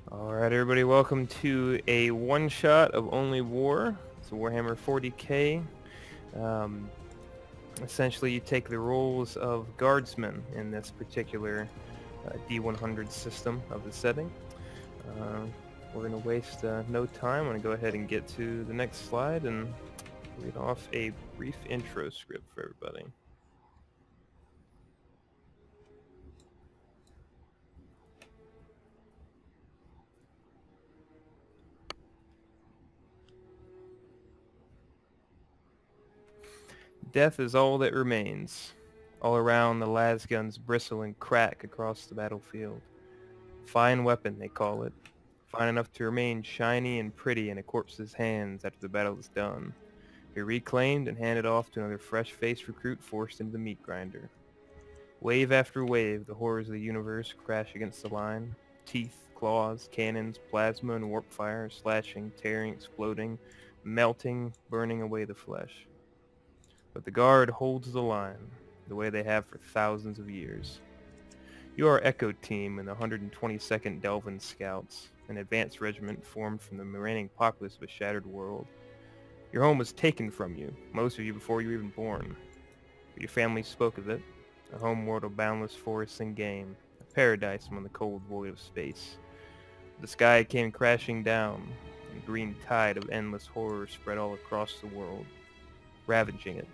Alright everybody, welcome to a one-shot of Only War. It's a Warhammer 40k. Um, Essentially you take the roles of guardsmen in this particular D100 system of the setting. We're going to waste no time. I'm going to go ahead and get to the next slide and read off a brief intro script for everybody. Death is all that remains. All around, the lasguns bristle and crack across the battlefield. Fine weapon, they call it. Fine enough to remain shiny and pretty in a corpse's hands after the battle is done. Be reclaimed and handed off to another fresh-faced recruit forced into the meat grinder. Wave after wave, the horrors of the universe crash against the line. Teeth, claws, cannons, plasma, and warpfire, slashing, tearing, exploding, melting, burning away the flesh. But the Guard holds the line, the way they have for thousands of years. You are Echo Team in the 122nd Delvin Scouts, an advanced regiment formed from the remaining populace of a shattered world. Your home was taken from you, most of you before you were even born. But your family spoke of it, a homeworld of boundless forests and game, a paradise among the cold void of space. The sky came crashing down, and a green tide of endless horror spread all across the world, ravaging it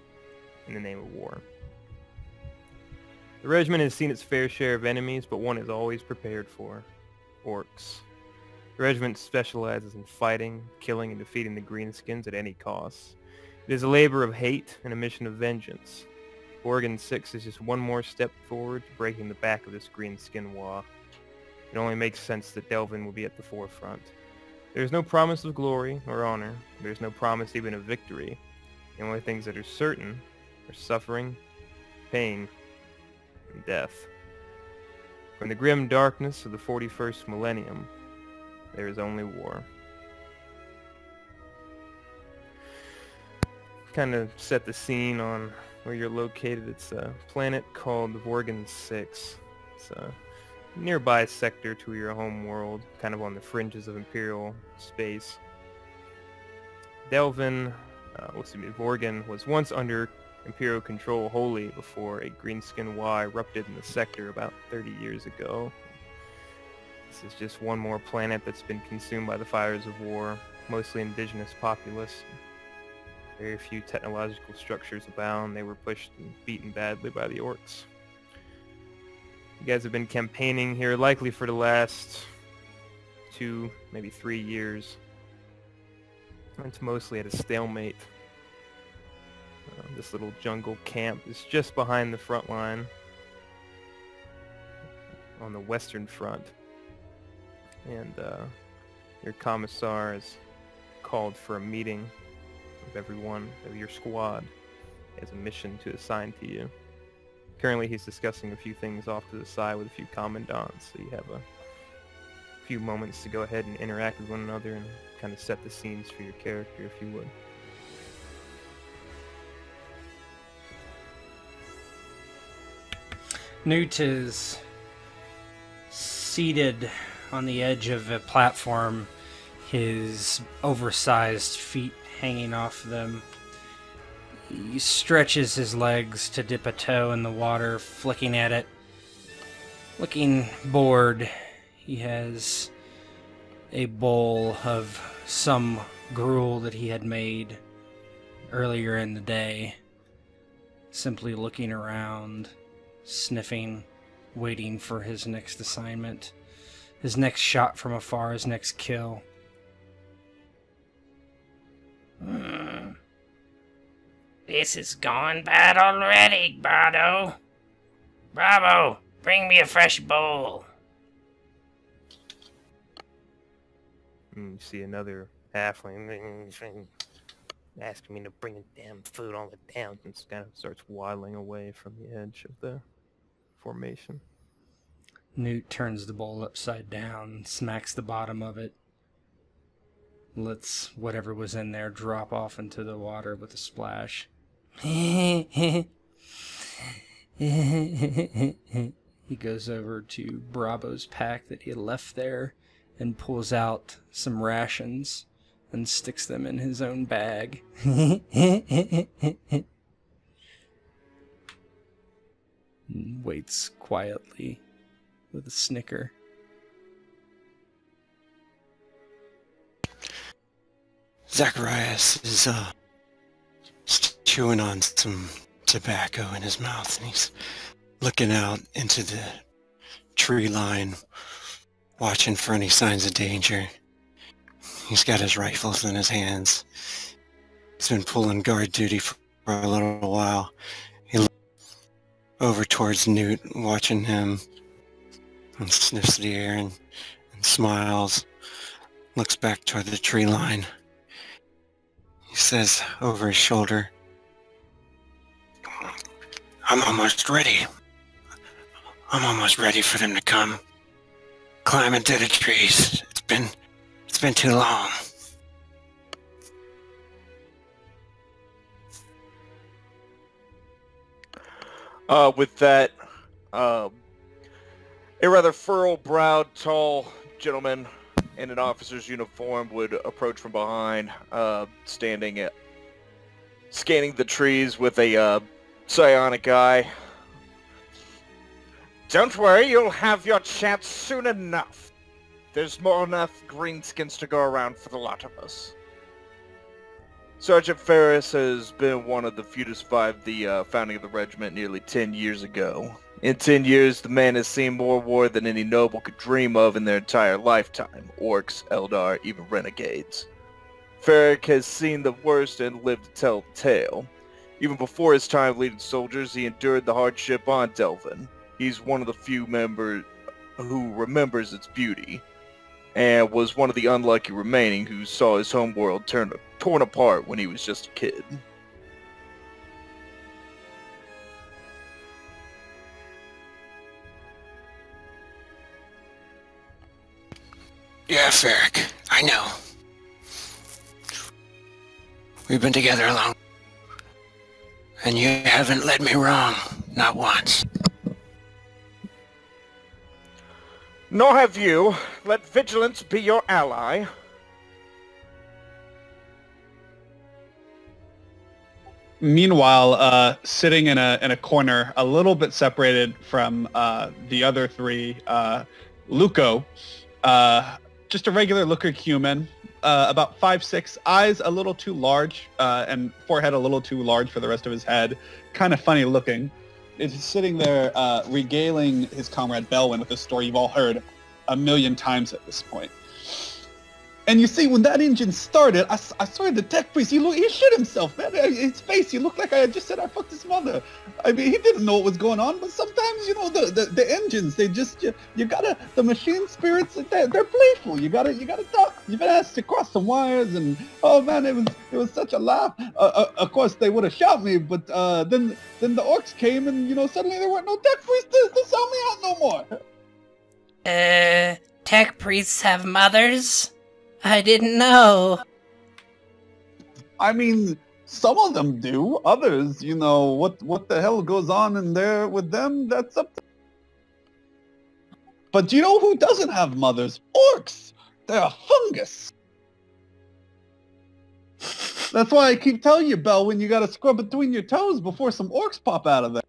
in the name of war. The regiment has seen its fair share of enemies, but one is always prepared for: orcs. The regiment specializes in fighting, killing, and defeating the greenskins at any cost. It is a labor of hate and a mission of vengeance. Vorgan 6 is just one more step forward to breaking the back of this greenskin wall. It only makes sense that Delvin will be at the forefront. There is no promise of glory or honor. There is no promise even of victory. The only things that are certain are suffering, pain, and death. From the grim darkness of the 41st millennium, there is only war. Kind of set the scene on where you're located. It's a planet called Vorgan 6. It's a nearby sector to your home world, kind of on the fringes of Imperial space. Delvin, Vorgan was once under Imperial control wholly before a greenskin war erupted in the sector about 30 years ago. This is just one more planet that's been consumed by the fires of war, mostly indigenous populace. Very few technological structures abound. They were pushed and beaten badly by the orcs. You guys have been campaigning here likely for the last 2, maybe 3 years. It's mostly at a stalemate. This little jungle camp is just behind the front line on the western front. And your commissar has called for a meeting of everyone of your squad as a mission to assign to you. Currently he's discussing a few things off to the side with a few commandants, so you have a few moments to go ahead and interact with one another and kind of set the scenes for your character, if you would. Newt is seated on the edge of a platform, his oversized feet hanging off them. He stretches his legs to dip a toe in the water, flicking at it. Looking bored, he has a bowl of some gruel that he had made earlier in the day, simply looking around, sniffing, waiting for his next assignment, his next shot from afar, his next kill. This has gone bad already, Bardo. Bravo, bring me a fresh bowl. You see another halfling asking me to bring the damn food all the damn, and kind of starts waddling away from the edge of the formation. Newt turns the bowl upside down, smacks the bottom of it, lets whatever was in there drop off into the water with a splash. He goes over to Bravo's pack that he had left there and pulls out some rations and sticks them in his own bag. And waits quietly with a snicker. Zacharias is chewing on some tobacco in his mouth, and he's looking out into the tree line, watching for any signs of danger. He's got his rifles in his hands. He's been pulling guard duty for a little while. He looks over towards Newt, watching him, and sniffs the air and smiles, looks back toward the tree line. He says over his shoulder, I'm almost ready. I'm almost ready for them to come. Climb into the trees. It's been too long. With that, a rather furrow-browed, tall gentleman in an officer's uniform would approach from behind, scanning the trees with a psionic eye. Don't worry, you'll have your chance soon enough. There's more than enough greenskins to go around for the lot of us. Sergeant Ferris has been one of the few to survive the founding of the regiment nearly 10 years ago. In 10 years, the man has seen more war than any noble could dream of in their entire lifetime. Orcs, Eldar, even renegades. Ferric has seen the worst and lived to tell the tale. Even before his time leading soldiers, he endured the hardship on Delvin. He's one of the few members who remembers its beauty, and was one of the unlucky remaining who saw his homeworld torn apart when he was just a kid. Yeah, Ferric, I know. We've been together long, and you haven't led me wrong, not once. Nor have you. Let vigilance be your ally. Meanwhile, sitting in a corner, a little bit separated from the other three, Luco, just a regular looking human, about 5'6", eyes a little too large, and forehead a little too large for the rest of his head, kind of funny looking. Is sitting there regaling his comrade Belwyn with a story you've all heard a million times at this point. And you see, when that engine started, I saw the tech priest. He shit himself, man. His face, he looked like I had just said I fucked his mother. I mean, he didn't know what was going on. But sometimes, you know, the engines, they just you gotta, the machine spirits, they're playful. You gotta talk. You gotta ask to cross some wires. And oh man, it was such a laugh. Of course, they would have shot me, but then the orcs came, and you know, suddenly there weren't no tech priests to sell me out no more. Tech priests have mothers? I didn't know. I mean, some of them do. Others, you know, what the hell goes on in there with them, that's up to... But you know who doesn't have mothers? Orcs! They're a fungus! That's why I keep telling you, Belwyn, you gotta scrub between your toes before some orcs pop out of there.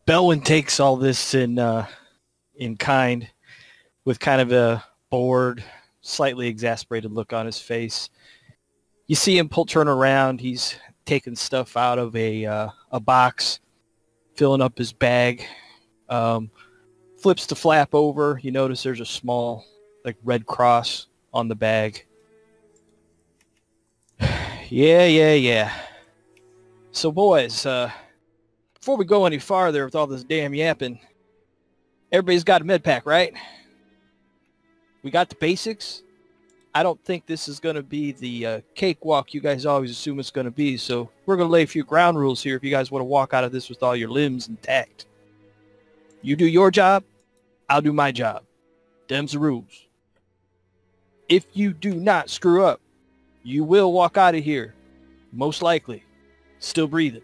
Belwyn takes all this in kind, with kind of a bored, slightly exasperated look on his face. You see him turn around. He's taking stuff out of a box, filling up his bag. Flips the flap over. You notice there's a small, like, red cross on the bag. Yeah. So, boys, before we go any farther with all this damn yapping, everybody's got a med pack, right? We got the basics. I don't think this is going to be the cakewalk you guys always assume it's going to be, so we're going to lay a few ground rules here if you guys want to walk out of this with all your limbs intact. You do your job, I'll do my job. Them's the rules. If you do not screw up, you will walk out of here, most likely, still breathing.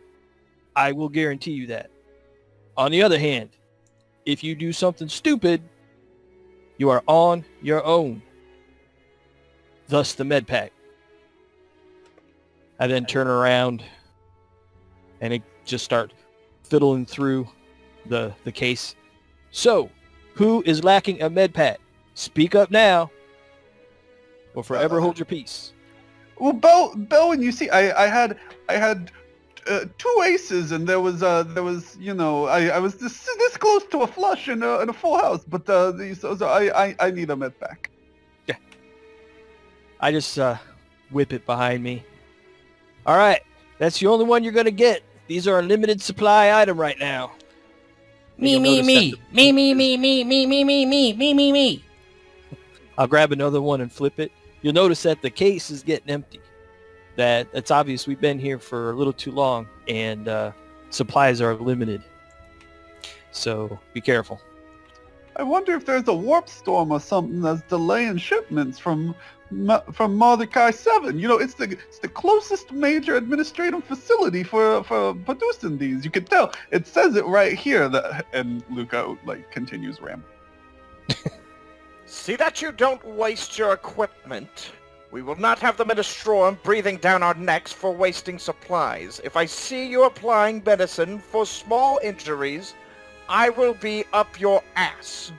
I will guarantee you that. On the other hand, If you do something stupid, you are on your own. Thus the med pack. I then turn around and just start fiddling through the case. So, who is lacking a med pack? Speak up now, or forever hold your peace. Well, Bowen, you see, I had 2 aces, and there was you know, I was this close to a flush and a full house, but so I need a med pack. Yeah. I just whip it behind me. All right, that's the only one you're gonna get. These are a limited supply item right now. Me. I'll grab another one and flip it. You'll notice that the case is getting empty. That it's obvious we've been here for a little too long, and supplies are limited. So be careful. I wonder if there's a warp storm or something that's delaying shipments from Mordecai 7. You know, it's the closest major administrative facility for producing these. You can tell. It says it right here. And Luca continues rambling. See that you don't waste your equipment. We will not have the Ministrorum breathing down our necks for wasting supplies. If I see you applying medicine for small injuries, I will be up your ass.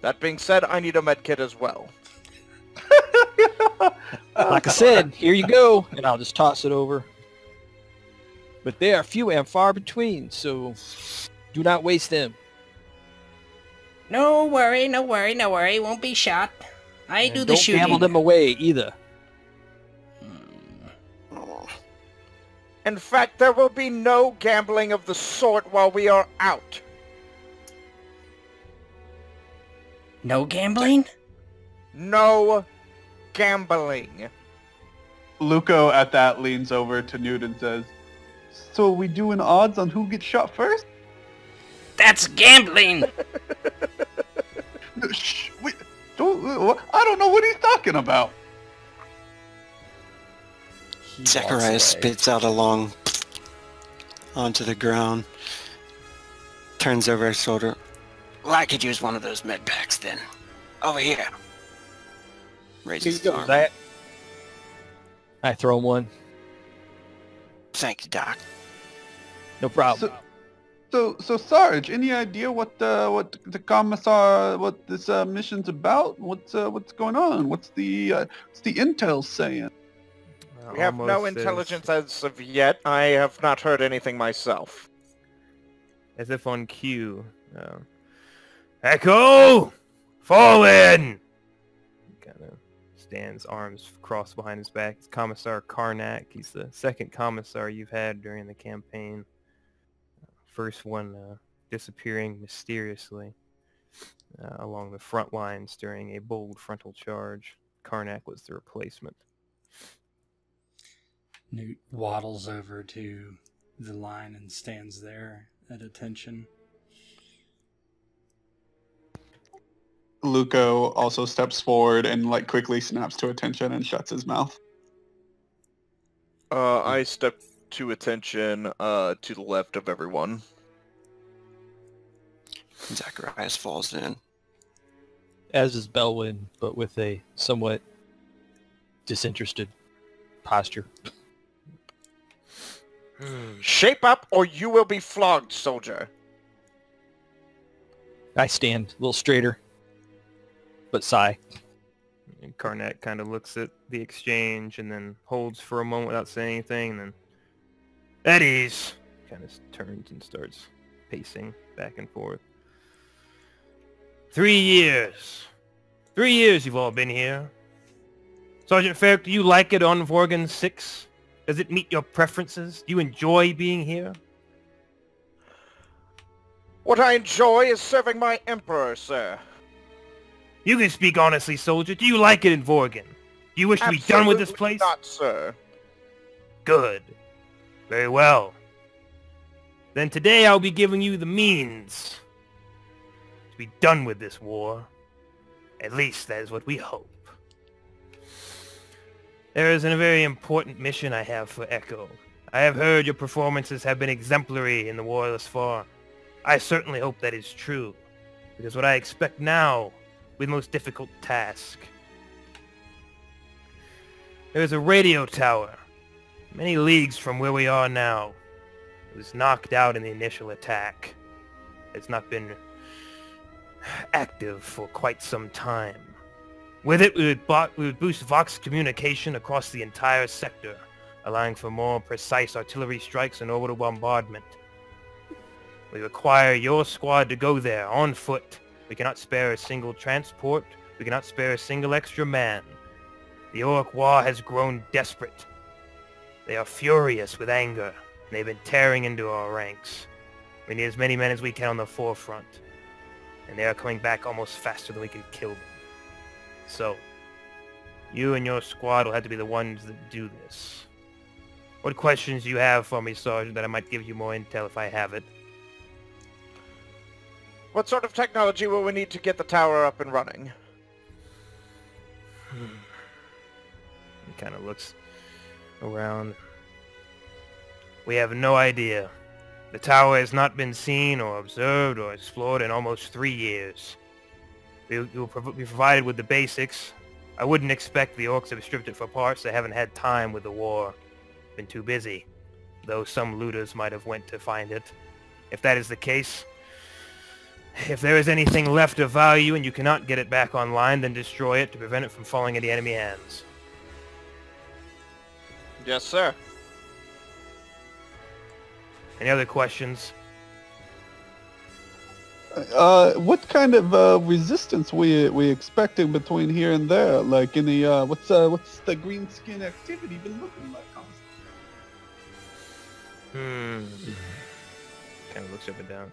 That being said, I need a medkit as well. Like I said, here you go, and I'll just toss it over. But they are few and far between, so do not waste them. No worry. Won't be shot. I do the shooting. Don't gamble them away either. In fact, there will be no gambling of the sort while we are out. No gambling? No gambling. Luco at that leans over to Newt and says, "So are we doing odds on who gets shot first?" That's gambling! Shh, I don't know what he's talking about. Zacharias spits out a long onto the ground, turns over his shoulder. Well, I could use one of those med packs then. Over here. Raises his arm. That. I throw him one. Thank you, Doc. No problem. So Sarge, any idea what the commissar, what this mission's about? What's going on? What's the intel saying? We have no intelligence as of yet. I have not heard anything myself. As if on cue. Echo! Fall in! He kind of stands, arms crossed behind his back. It's Commissar Karnak. He's the second commissar you've had during the campaign. First one disappearing mysteriously along the front lines during a bold frontal charge. Karnak was the replacement. Newt waddles over to the line and stands there at attention. Luco also steps forward and quickly snaps to attention and shuts his mouth. I step to attention to the left of everyone. Zacharias falls in. As is Belwyn, but with a somewhat disinterested posture. Shape up or you will be flogged, soldier. I stand a little straighter, but sigh. And Karnak kind of looks at the exchange and then holds for a moment without saying anything, and then at ease, kind of turns and starts pacing back and forth. 3 years. 3 years you've all been here. Sergeant Ferrick, do you like it on Vorgan 6? Does it meet your preferences? Do you enjoy being here? What I enjoy is serving my emperor, sir. You can speak honestly, soldier. Do you like it in Vorgan? Do you wish to be done with this place? Not, sir. Good. Very well. Then today I'll be giving you the means to be done with this war. At least that is what we hope. There is a very important mission I have for Echo. I have heard your performances have been exemplary in the war thus far. I certainly hope that is true, because what I expect now will be the most difficult task. There is a radio tower, many leagues from where we are now. It was knocked out in the initial attack. It's not been active for quite some time. With it, we would boost Vox communication across the entire sector, allowing for more precise artillery strikes and orbital bombardment. We require your squad to go there on foot. We cannot spare a single transport. We cannot spare a single extra man. The Iroquois has grown desperate. They are furious with anger, and they've been tearing into our ranks. We need as many men as we can on the forefront, and they are coming back almost faster than we can kill them. So, you and your squad will have to be the ones that do this. What questions do you have for me, Sergeant, that I might give you more intel if I have it? What sort of technology will we need to get the tower up and running? He kind of looks around. We have no idea. The tower has not been seen or observed or explored in almost 3 years. We will be provided with the basics. I wouldn't expect the orcs to have stripped it for parts. They haven't had time with the war. Been too busy. Though some looters might have went to find it. If that is the case, if there is anything left of value and you cannot get it back online, then destroy it to prevent it from falling into enemy hands. Yes, sir. Any other questions? What kind of resistance we expecting between here and there? Like in the what's the green skin activity been looking like? Kind of looks up and down.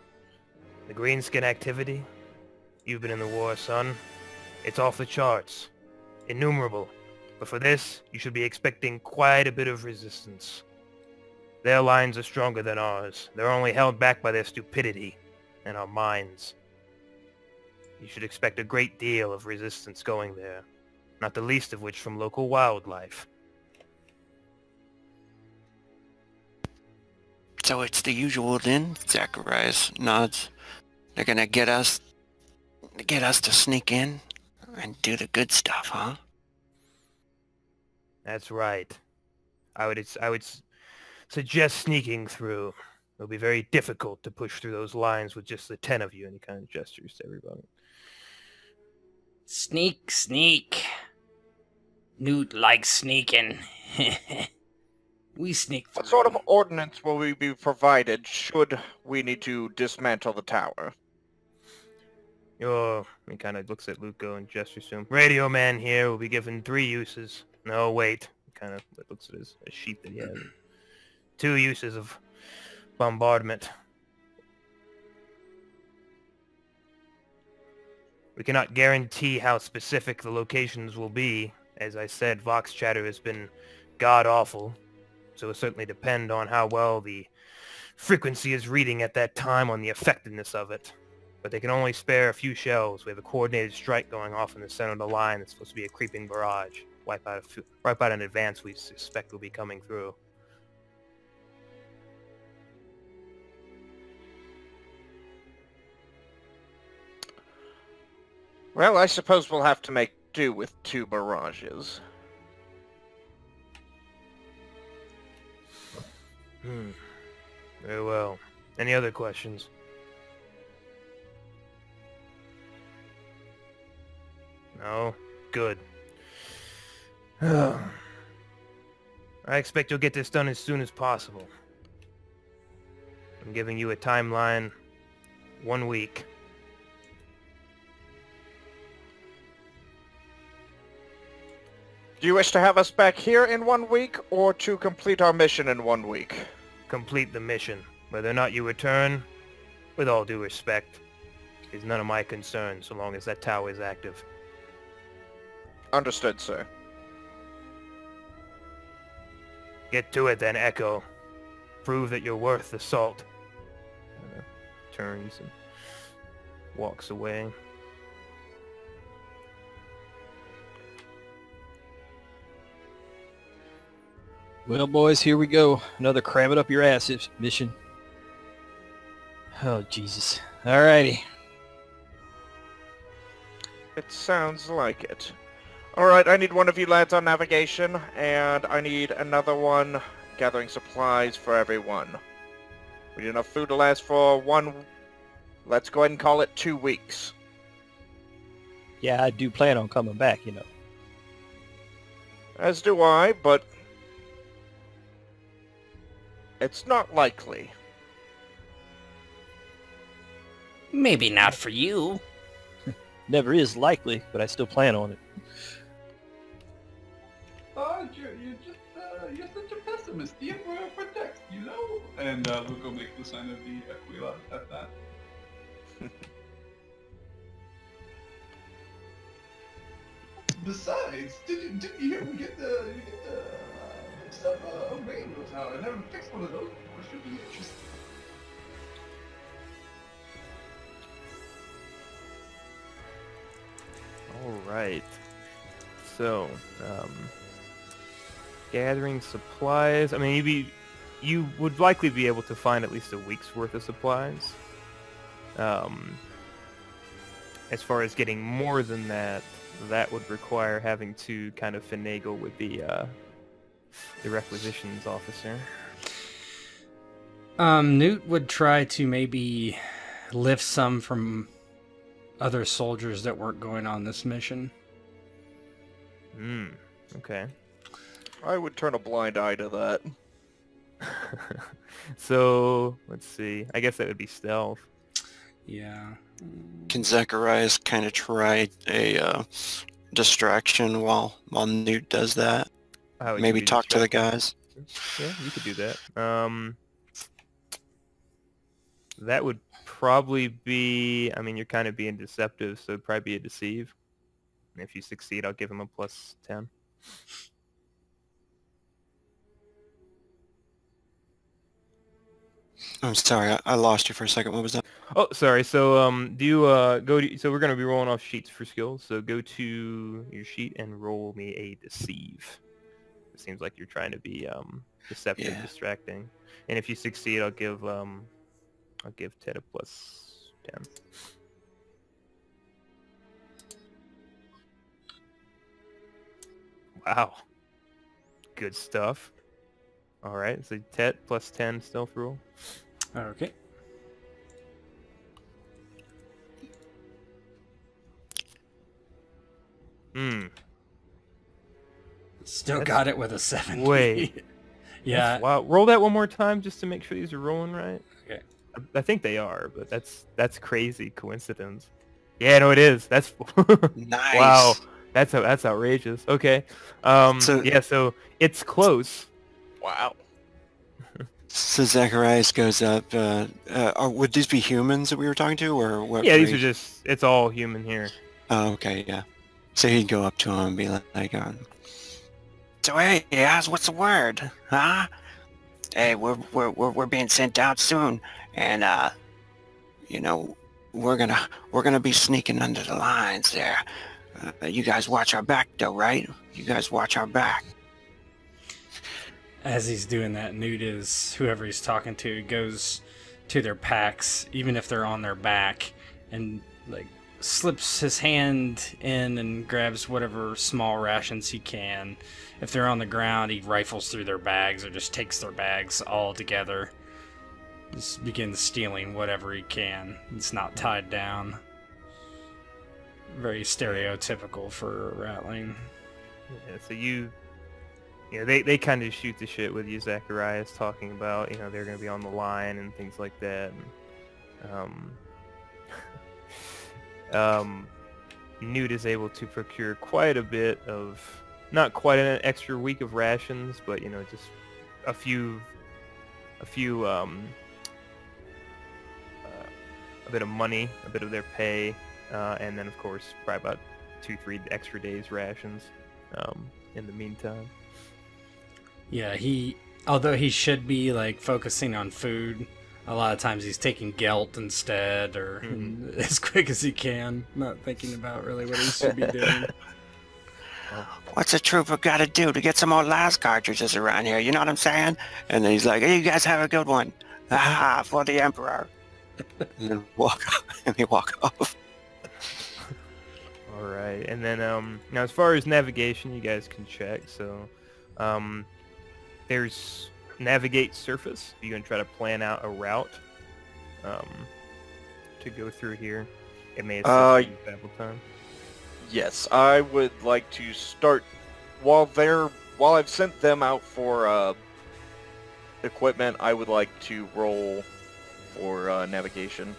The green skin activity? You've been in the war, son. It's off the charts. Innumerable. But for this, you should be expecting quite a bit of resistance. Their lines are stronger than ours. They're only held back by their stupidity and our minds. You should expect a great deal of resistance going there, not the least of which from local wildlife. So it's the usual then? Zacharias nods. They're gonna get us to sneak in and do the good stuff, huh? That's right. I would suggest sneaking through. It'll be very difficult to push through those lines with just the 10 of you, and he kind of gestures to everybody. Sneak, sneak. Newt likes sneaking. We sneak through. What sort of ordnance will we be provided should we need to dismantle the tower? He kind of looks at Luco and gestures to him. Radio man here will be given 3 uses. No, wait. He kind of looks at a sheet that he has. 2 uses of bombardment. We cannot guarantee how specific the locations will be. As I said, Vox chatter has been god-awful. So it'll certainly depend on how well the frequency is reading at that time on the effectiveness of it. But they can only spare a few shells. We have a coordinated strike going off in the center of the line that's supposed to be a creeping barrage. Wipe out an advance we suspect will be coming through. Well, I suppose we'll have to make do with 2 barrages. Very well. Any other questions? No? Good. I expect you'll get this done as soon as possible. I'm giving you a timeline. 1 week. Do you wish to have us back here in 1 week, or to complete our mission in 1 week? Complete the mission. Whether or not you return, with all due respect, is none of my concern so long as that tower is active. Understood, sir. Get to it then, Echo. Prove that you're worth the salt. Turns and walks away. Well, boys, here we go. Another cram it up your asses mission. Oh, Jesus. Alrighty. It sounds like it. Alright, I need one of you lads on navigation, and I need another one gathering supplies for everyone. We need enough food to last for let's go ahead and call it 2 weeks. Yeah, I do plan on coming back, you know. As do I, but it's not likely. Maybe not for you. Never is likely, but I still plan on it. You're such a pessimist. The Emperor protects, you know? And Luke will make the sign of the Aquila at that. Besides, did you hear we get the fixed up a radio tower? I never fixed one of those before. Should be interesting. All right. So, gathering supplies. I mean, you would likely be able to find at least a week's worth of supplies. As far as getting more than that, that would require having to kind of finagle with the requisitions officer. Newt would try to maybe lift some from other soldiers that weren't going on this mission. Okay. I would turn a blind eye to that. So, let's see. I guess that would be stealth. Yeah. Can Zacharias kind of try a distraction while Newt does that? How would you Maybe be talk to the distracted? guys. Yeah, you could do that. That would probably be... I mean, you're kind of being deceptive, so it'd probably be a deceive. And if you succeed, I'll give him a plus 10. I'm sorry, I lost you for a second. What was that? Oh, sorry. So, do you go to? So we're gonna be rolling off sheets for skills. So go to your sheet and roll me a deceive. It seems like you're trying to be deceptive, Yeah. distracting. And if you succeed, I'll give Ted a plus 10. Wow. Good stuff. All right. So Ted plus 10 stealth roll. Okay. Still got it with a 7. Wait. Yeah. Wow. Roll that one more time just to make sure these are rolling right. Okay. I think they are, but that's crazy coincidence. Yeah, no, it is. That's Nice. wow. That's outrageous. Okay. So it's close. Wow. So Zacharias goes up. Would these be humans that we were talking to, or what? Yeah, these race? are just. It's all human here. Oh, okay, yeah. So he'd go up to him and be like, so hey, guys, what's the word, huh? Hey, we're being sent out soon, and you know, we're gonna be sneaking under the lines there. You guys watch our back, though, right? You guys watch our back. As he's doing that, Newt is, whoever he's talking to, goes to their packs, even if they're on their back, and like slips his hand in and grabs whatever small rations he can. If they're on the ground, he rifles through their bags or just takes their bags all together. Just begins stealing whatever he can. It's not tied down. Very stereotypical for Ratling. Yeah. So they kind of shoot the shit with you, Zacharias, talking about they're gonna be on the line and things like that. And, Newt is able to procure quite a bit of, not quite an extra week of rations, but just a few a bit of money, a bit of their pay, and then of course probably about 2-3 extra days rations in the meantime. Yeah, although he should be like focusing on food, a lot of times he's taking gelt instead, or as quick as he can, not thinking about really what he should be doing. What's a trooper got to do to get some more last cartridges around here? You know what I'm saying? And then he's like, hey, you guys have a good one. Ah, for the Emperor. And then walk off. All right, and then now as far as navigation, you guys can check. So there's navigate surface. You're gonna try to plan out a route to go through here. It may assist you travel time. Yes, I would like to start while I've sent them out for equipment. I would like to roll for navigation.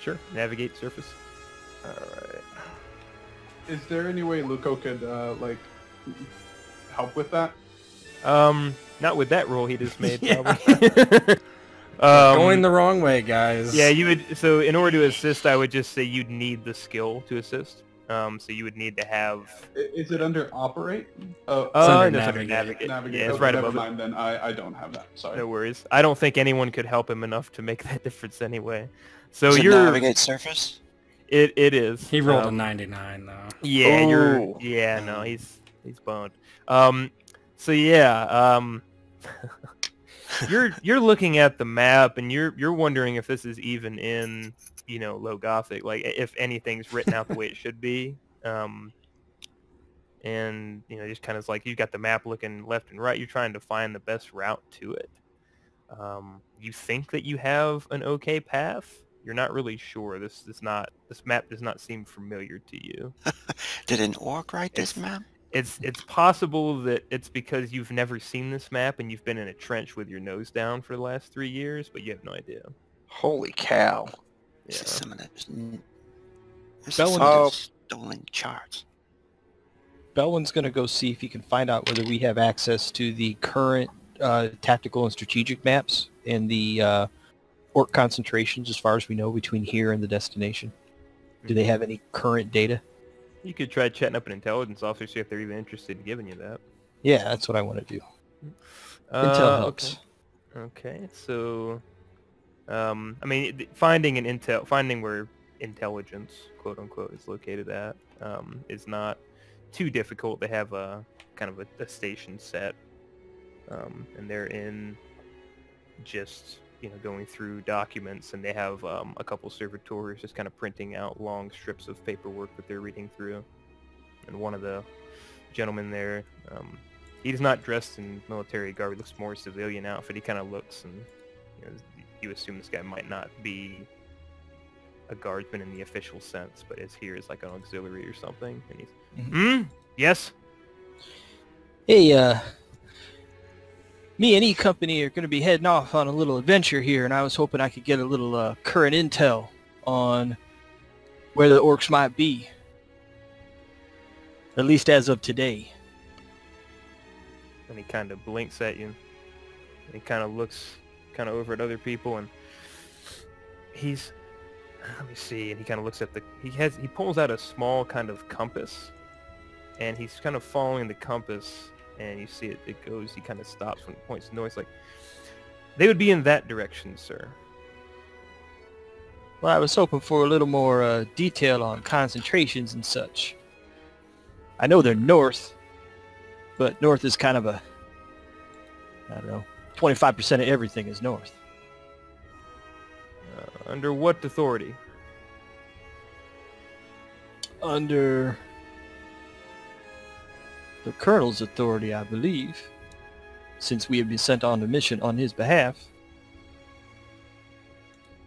Sure, navigate surface. All right. Is there any way Luco could like help with that? Not with that roll he just made. Yeah. Probably. Going the wrong way, guys. Yeah, you would. So in order to assist, I would just say you'd need the skill to assist. So you would need to have. Is it under operate? Oh, It's under no, it's under navigate. navigate. Yeah, it's Okay, right never above it. mind, then I don't have that. Sorry. No worries. I don't think anyone could help him enough to make that difference anyway. So Is it you're. navigate surface? It is. He rolled a 99 though. Yeah, Ooh. no, he's boned. So yeah, you're looking at the map and you're wondering if this is even in, Low Gothic, like if anything's written out the way it should be. And just kind of like you've got the map looking left and right, you're trying to find the best route to it. You think that you have an okay path. You're not really sure. This map does not seem familiar to you. Did an orc write this map? It's possible that it's because you've never seen this map and you've been in a trench with your nose down for the last 3 years, but you have no idea. Holy cow! Yeah. This is some of Belwin- those stolen charts. Belwin's going to go see if he can find out whether we have access to the current tactical and strategic maps and the orc concentrations, as far as we know, between here and the destination. Do they have any current data? You could try chatting up an intelligence officer, see if they're even interested in giving you that. Yeah, that's what I want to do. Intel helps. Okay, so, finding where intelligence, quote unquote, is located at, is not too difficult. They have a kind of a station set, and they're in just going through documents, and they have a couple servitors just kind of printing out long strips of paperwork that they're reading through. And one of the gentlemen there, he's not dressed in military garb. He looks more civilian outfit. He kind of looks, and you assume this guy might not be a guardsman in the official sense, but is here as like an auxiliary or something. And he's, yes? Hey, me and E Company are going to be heading off on a little adventure here, and I was hoping I could get a little current intel on where the orcs might be. At least as of today. And he kind of blinks at you. And he kind of looks kind of over at other people, and he's, let me see, and he kind of looks at he pulls out a small kind of compass, and he's kind of following the compass, and you see it goes, he kind of stops when it points north, like, they would be in that direction, sir. Well, I was hoping for a little more detail on concentrations and such. I know they're north, but north is kind of I don't know, 25% of everything is north. Under what authority? Under the Colonel's authority, I believe, since we have been sent on a mission on his behalf.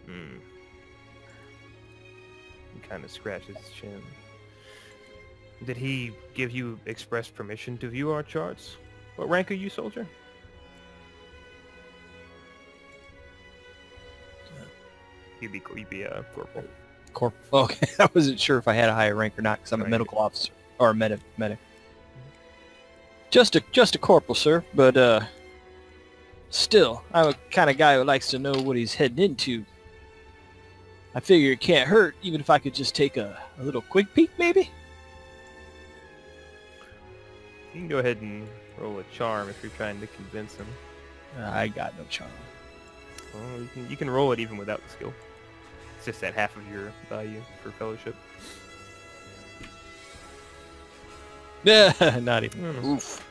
He kind of scratches his chin. Did he give you express permission to view our charts? What rank are you, soldier? You'd be a corporal. Okay, I wasn't sure if I had a higher rank or not because I'm a medical officer or a medic. Just a corporal, sir. But still, I'm a kind of guy who likes to know what he's heading into. I figure it can't hurt, even if I could just take a little quick peek, maybe. You can go ahead and roll a charm if you're trying to convince him. I got no charm. Well, you can roll it even without the skill. It's just at half of your value for fellowship. Yeah, not even. Oof.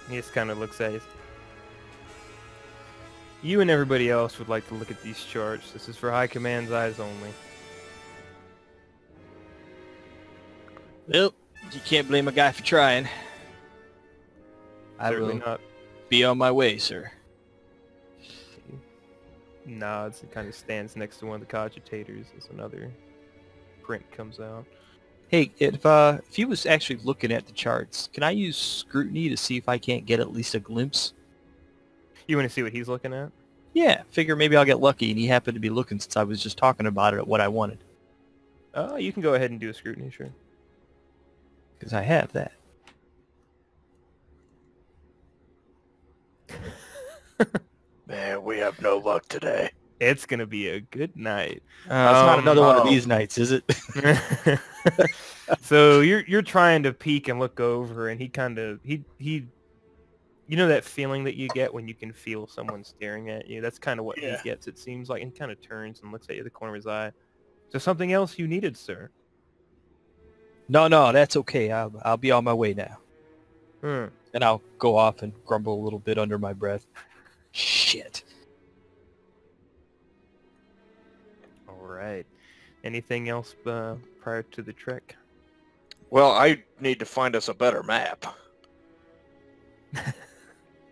He just kind of looks at you. You and everybody else would like to look at these charts. This is for High Command's eyes only. Well, you can't blame a guy for trying. I Certainly will not. be on my way, sir. He nods and kind of stands next to one of the cogitators as another print comes out. Hey, if you was actually looking at the charts, can I use scrutiny to see if I can't get at least a glimpse? You want to see what he's looking at? Yeah, figure maybe I'll get lucky and he happened to be looking since I was just talking about it at what I wanted. You can go ahead and do a scrutiny, sure. Because I have that. Man, we have no luck today. It's gonna be a good night. It's not another one of oh. these nights, is it? So you're trying to peek and look over, and he you know that feeling that you get when you can feel someone staring at you? That's kind of what Yeah. he gets, it seems like, and he kind of turns and looks at you at the corner of his eye. Is there something else you needed, sir? No, that's okay. I'll be on my way now. Hmm. And I'll go off and grumble a little bit under my breath. Shit. All right. Anything else prior to the trek? Well, I need to find us a better map.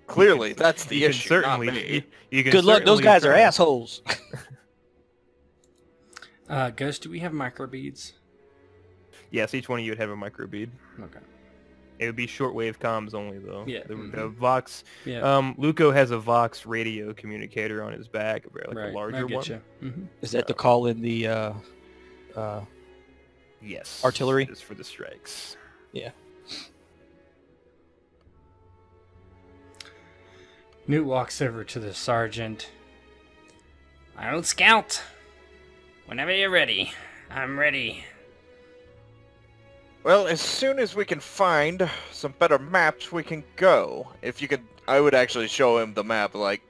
Clearly, that's the You can issue, certainly. not me. You can Good luck. Those certainly guys are try. assholes. Ghost, do we have microbeads? Yes, each one of you would have a microbead. Okay. It would be shortwave comms only, though. Yeah, The Vox. Yeah. Luco has a Vox radio communicator on his back, like right. a larger I get one. you. Mm-hmm. Is that the call in the Yes. Artillery? Just for the strikes. Yeah. Newt walks over to the sergeant. My old scout. Whenever you're ready. I'm ready. Well, as soon as we can find some better maps, we can go. If you could, I would actually show him the map, like...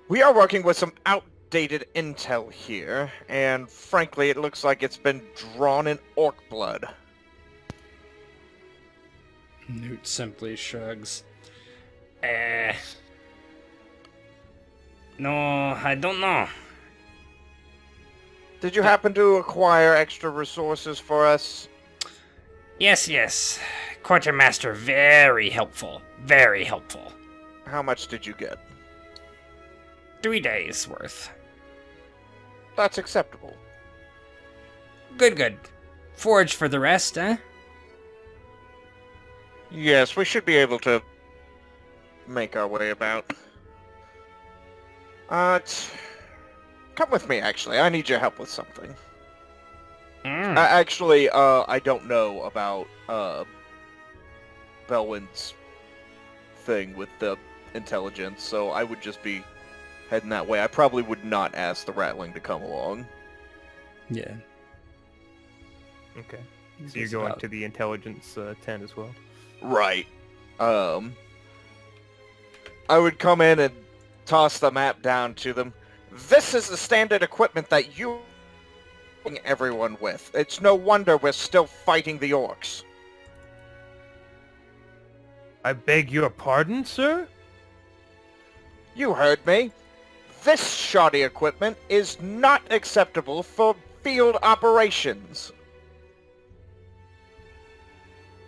We are working with some outdated intel here, and frankly, it looks like it's been drawn in orc blood. Newt simply shrugs. No, I don't know. Did you happen to acquire extra resources for us? Yes. Quartermaster, very helpful. Very helpful. How much did you get? 3 days worth. That's acceptable. Good. Forage for the rest, eh? Yes, we should be able to make our way about. Come with me, actually. I need your help with something. Actually, I don't know about Belwyn's thing with the intelligence, so I would just be heading that way. I probably would not ask the Ratling to come along. Yeah. Okay. So you're going to the intelligence tent as well? Right. I would come in and toss the map down to them. This is the standard equipment that you everyone with. It's no wonder we're still fighting the orcs. I beg your pardon, sir? You heard me. This shoddy equipment is not acceptable for field operations.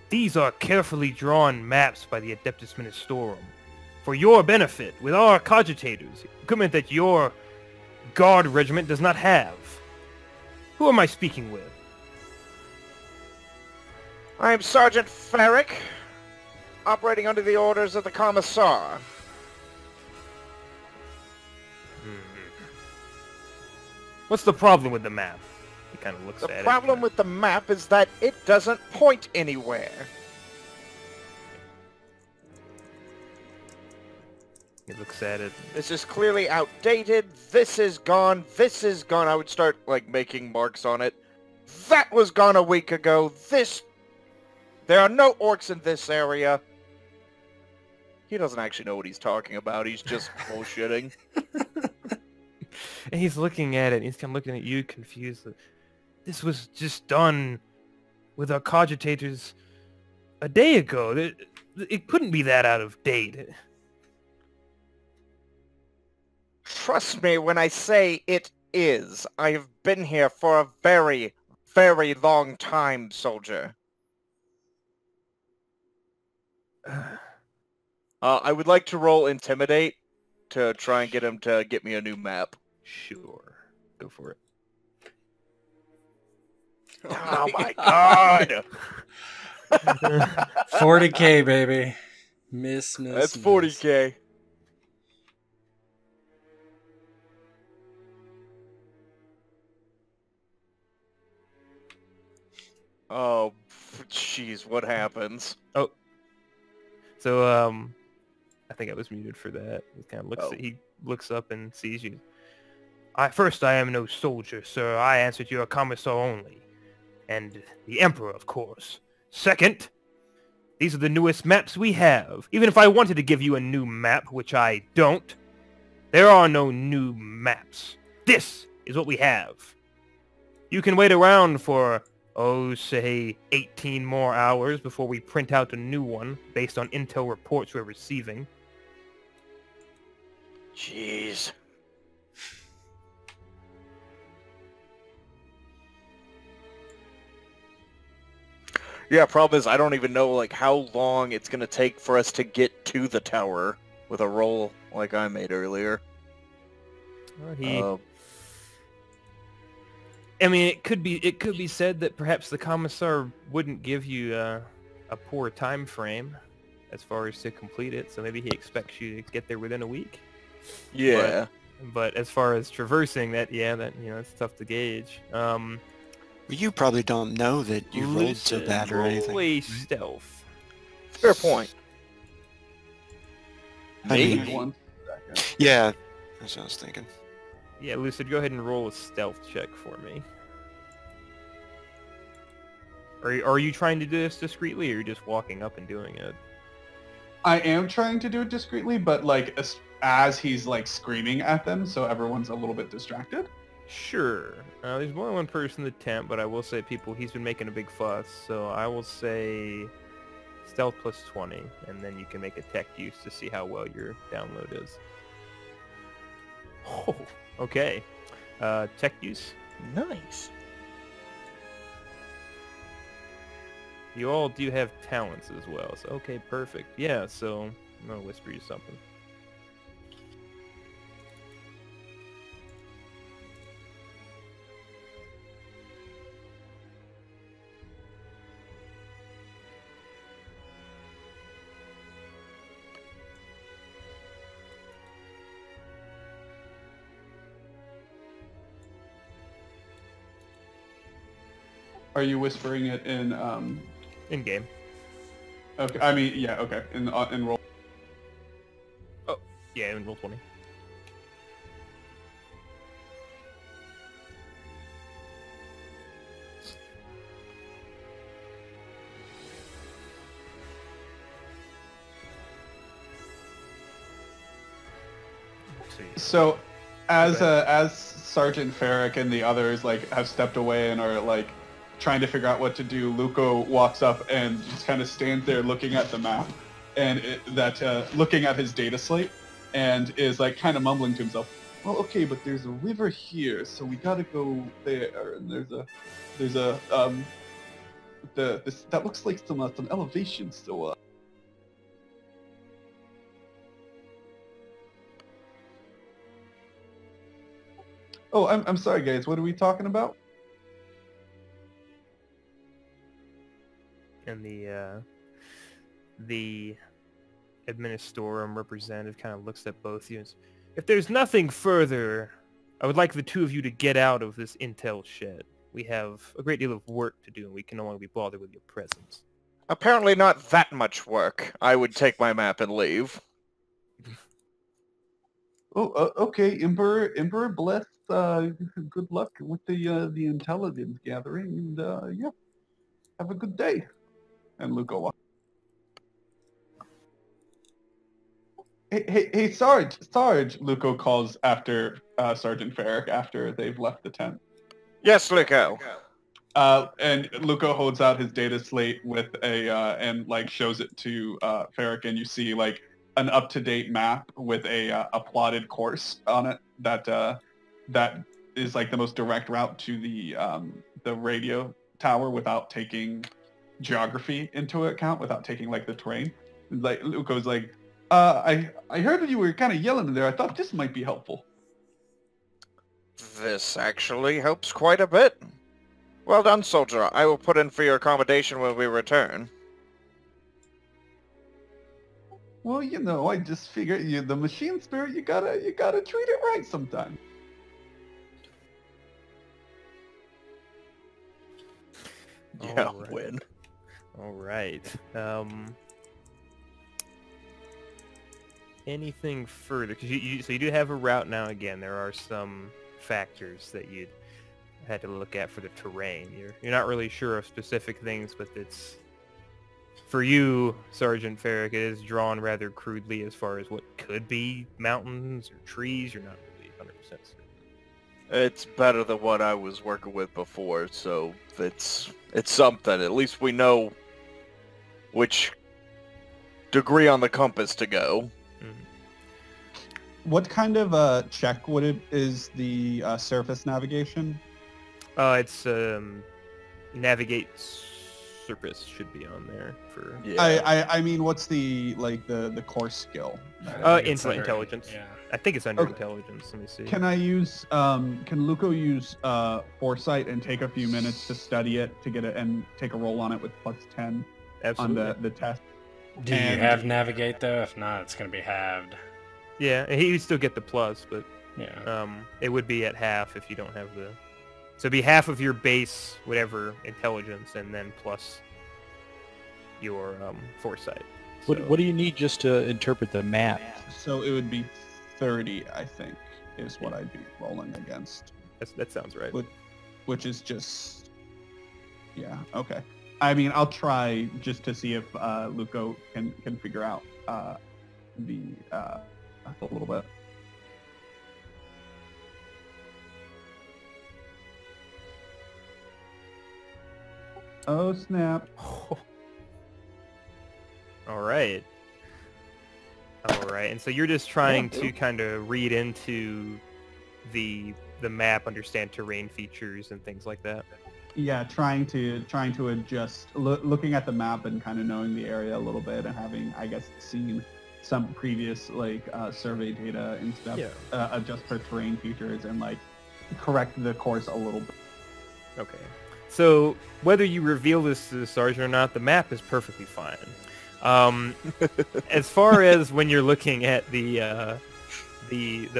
These are carefully drawn maps by the Adeptus Ministorum. For your benefit, with our cogitators, equipment that your guard regiment does not have. Who am I speaking with? I am Sergeant Farrick, operating under the orders of the Commissar. What's the problem with the map? He kind of looks at it. The problem with the map is that it doesn't point anywhere. He looks at it. This is clearly outdated. This is gone. This is gone. I would start, like, making marks on it. That was gone a week ago. There are no orcs in this area. He doesn't actually know what he's talking about. He's just bullshitting. And he's looking at it, and he's kind of looking at you confused. This was just done with our cogitators a day ago. It couldn't be that out of date. Trust me when I say it is. I have been here for a very, very long time, soldier. I would like to roll Intimidate to try and get him to get me a new map. Sure. Go for it. Oh my god! 40k, baby. Miss. That's 40k. Oh, jeez, what happens? Oh. So, I think I was muted for that. He kind of looks. Oh. He looks up and sees you. First, I am no soldier, sir. I answer to your commissar only, and the emperor, of course. Second, these are the newest maps we have. Even if I wanted to give you a new map, which I don't, there are no new maps. This is what we have. You can wait around for, say 18 more hours before we print out a new one based on intel reports we're receiving. Jeez. Yeah, problem is I don't even know like how long it's gonna take for us to get to the tower with a roll like I made earlier. Well, I mean, it could be said that perhaps the commissar wouldn't give you a poor time frame as far as to complete it, so maybe he expects you to get there within a week. Yeah. But as far as traversing that, it's tough to gauge. You probably don't know that you rolled so bad or anything. Roll a stealth. Fair point. I mean, One. yeah, that's what I was thinking. Yeah, Lucid, go ahead and roll a stealth check for me. Are you trying to do this discreetly, or are you just walking up and doing it? I am trying to do it discreetly, but like as he's like screaming at them, so everyone's a little bit distracted. Sure. There's more than one person in the tent, but I will say he's been making a big fuss, so I will say stealth plus 20, and then you can make a tech use to see how well your download is. Oh, okay. Tech use. Nice. You all do have talents as well, so okay, perfect. Yeah, so I'm gonna whisper you something. Are you whispering it in In game. Okay, I mean, yeah, okay. In roll. Oh, yeah, in roll 20. So, as Sergeant Farrick and the others like have stepped away and are like trying to figure out what to do, Luco walks up and just kind of stands there looking at the map and looking at his data slate and is like kind of mumbling to himself. Well, okay, but there's a river here, so we gotta go there. And there's a that looks like some elevation. So oh, I'm sorry, guys. What are we talking about? And the administratum representative kind of looks at both of you and says, if there's nothing further, I would like the two of you to get out of this intel shed. We have a great deal of work to do, and we can no longer be bothered with your presence. Apparently not that much work. I would take my map and leave. Oh, okay, Emperor, bless. Good luck with the intelligence gathering, and yeah, have a good day. And Luco walks. Hey, Sarge, Luco calls after Sergeant Farrick after they've left the tent. Yes, Luco. And Luco holds out his data slate with a and like shows it to Ferric, and you see like an up-to-date map with a plotted course on it that is like the most direct route to the radio tower without taking geography into account, without taking like the terrain. Like Luco's like, I heard you were kind of yelling in there. I thought this might be helpful. This actually helps quite a bit. Well done, soldier. I will put in for your accommodation when we return. Well, you know, I just figured you the machine spirit. You gotta treat it right sometime. Yeah, All right. win. All right. Anything further? Because so you do have a route now. Again, there are some factors that you'd had to look at for the terrain. You're not really sure of specific things, but it's for you, Sergeant Ferric. It is drawn rather crudely as far as what could be mountains or trees. You're not really 100% certain. It's better than what I was working with before, so it's something. At least we know which degree on the compass to go. What kind of check is the surface navigation? It's navigate surface should be on there for. Yeah. I mean, what's the core skill? Intelligence. Yeah. I think it's under Okay. intelligence. Let me see. Can I use can Luco use foresight and take a few minutes to study it to get it and take a roll on it with +10 Absolutely. on the test? Do you And- have navigate though? If not, it's gonna be halved. Yeah, and he would still get the plus, but Yeah. it would be at half if you don't have the. So it'd be half of your base, whatever intelligence, and then plus your foresight. So, What do you need just to interpret the map? So it would be 30, I think, is what I'd be rolling against, that sounds right. which is just yeah, okay. I mean, I'll try just to see if Luco can figure out the a little bit. Oh snap! All right. All right, and so you're just trying to kind of read into the map, understand terrain features and things like that. Yeah, trying to adjust, looking at the map and kind of knowing the area a little bit, and having, I guess, seen some previous survey data and stuff, adjust for terrain features and correct the course a little bit. Okay. So whether you reveal this to the sergeant or not, the map is perfectly fine. As far as when you're looking at the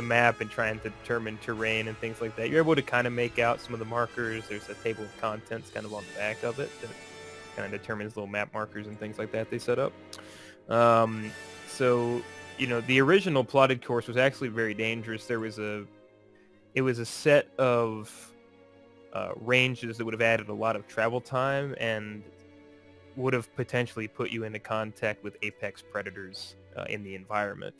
map and trying to determine terrain and things like that, you're able to kind of make out some of the markers. There's a table of contents kind of on the back of it that kind of determines little map markers and things like that they set up. So, the original plotted course was actually very dangerous. It was a set of ranges that would have added a lot of travel time and would have potentially put you into contact with apex predators in the environment.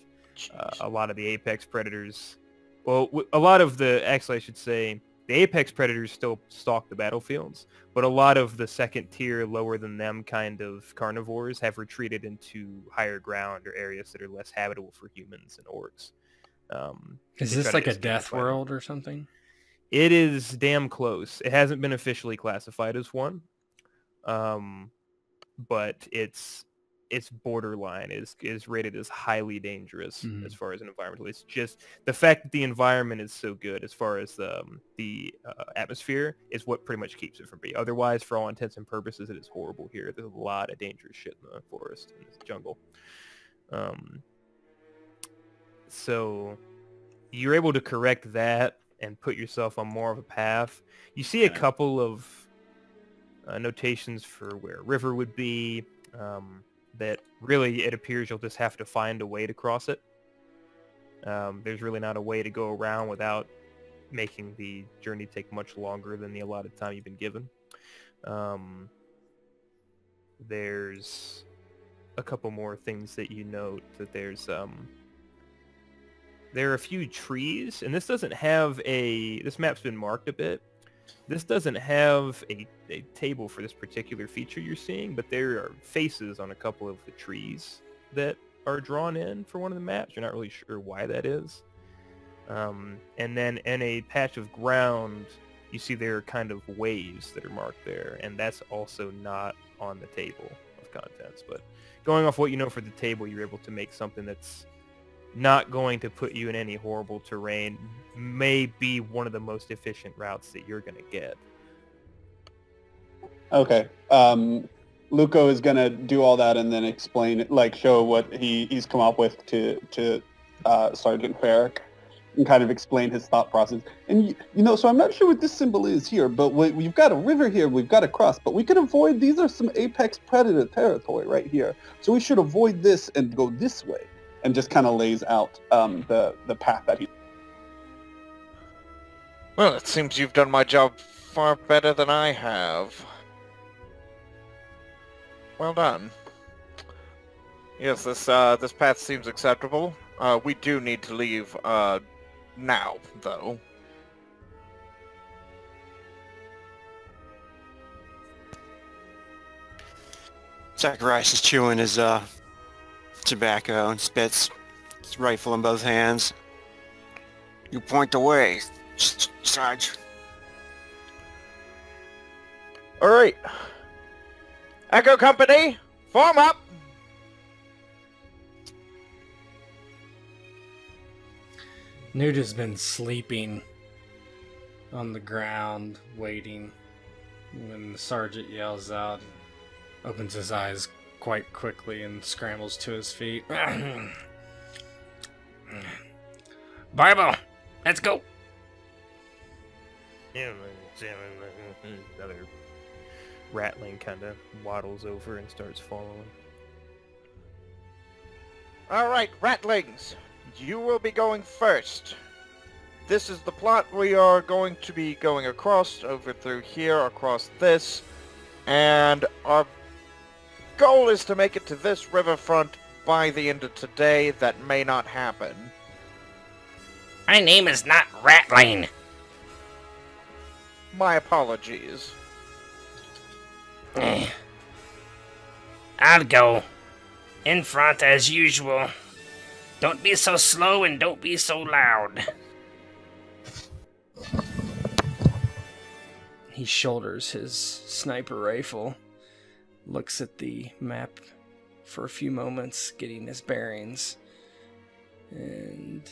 A lot of the apex predators, actually I should say, the apex predators still stalk the battlefields, but a lot of the second tier, lower than them kind of carnivores have retreated into higher ground or areas that are less habitable for humans and orcs. Is this like a death world or something? It is damn close. It hasn't been officially classified as one, but it's borderline is rated as highly dangerous as far as an environmental. It's just the fact that the environment is so good as far as the atmosphere is what pretty much keeps it from being. Otherwise, for all intents and purposes, it is horrible here. There's a lot of dangerous shit in the forest and the jungle. So you're able to correct that and put yourself on more of a path. You see a couple of notations for where a river would be. That really, it appears you'll just have to find a way to cross it. There's really not a way to go around without making the journey take much longer than the allotted time you've been given. There's a couple more things that you note, that there are a few trees, and this doesn't have this map's been marked a bit, This doesn't have a table for this particular feature you're seeing, but there are faces on a couple of the trees that are drawn in for one of the maps. You're not really sure why that is. And then in a patch of ground, you see there are kind of waves that are marked there, and that's also not on the table of contents. But going off what you know for the table, you're able to make something that's not going to put you in any horrible terrain, may be one of the most efficient routes that you're going to get. Okay. Luco is gonna do all that and then explain it, like show what he's come up with to Sergeant Farrick, and kind of explain his thought process. And so I'm not sure what this symbol is here, but we've got a river here we've got to cross, but we can avoid, these are some apex predator territory right here, so we should avoid this and go this way. And just kind of lays out the path that he... Well, it seems you've done my job far better than I have. Well done. Yes, this path seems acceptable. We do need to leave now, though. Zacharias is chewing his tobacco and spits his rifle in both hands. You point the way, Sarge. Alright. Echo Company, form up! Newt has been sleeping on the ground, waiting. When the sergeant yells out, opens his eyes quite quickly and scrambles to his feet. Barbo, let's go. Another rattling kind of waddles over and starts following. Alright, Ratlings. You will be going first. This is the plot. We are going to be going across, over through here, across this. And our goal is to make it to this riverfront by the end of today. That may not happen. My name is not Ratling. My apologies. I'll go. In front as usual. Don't be so slow and don't be so loud. He shoulders his sniper rifle, looks at the map for a few moments, getting his bearings, and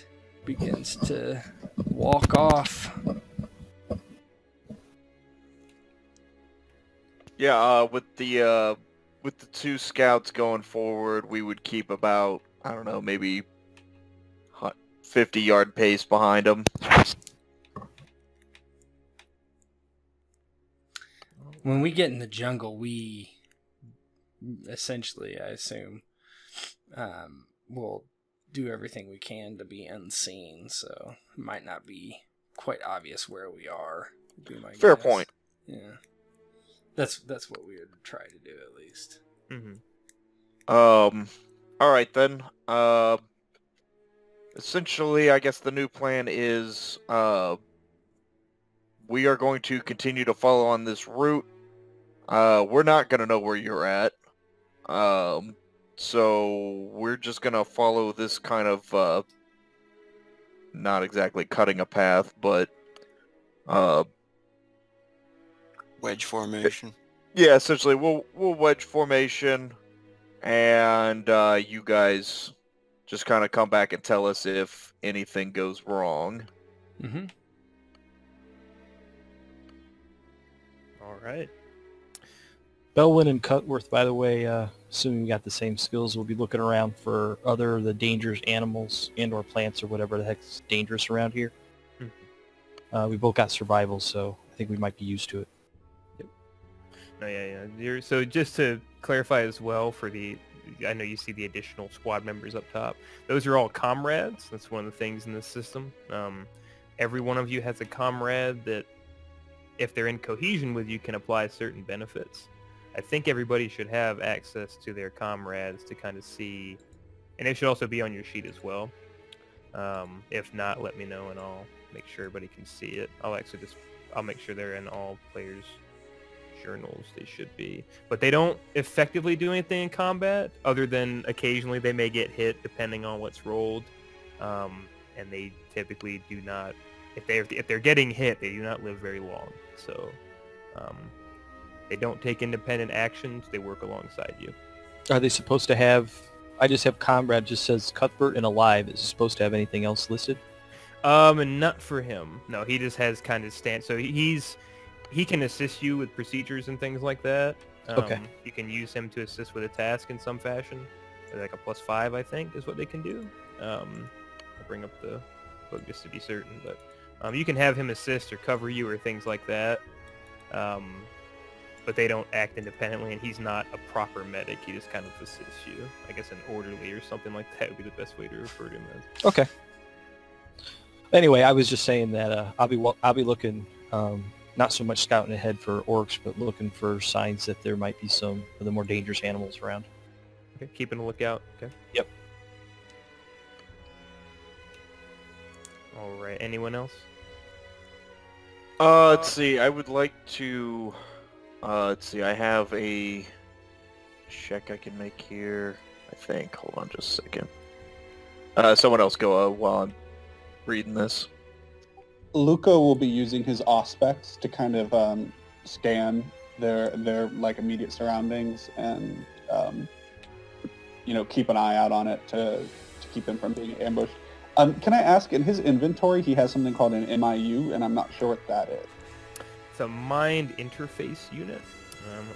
begins to walk off. Yeah, with the two scouts going forward, we would keep about, I don't know, maybe 50-yard pace behind them. When we get in the jungle, we essentially, I assume, will do everything we can to be unseen, so it might not be quite obvious where we are. Would be my Fair guess. point. Yeah. That's what we would try to do, at least. Mm-hmm. Alright then. Essentially, I guess the new plan is, we are going to continue to follow on this route. We're not going to know where you're at. So we're just going to follow this kind of, not exactly cutting a path, but, Wedge formation. yeah, essentially we'll wedge formation, and you guys just kind of come back and tell us if anything goes wrong. Mm-hmm. All right. Belwyn and Cutworth, by the way, assuming you got the same skills, will be looking around for the dangerous animals and or plants or whatever the heck's dangerous around here. We both got survival, so I think we might be used to it. Oh, yeah. So just to clarify as well, I know you see the additional squad members up top. Those are all comrades. That's one of the things in this system. Every one of you has a comrade that, if they're in cohesion with you, can apply certain benefits. I think everybody should have access to their comrades to kind of see, and it should also be on your sheet as well. If not, let me know and I'll make sure everybody can see it. I'll actually just I'll make sure they're in all players' journals. They should be, but they don't effectively do anything in combat other than occasionally they may get hit depending on what's rolled, and they typically do not. If they're getting hit, they do not live very long. So they don't take independent actions. They work alongside you. Are they supposed to have... I just have comrade, just says Cuthbert and alive. Is it supposed to have anything else listed? And not for him. No, he just has kind of stand. So he can assist you with procedures and things like that. Okay. You can use him to assist with a task in some fashion. Like a +5, I think, is what they can do. I'll bring up the book just to be certain, but you can have him assist or cover you or things like that. But they don't act independently, and he's not a proper medic. He just kind of assists you. I guess an orderly or something like that would be the best way to refer to him as. Okay. Anyway, I was just saying that I'll be looking, not so much scouting ahead for orcs, but looking for signs that there might be some of the more dangerous animals around. Okay, keeping a lookout. Okay. Yep. All right. Anyone else? Let's see. I would like to... let's see. I have a check I can make here, I think. Hold on just a second. Someone else go while I'm reading this. Luca will be using his auspex to kind of scan their like immediate surroundings and keep an eye out on it to keep him from being ambushed. Can I ask, in his inventory he has something called an MIU, and I'm not sure what that is. It's a mind interface unit.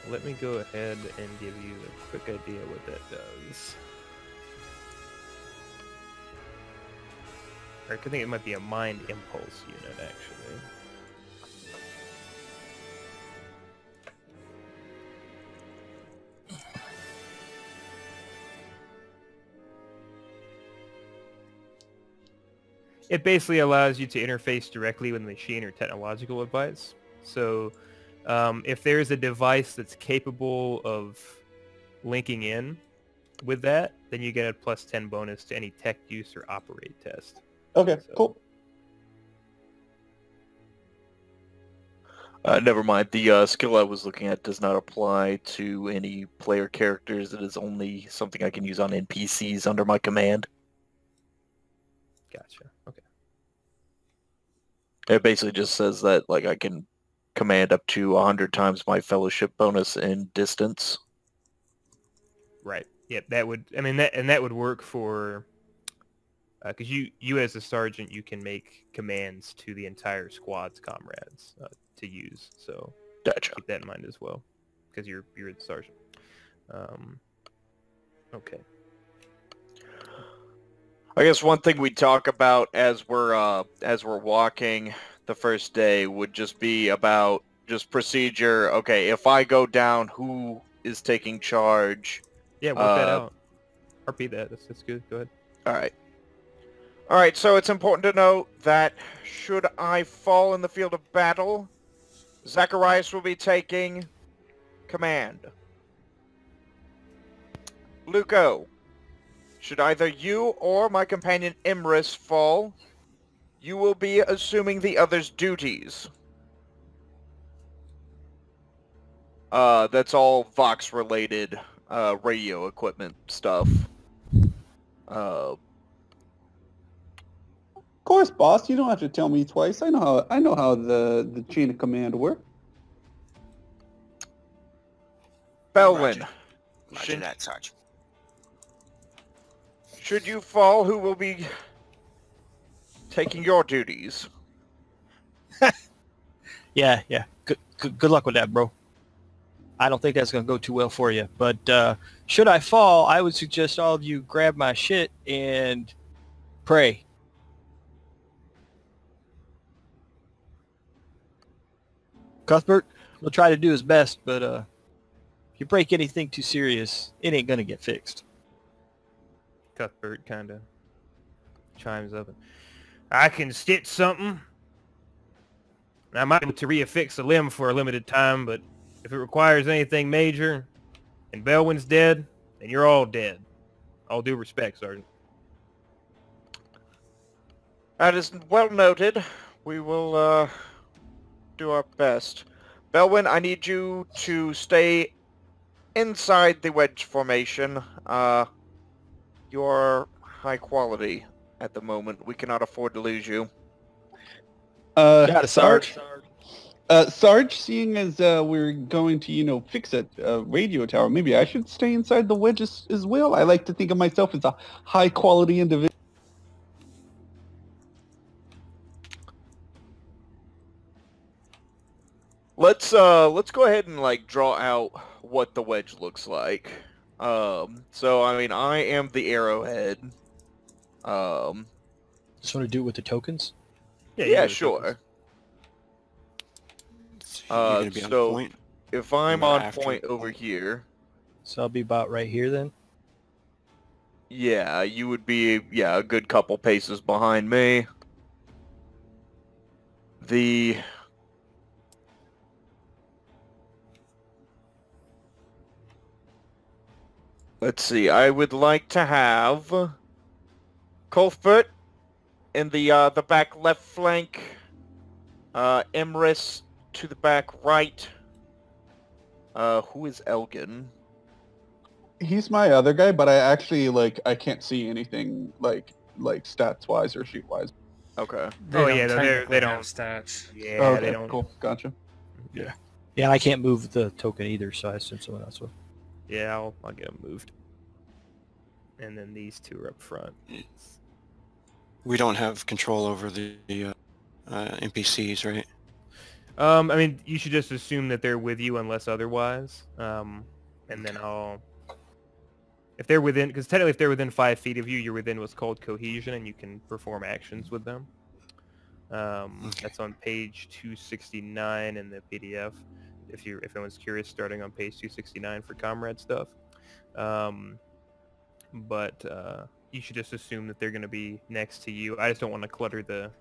Let me go ahead and give you a quick idea what that does. Or I think it might be a mind impulse unit, actually. It basically allows you to interface directly with machine or technological device. So if there's a device that's capable of linking in with that, then you get a +10 bonus to any tech use or operate test. Okay, So- cool. Never mind. The skill I was looking at does not apply to any player characters. It is only something I can use on NPCs under my command. Gotcha. Okay. It basically just says that like I can command up to 100 times my fellowship bonus in distance. Right. Yep. That would. I mean, that would work for. Because you as a sergeant, you can make commands to the entire squad's comrades to use. So Gotcha. keep that in mind as well, because you're the sergeant. Okay. I guess one thing we talk about as we're walking the first day would just be about just procedure. Okay, if I go down, who is taking charge? Yeah, work that out. RP that. That's good. Go ahead. All right. All right, so it's important to note that should I fall in the field of battle, Zacharias will be taking command. Luco, should either you or my companion Imris fall, you will be assuming the other's duties. That's all Vox-related radio equipment stuff. Of course, boss. You don't have to tell me twice. I know how the chain of command works. Belwyn, Roger that, Sarge. should you fall, who will be taking your duties? Yeah. Good luck with that, bro. I don't think that's going to go too well for you. But should I fall, I would suggest all of you grab my shit and pray. Cuthbert will try to do his best, but if you break anything too serious, it ain't going to get fixed. Cuthbert kind of chimes up. I can stitch something. I might be able to reaffix a limb for a limited time, but if it requires anything major, and Belwyn's dead, then you're all dead. All due respect, Sergeant. That is well noted. We will do do our best. Belwyn, I need you to stay inside the wedge formation. You're high quality at the moment. We cannot afford to lose you. Got it, Sarge. Sarge, seeing as we're going to, fix a radio tower, maybe I should stay inside the wedge as well. I like to think of myself as a high-quality individual. Let's go ahead and draw out what the wedge looks like. So I mean, I am the arrowhead. Just want to do it with the tokens? Yeah, sure. You're gonna be on So point. if I'm Or on after point the over point. here, So I'll be about right here then? yeah, you would be a good couple paces behind me. Let's see, I would like to have Cuthbert in the back left flank, Emrys to the back right. Who is Elgin? He's my other guy, but I actually, I can't see anything, like stats-wise or sheet-wise. Okay. Oh, yeah, no, technically they don't- have stats. Yeah, Oh, okay, they don't. cool. Gotcha. Yeah, and I can't move the token either, so I assume someone else will. Yeah, I'll get them moved. And then these two are up front. We don't have control over the NPCs, right? I mean, you should just assume that they're with you unless otherwise. And then if they're within, because technically if they're within 5 feet of you, you're within what's called cohesion, and you can perform actions with them. That's on page 269 in the PDF. If anyone's curious, starting on page 269 for comrade stuff. But you should just assume that they're going to be next to you. I just don't want to clutter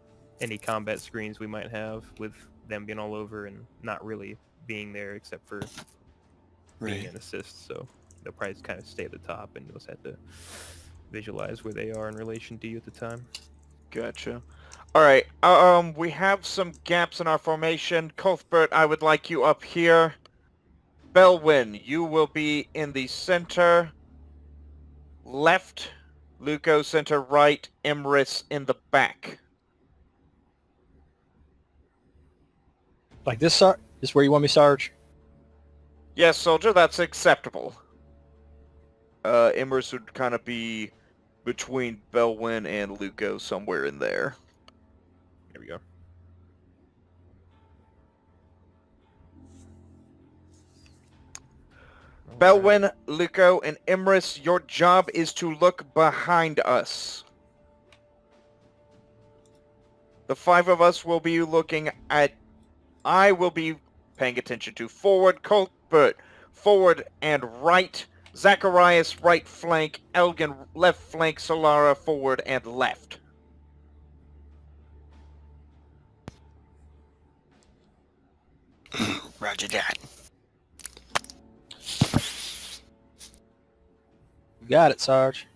any combat screens we might have with them being all over and not really being there except for being Right. an assist. So they'll probably just kind of stay at the top, and you'll just have to visualize where they are in relation to you at the time. Gotcha. All right. We have some gaps in our formation. Cuthbert, I would like you up here. Belwyn, you will be in the center left. Luco center right. Emrys in the back. Like this, Sarge? This is where you want me, Sarge? Yes, soldier, that's acceptable. Emrys would kind of be between Belwyn and Luco, somewhere in there. There we go. Belwyn, Luco, and Emrys, your job is to look behind us. The 5 of us will be looking at... I will be paying attention to forward, Cuthbert, forward and right, Zacharias, right flank, Elgin, left flank, Solara, forward and left. Roger that. You got it, Sarge.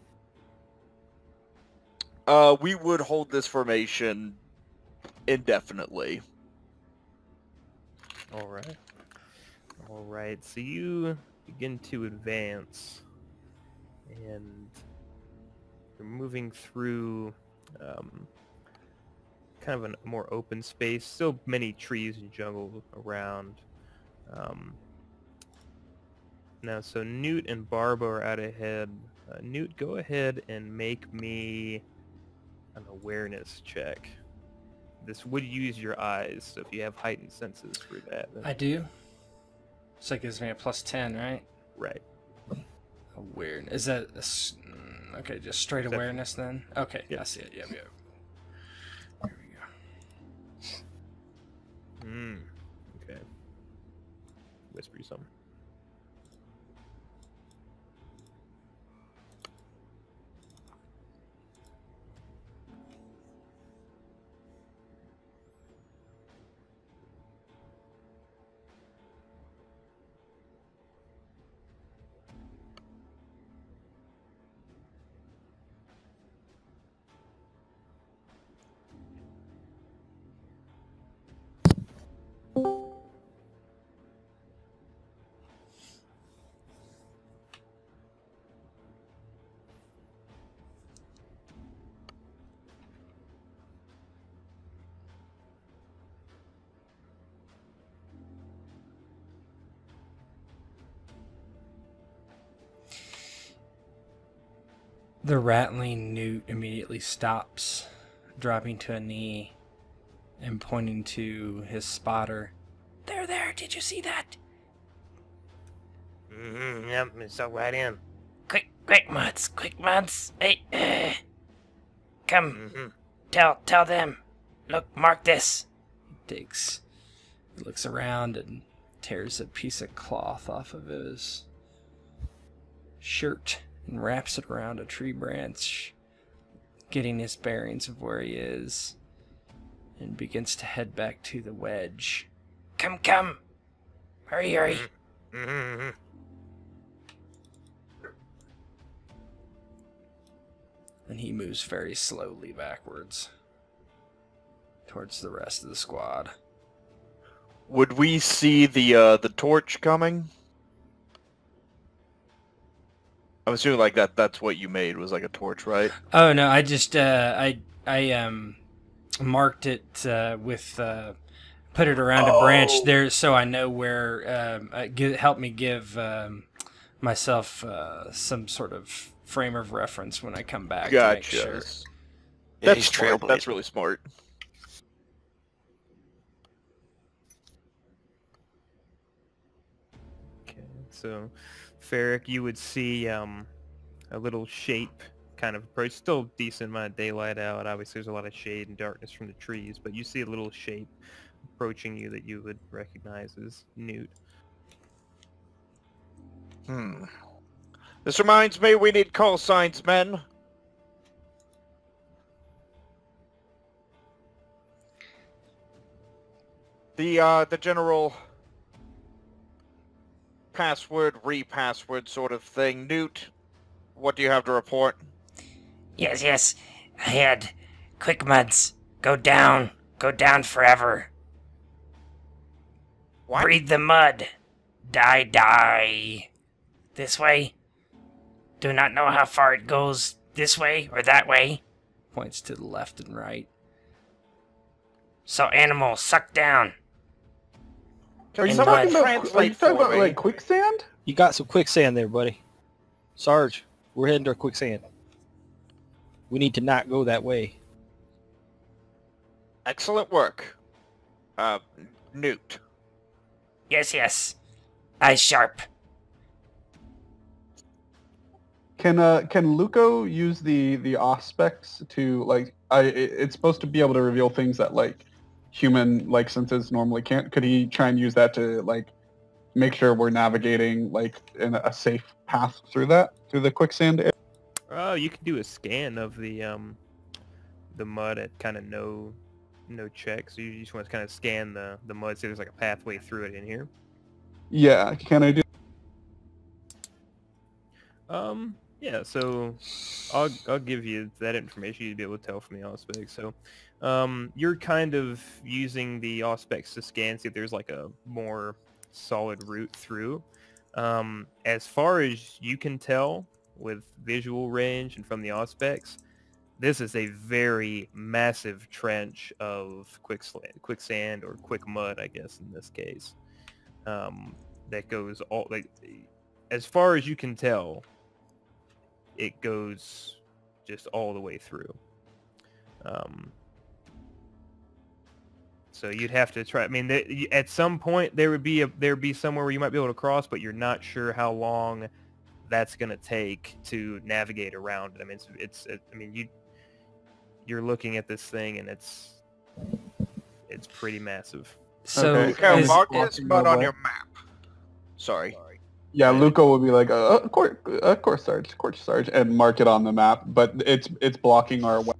We would hold this formation indefinitely. All right. So you begin to advance, and you're moving through kind of a more open space. Still many trees and jungle around. Now, so Newt and Barbo are out ahead. Newt, go ahead and make me an awareness check. This would use your eyes, so if you have heightened senses for that. Then... I do. So it gives me a +10, right? Right. Awareness. Is that okay? Just straight Perception. awareness then. Okay, Yeah. I see it. Yep. Here we go. Okay. Whisper you something. The rattling Newt immediately stops, dropping to a knee and pointing to his spotter. There, did you see that? Yep, it's all right in. Quick, Muds. Hey, come, tell them. Look, mark this. He looks around and tears a piece of cloth off of his shirt and wraps it around a tree branch, getting his bearings of where he is, and begins to head back to the wedge. Come. Hurry. And he moves very slowly backwards towards the rest of the squad. Would we see the torch coming? I'm assuming like that's what you made was like a torch, right? Oh no, I just I marked it with put it around a branch there so I know where help me give myself some sort of frame of reference when I come back to make sure. Yeah, That's he's smart. trailblazing. That's really smart. Okay, so Ferric, you would see a little shape kind of approach. Still decent amount of daylight out. Obviously, there's a lot of shade and darkness from the trees, but you see a little shape approaching you that you would recognize as Newt. This reminds me, we need call signs, men. The general password, repassword sort of thing. Newt, what do you have to report? Yes, I had Quick Muds. Go down forever. What? Breathe the mud. Die. This way. Do not know how far it goes this way or that way. Points to the left and right. So animal, suck down. Can And someone mud. translate for me? quicksand? You got some quicksand there, buddy. Sarge, we're heading to quicksand. We need to not go that way. Excellent work. Newt. Yes. Eyes sharp. Can Luco use the aspects to like it's supposed to be able to reveal things that like human like senses normally can't. Could he try and use that to like make sure we're navigating like in a safe path through the quicksand area? Oh, you can do a scan of the mud at kind of no check. So you just want to kind of scan the mud, see there's like a pathway through it in here. Yeah, can I do? Yeah, so I'll give you that information. You'd be able to tell from the auspex. So you're kind of using the auspex to scan, see if there's like a more solid route through. As far as you can tell with visual range and from the auspex, this is a very massive trench of quicksand or quick mud, I guess in this case. That goes all like, as far as you can tell, it goes just all the way through. So you'd have to try. I mean, at some point there'd be somewhere where you might be able to cross, but you're not sure how long that's going to take to navigate around it. I mean, I mean, you're looking at this thing and it's pretty massive. So Okay, is- mark this mud on your map. Sorry. Yeah, Luco will be like, of course, Sarge, and mark it on the map, but it's blocking our way.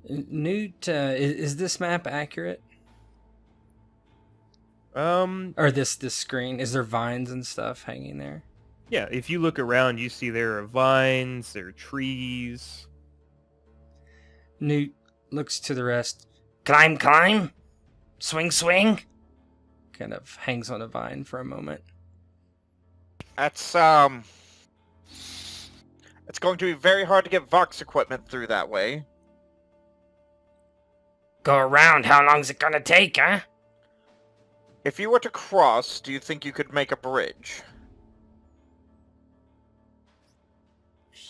Newt, is this map accurate? Or this screen? Is there vines and stuff hanging there? Yeah, if you look around, you see there are vines, there are trees. Newt looks to the rest, Climb. Swing. kind of hangs on a vine for a moment. That's it's going to be very hard to get Vox equipment through that way. Go around. How long's it gonna take, huh? If you were to cross, do you think you could make a bridge?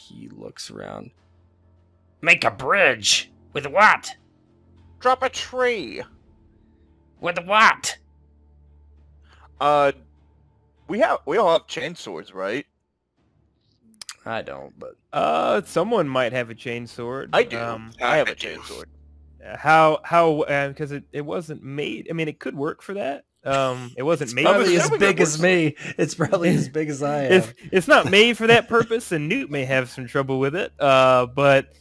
He looks around. Make a bridge. With what? Drop a tree. With what? We all have chainswords, right? I don't, but Someone might have a chainsword. I do. I have I a do. chainsword. How? Because it wasn't made. I mean, it could work for that. It wasn't made. probably I'm as assuming big it as works. me. It's probably as big as I am. It's not made for that purpose, and Newt may have some trouble with it. But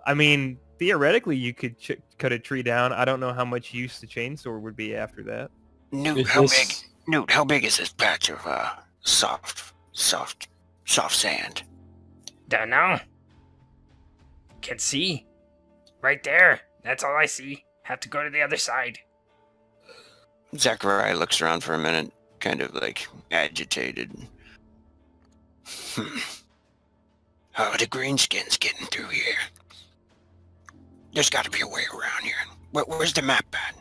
I mean, theoretically, you could cut a tree down. I don't know how much use the chainsaw would be after that. Newt, Is how this- big? Newt, how big is this patch of soft sand? Don't know. Can see. Right there. That's all I see. Have to go to the other side. Zachariah looks around for a minute, kind of like agitated. How are the greenskins getting through here? There's got to be a way around here. Where's the map at?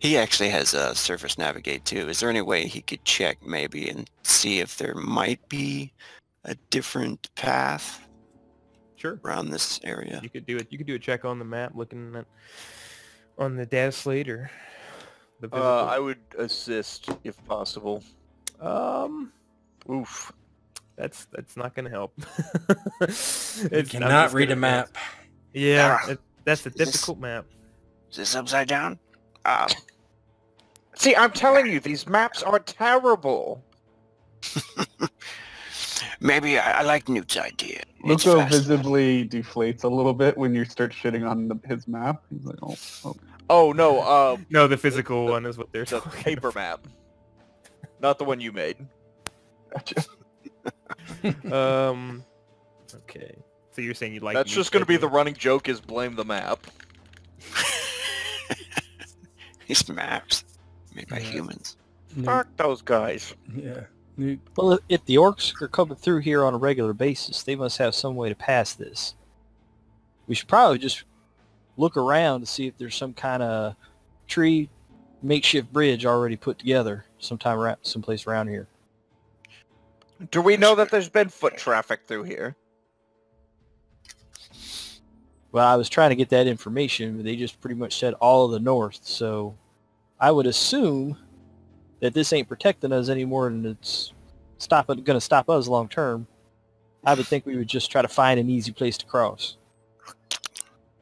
He actually has a surface navigate too. Is there any way he could check maybe and see if there might be a different path Sure. around this area? You could do it. You could do a check on the map, looking at on the data slate or the physical. I would assist if possible. Oof. That's not gonna help. You I'm cannot just read a gonna- map. Yeah, Ah. that's a Is this- difficult map. Is this upside down? See, I'm telling you, these maps are terrible. Maybe I like Newt's idea. It's Luco fast. visibly deflates a little bit when you start shitting on his map. He's like, oh. Oh no, No, the physical one is what they're the talking paper about. map, not the one you made. Gotcha. Okay. So you're saying you like? That's Newt's just going to be the idea? running joke: is blame the map. These maps made by Yeah. humans. Fuck those guys. Yeah. Well, if the orcs are coming through here on a regular basis, they must have some way to pass this. We should probably just look around to see if there's some kind of tree makeshift bridge already put together someplace around here. Do we know that there's been foot traffic through here? Well, I was trying to get that information, but they just pretty much said all of the north, so I would assume that this ain't protecting us any more than it's going to stop us long term. I would think we would just try to find an easy place to cross.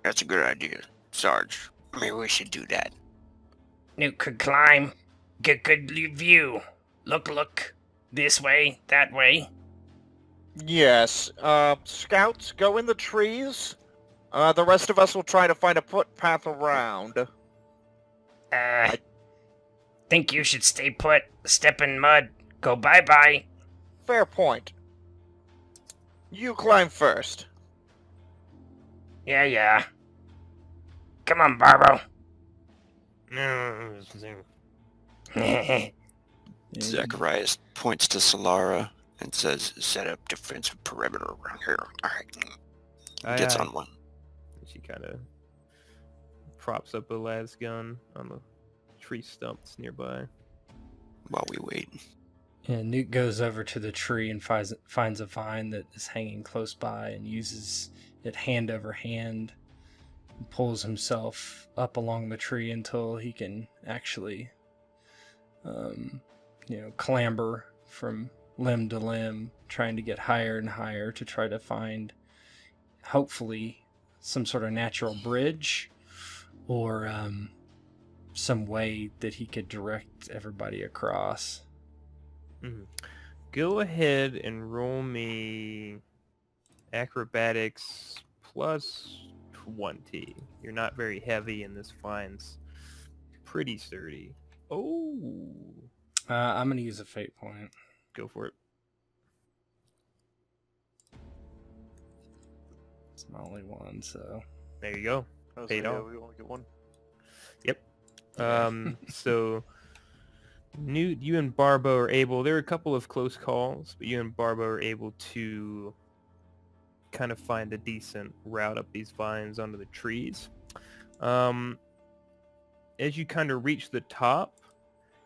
That's a good idea, Sarge. Maybe we should do that. Newt could climb. Get good view. Look. This way, that way. Yes. Scouts, go in the trees. The rest of us will try to find a footpath around. Think you should stay put. Step in mud. Go bye-bye. Fair point. You climb first. Yeah. Come on, Barbo. No. Zachariah points to Solara and says, set up defensive perimeter around here. Alright. Gets on one. She kind of props up a lasgun on the tree stumps nearby. While we wait. Yeah, Newt goes over to the tree and finds a vine that is hanging close by and uses it hand over hand and pulls himself up along the tree until he can actually, clamber from limb to limb, trying to get higher and higher to try to find, hopefully, some sort of natural bridge or some way that he could direct everybody across. Mhm. Go ahead and roll me acrobatics plus 20. You're not very heavy, and this vine's pretty sturdy. Oh, I'm going to use a fate point. go for it. It's my only one, so... There you go. Paid off. We only get one. So Newt, you and Barbo are able, there were a couple of close calls, but you and Barbo are able to kind of find a decent route up these vines onto the trees. As you kind of reach the top,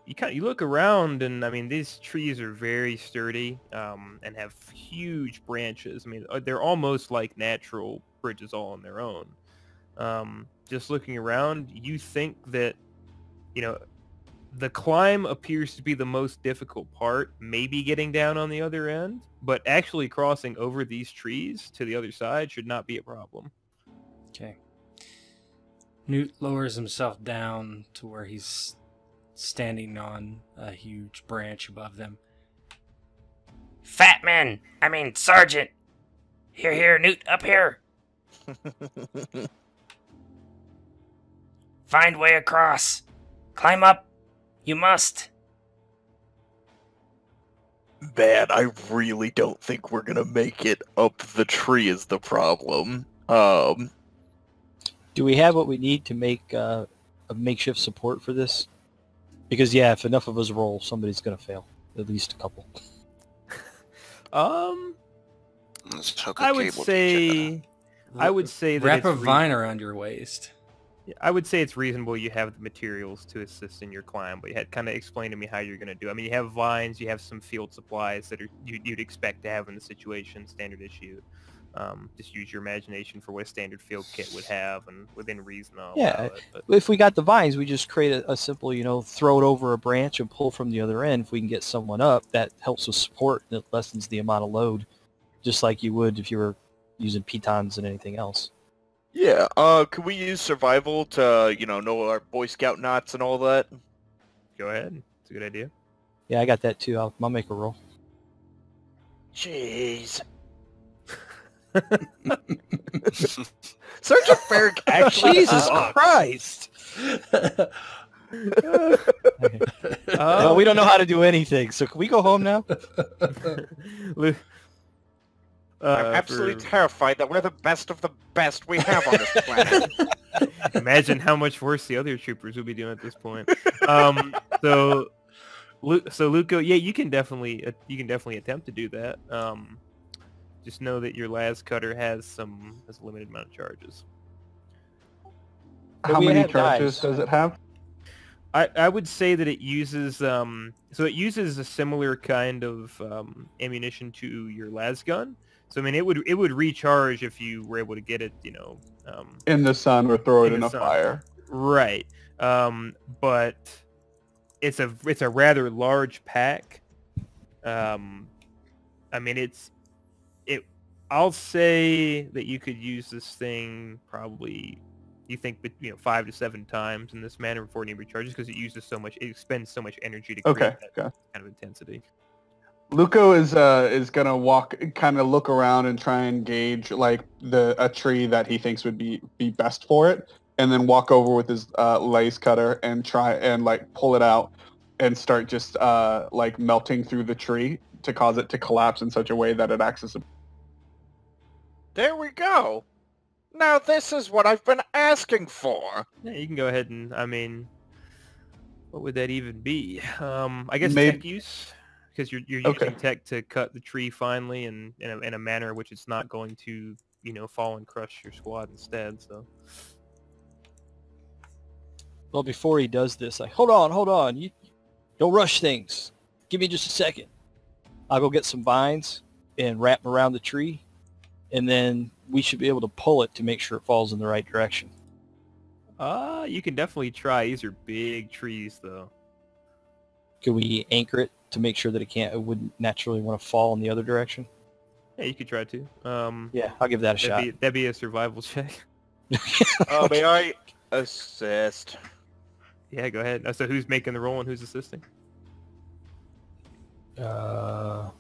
you look around, and I mean these trees are very sturdy and have huge branches. I mean they're almost like natural bridges all on their own. Just looking around, you think that the climb appears to be the most difficult part, maybe getting down on the other end, but actually crossing over these trees to the other side should not be a problem. Okay. Newt lowers himself down to where he's standing on a huge branch above them. Sergeant! Here, Newt, up here! Find way across. Climb up. You must. Man, I really don't think we're gonna make it up the tree is the problem. Do we have what we need to make a makeshift support for this? Because yeah, if enough of us roll, somebody's gonna fail. At least a couple. Let's hook a I would cable to say that Wrap it's a vine around your waist. I would say it's reasonable you have the materials to assist in your climb, but you had kind of explained to me how you're going to do it. I mean, you have vines, you have some field supplies that you'd expect to have in the situation, standard issue. Just use your imagination for what a standard field kit would have, and within reason, I'll allow it. But If we got the vines, we just create a simple, throw it over a branch and pull from the other end. If we can get someone up, that helps with support and it lessens the amount of load, just like you would if you were using pitons and anything else. Yeah, can we use survival to, know our Boy Scout knots and all that? go ahead. It's a good idea. Yeah, I got that too. I'll make a roll. Jeez. Sergeant Ferrick actually Jesus sucks. Christ! Well, we don't know how to do anything, so can we go home now? I'm absolutely terrified that we're the best of the best we have on this planet. Imagine how much worse the other troopers would be doing at this point. So Luco, yeah, you can definitely attempt to do that. Just know that your las cutter has a limited amount of charges. How we many have charges knives. does it have? I would say that it uses it uses a similar kind of ammunition to your las gun. So I mean it would recharge if you were able to get it, In the sun or throw it in in the a sun. fire. Right. But it's a rather large pack. I mean I'll say that you could use this thing probably, you think, 5 to 7 times in this manner before it even recharges, because it expends so much energy to create that kind of intensity. Luco is gonna walk, kind of look around and try and gauge like a tree that he thinks would be best for it, and then walk over with his lace cutter and try and like pull it out and start just like melting through the tree to cause it to collapse in such a way that it acts as a... There we go. Now this is what I've been asking for. Yeah, you can go ahead and, what would that even be? I guess Maybe- tech use, because you're Okay. using tech to cut the tree finely and in a manner in which it's not going to, fall and crush your squad instead. So Well, before he does this, hold on. You don't rush things. Give me just a second. I'll go get some vines and wrap them around the tree, and then we should be able to pull it to make sure it falls in the right direction. you can definitely try. These are big trees, though. Could we anchor it to make sure that it wouldn't naturally want to fall in the other direction? Yeah, you could try to. Yeah, I'll give that a shot. That'd be a survival check. May I assist? Yeah, go ahead. So who's making the roll and who's assisting? I'm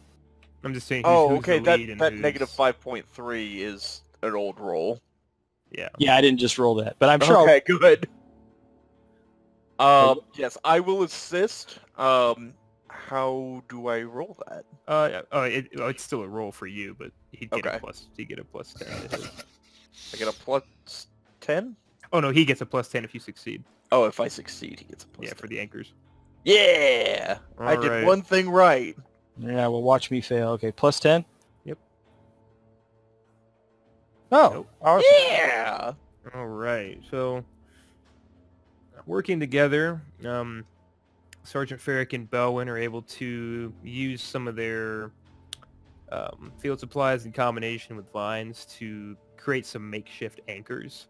just saying. Who's Okay, the lead and that who's... negative 5.3 is an old roll. Yeah. Yeah, I didn't just roll that, but I'm sure. Okay, good. Yes, I will assist. How do I roll that? It's still a roll for you, but he'd get a plus 10 to his. I get a plus 10? Oh no, he gets a plus 10 if you succeed. Oh, if I succeed, he gets a plus 10. For the anchors. Yeah! I did Alright. one thing right. Yeah, well, watch me fail. Okay, plus 10? Yep. Oh, Nope. awesome. Yeah! All right. So working together, Sergeant Ferrick and Belwyn are able to use some of their field supplies in combination with vines to create some makeshift anchors.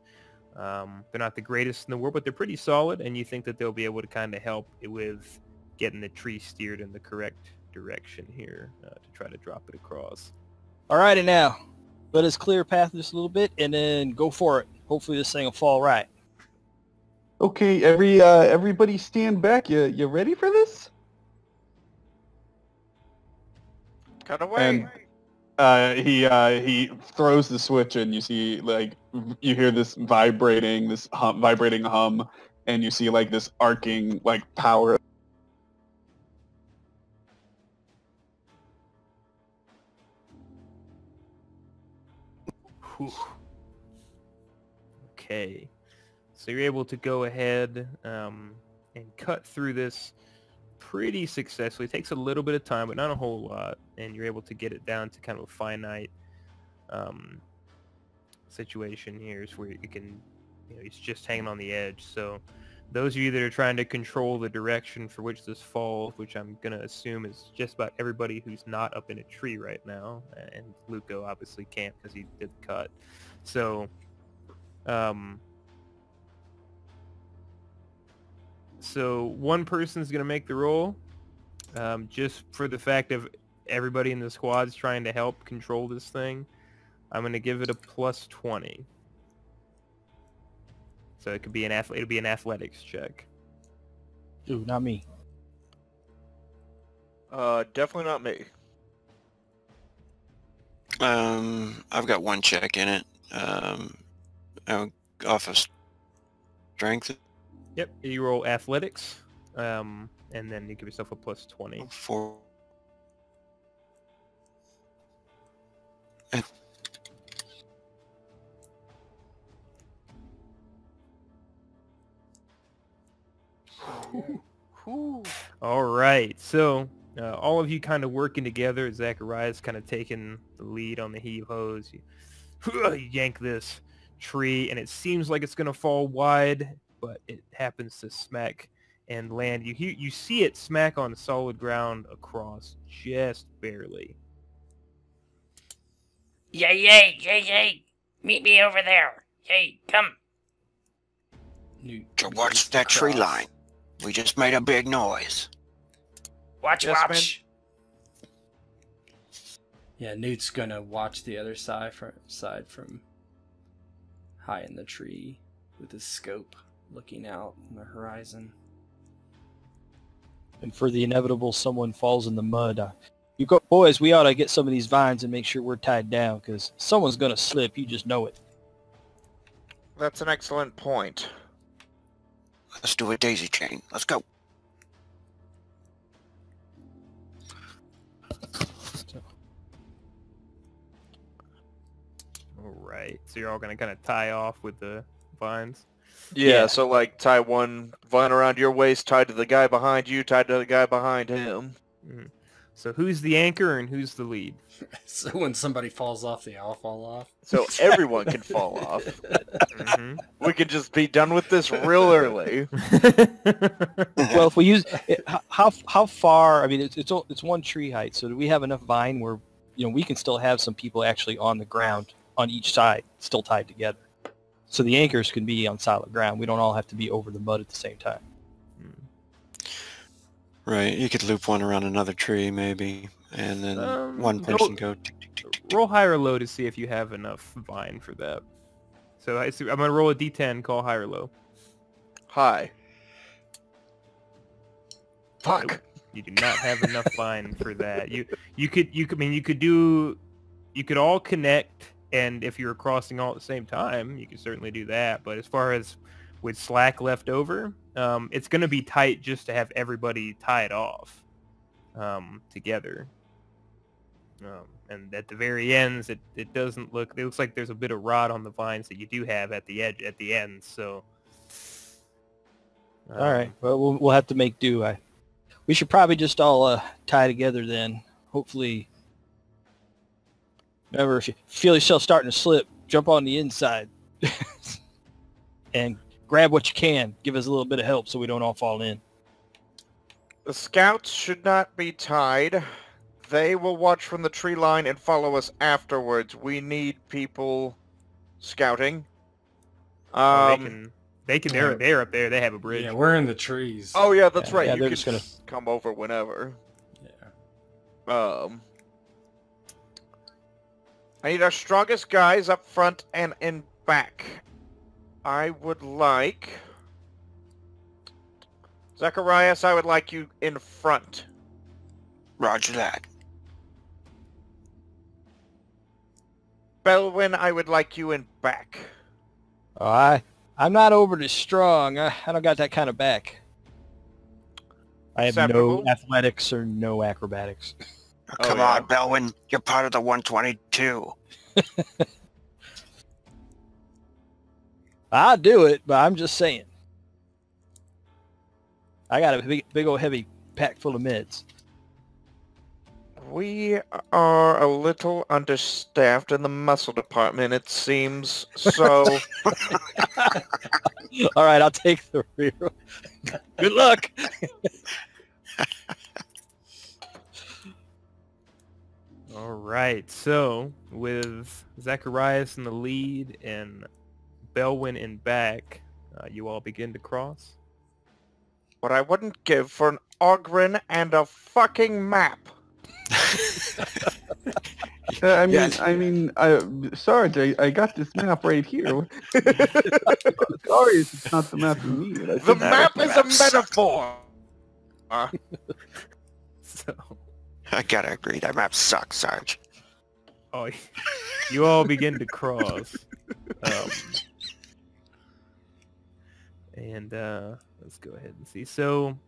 They're not the greatest in the world, but they're pretty solid, and you think that they'll be able to kind of help with getting the tree steered in the correct direction here to try to drop it across. Alrighty now. Let us clear a path just a little bit and then go for it. Hopefully this thing will fall right. Okay, everybody stand back. You ready for this? Cut away. And he throws the switch, and you see you hear this vibrating hum, and you see this arcing power. Whew. Okay, so you're able to go ahead and cut through this pretty successfully. It takes a little bit of time, but not a whole lot, and you're able to get it down to kind of a finite situation here, is where you can, it's just hanging on the edge. So those of you that are trying to control the direction for which this falls, which I'm going to assume is just about everybody who's not up in a tree right now, and Luco obviously can't because he did the cut. So, so one person's going to make the roll, just for the fact of everybody in the squad's trying to help control this thing. I'm going to give it a plus 20. So it could be it'll be an athletics check. Ooh, not me. Definitely not me. I've got one check in it. Off of strength. Yep, you roll athletics, and then you give yourself a plus 20. 4. All right, so all of you kind of working together. Zacharias kind of taking the lead on the heave hose. You yank this tree, and it seems like it's going to fall wide, but it happens to smack and land. You see it smack on solid ground across, just barely. Yay. Meet me over there. Yay, come. Towards that tree line. We just made a big noise. Watch. Yeah, Newt's gonna watch the other side from high in the tree with his scope, looking out on the horizon. And for the inevitable someone falls in the mud, you go, boys, we ought to get some of these vines and make sure we're tied down, because someone's going to slip, you just know it. That's an excellent point. Let's do a daisy chain. Let's go. All right, so you're all going to kind of tie off with the vines? Yeah, so tie one vine around your waist, tied to the guy behind you, tied to the guy behind him. Mm-hmm. So who's the anchor and who's the lead? So when somebody falls off, they all fall off? So everyone can fall off. Mm-hmm. We can just be done with this real early. Well, if we use it, how far? I mean, it's one tree height. So do we have enough vine where we can still have some people actually on the ground on each side, still tied together? So the anchors can be on solid ground. We don't all have to be over the mud at the same time. Right, you could loop one around another tree maybe, and then one person go tick, tick, tick, tick, tick. Roll high or low to see if you have enough vine for that. So I'm going to roll a d10, call high or low. High. Fuck. Nope, you do not have enough vine for that. You could all connect, and if you were crossing all at the same time, you could certainly do that. But as far as with slack left over, it's going to be tight just to have everybody tied off together. And at the very ends, it looks like there's a bit of rod on the vines that you do have at the end. So, all right, well, we'll have to make do. We should probably just all tie together then. Hopefully, remember, if you feel yourself starting to slip, jump on the inside and grab what you can. Give us a little bit of help so we don't all fall in. The scouts should not be tied. They will watch from the tree line and follow us afterwards. We need people scouting. They can. They're up there. They have a bridge. Yeah, we're in the trees. Oh yeah, that's right. Yeah, You they're can just gonna- come over whenever. Yeah. I need our strongest guys up front and in back. I would like... Zacharias, I would like you in front. Roger that. Belwyn, I would like you in back. Oh, I'm not overly strong. I don't got that kind of back. I have no Acceptable. athletics or no acrobatics. Oh, Oh, come yeah. on, Belwyn. You're part of the 122. I'll do it, but I'm just saying. I got a big old heavy pack full of meds. We are a little understaffed in the muscle department, it seems, so... All right, I'll take the rear. Good luck. All right. So with Zacharias in the lead and Belwyn in back, you all begin to cross. What I wouldn't give for an Ogren and a fucking map. Sarge, I got this map right here. Sorry, it's not the map you need. The map is a metaphor. So, I gotta agree, that map sucks, Sarge. oh, you all begin to cross. And let's go ahead and see. So,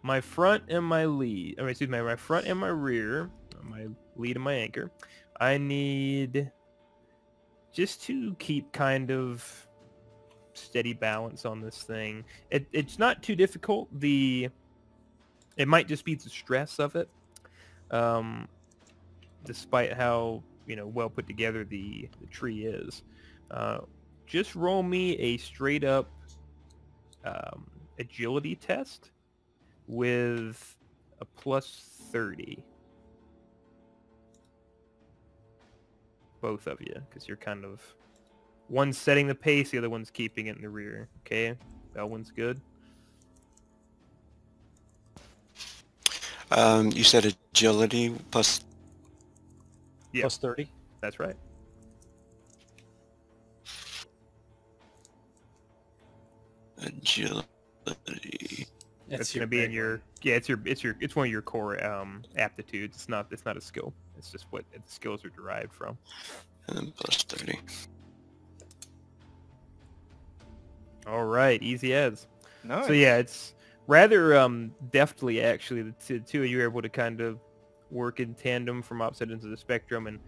my front and my lead, or excuse me, my front and my rear, my lead and my anchor, I need just to keep kind of steady balance on this thing. It's not too difficult. It might just be the stress of it, despite how well put together the tree is. Just roll me a straight up agility test with a +30. Both of you, because you're kind of... One's setting the pace, the other one's keeping it in the rear. Okay? That one's good. You said agility plus... Yeah. Plus 30. That's right. Agility. It's gonna be in your... Yeah, it's one of your core aptitudes. It's not a skill. It's just what the skills are derived from. And then plus 30. All right, easy as. Nice. So yeah, it's rather deftly actually. The two of you are able to kind of work in tandem from opposite ends of the spectrum, and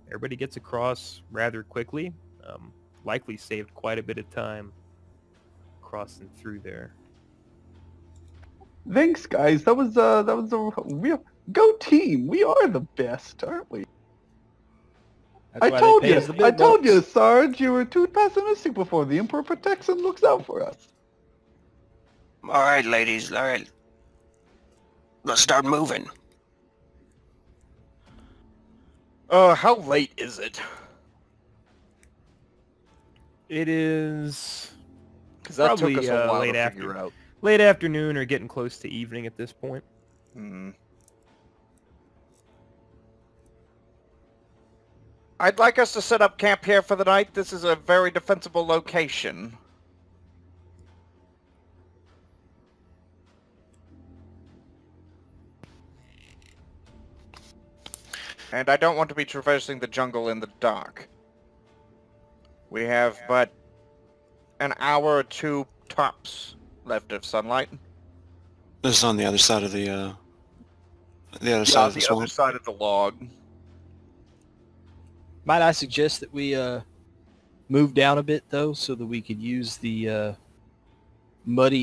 everybody gets across rather quickly. Likely saved quite a bit of time crossing through there. Thanks, guys. That was a real go team. We are the best, aren't we? That's I why told they pay you. us the big I told you, bucks. Sarge. You were too pessimistic before. The Emperor protects and looks out for us. All right, ladies. All right. Let's start moving. How late is it? It is Because that probably took us a while late to figure after, out. late afternoon or getting close to evening at this point. Hmm. I'd like us to set up camp here for the night. This is a very defensible location. And I don't want to be traversing the jungle in the dark. We have but an hour or two tops left of sunlight. This is on the other side of the other Yeah, side of the the other swamp. side of the log. Might I suggest that we move down a bit though, so that we could use the mud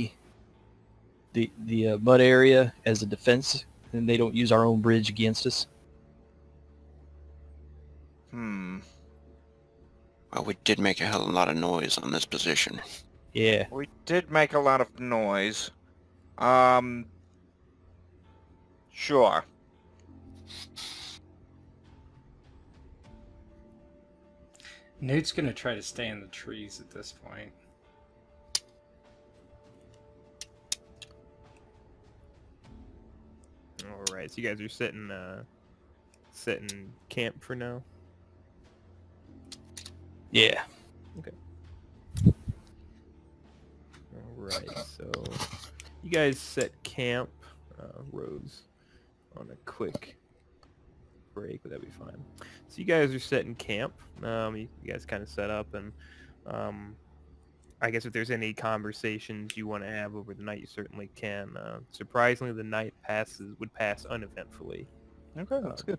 area as a defense, and they don't use our own bridge against us. Hmm. Well, we did make a hell of a lot of noise on this position. Yeah. We did make a lot of noise. Sure. Newt's gonna try to stay in the trees at this point. All right, so you guys are setting camp for now. Yeah. All right, so you guys set camp. Rose, on a quick break. Would that be fine? So you guys are setting camp. You guys kind of set up, and I guess if there's any conversations you want to have over the night, you certainly can. Surprisingly, the night would pass uneventfully. Okay, that's good.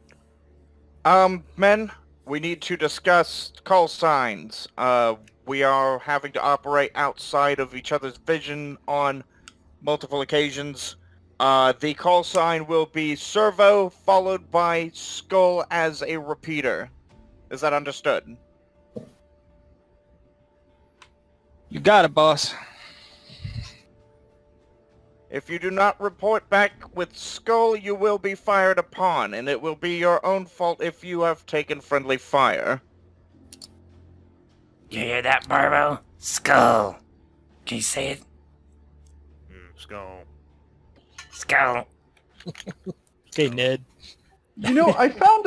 Men, we need to discuss call signs. We are having to operate outside of each other's vision on multiple occasions. The call sign will be servo followed by skull as a repeater. Is that understood? You got it, boss. If you do not report back with skull, you will be fired upon, and it will be your own fault if you have taken friendly fire. You hear that, Barbo? Skull. Can you say it? Skull. Skull. Okay, Ned. You know, I found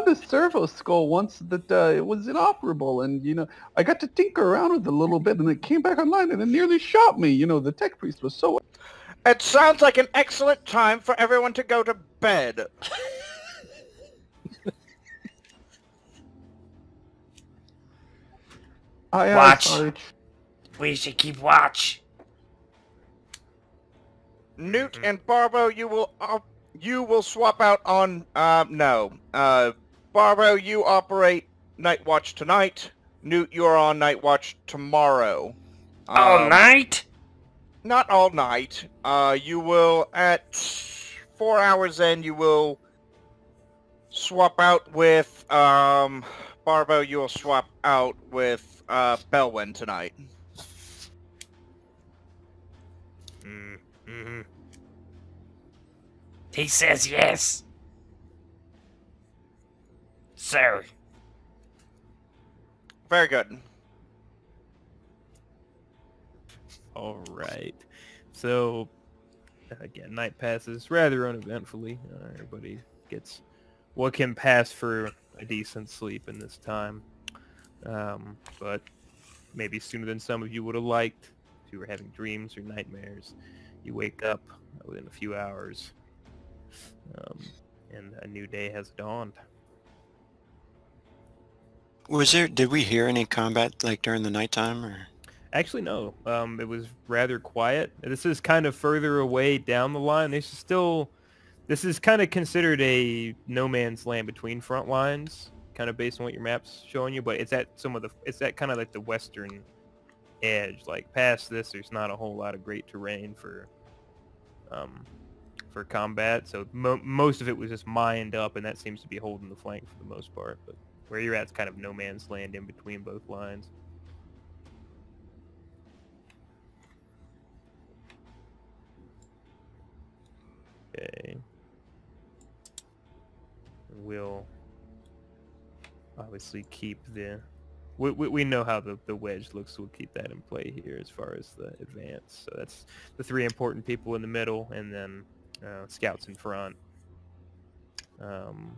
a servo skull once that it was inoperable, and you know, I got to tinker around with it a little bit, and it came back online, and it nearly shot me. You know, the tech priest was so. It sounds like an excellent time for everyone to go to bed. Watch. We should keep watch. Newt and Barbo, you will swap out on, no. Barbo, you operate Night Watch tonight. Newt, you're on Night Watch tomorrow. All night? Not all night. You will, at 4 hours in, you will swap out with, Barbo, you will swap out with, Belwyn tonight. Mm-hmm. He says yes. Sir. Very good. All right. So, again, night passes rather uneventfully. Everybody gets what can pass for a decent sleep in this time. But maybe sooner than some of you would have liked. If you were having dreams or nightmares, you wake up within a few hours, and a new day has dawned. Did we hear any combat like during the nighttime, or? Actually, no. It was rather quiet. This is kind of further away down the line. This is kind of considered a no man's land between front lines, kind of based on what your map's showing you. But it's at kind of like the western edge. Like past this, there's not a whole lot of great terrain for combat. So most of it was just mined up, and that seems to be holding the flank for the most part. But where you're at is kind of no man's land in between both lines. Okay. We'll obviously keep the... We know how the wedge looks, so we'll keep that in play here as far as the advance. So that's the three important people in the middle, and then scouts in front. And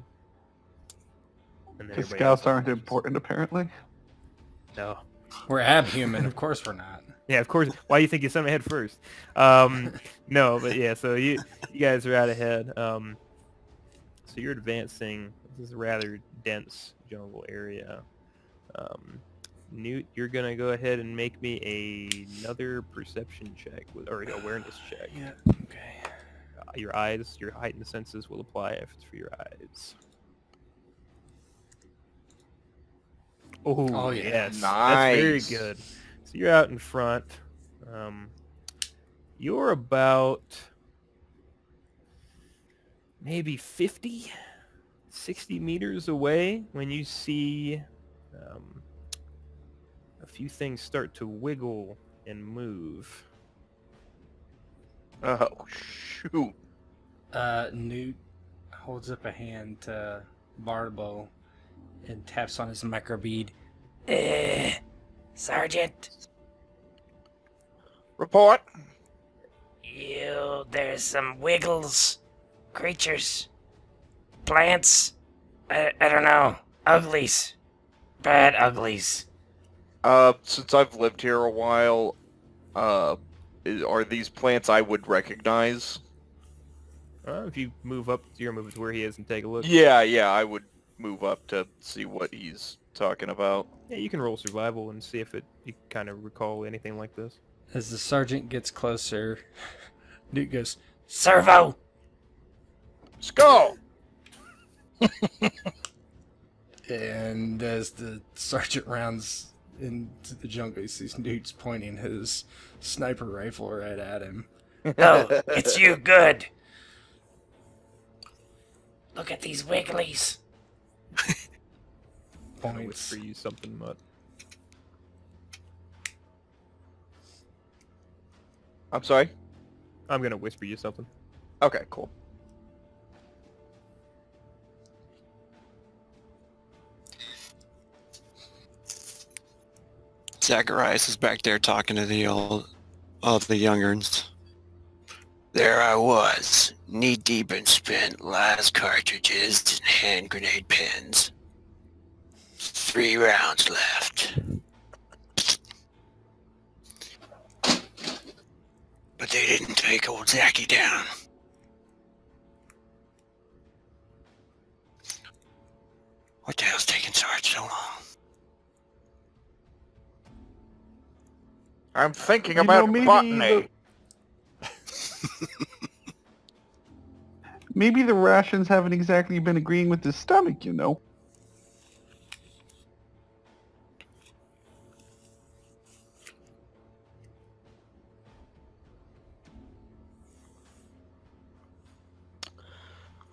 then The scouts aren't important, apparently. No. We're abhuman, of course we're not. Yeah, of course. Why do you think you sent me ahead first? No, but yeah, so you guys are out ahead. So you're advancing. This is a rather dense jungle area. Newt, you're gonna go ahead and make me another perception check or awareness check. Yeah. Okay. Your eyes, your heightened senses will apply if it's for your eyes. Oh yeah. yes, Nice. That's very good. So you're out in front. You're about maybe 50, 60 meters away when you see a few things start to wiggle and move. Oh, shoot. Newt holds up a hand to Barbo and taps on his microbead. Sergeant, Report. there's some wiggles, creatures, plants, I don't know, uglies, bad uglies. Since I've lived here a while, are these plants I would recognize? If you move up, you're moving to where he is and take a look. Yeah, I would move up to see what he's talking about. Yeah, you can roll survival and see if you kind of recall anything like this. As the sergeant gets closer, Newt goes, Servo! Let's go! and as the sergeant rounds into the jungle, he sees Newt's pointing his sniper rifle right at him. Oh, it's you, good. Look at these wigglies. I'll Points. whisper you something, Mutt. I'm sorry? I'm gonna whisper you something. Okay, cool. Zacharias is back there talking to the youngerns. There I was, knee-deep in spent las cartridges and hand grenade pins. 3 rounds left. But they didn't take old Zachy down. What the hell's taking Sarge so long? I'm thinking You about know, maybe botany. Maybe the rations haven't exactly been agreeing with his stomach, you know.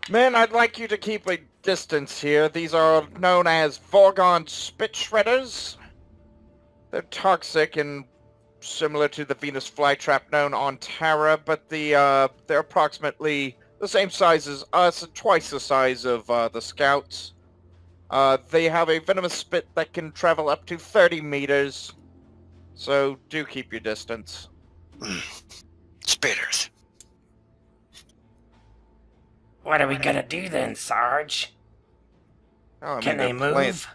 Men, I'd like you to keep a distance here. These are known as Vorgan spit shredders. They're toxic and similar to the Venus flytrap known on Terra, but they're approximately the same size as us and twice the size of the Scouts. They have a venomous spit that can travel up to 30 meters, so do keep your distance. Spitters. What are we gonna do then, Sarge? Oh, I mean, Can they they're move?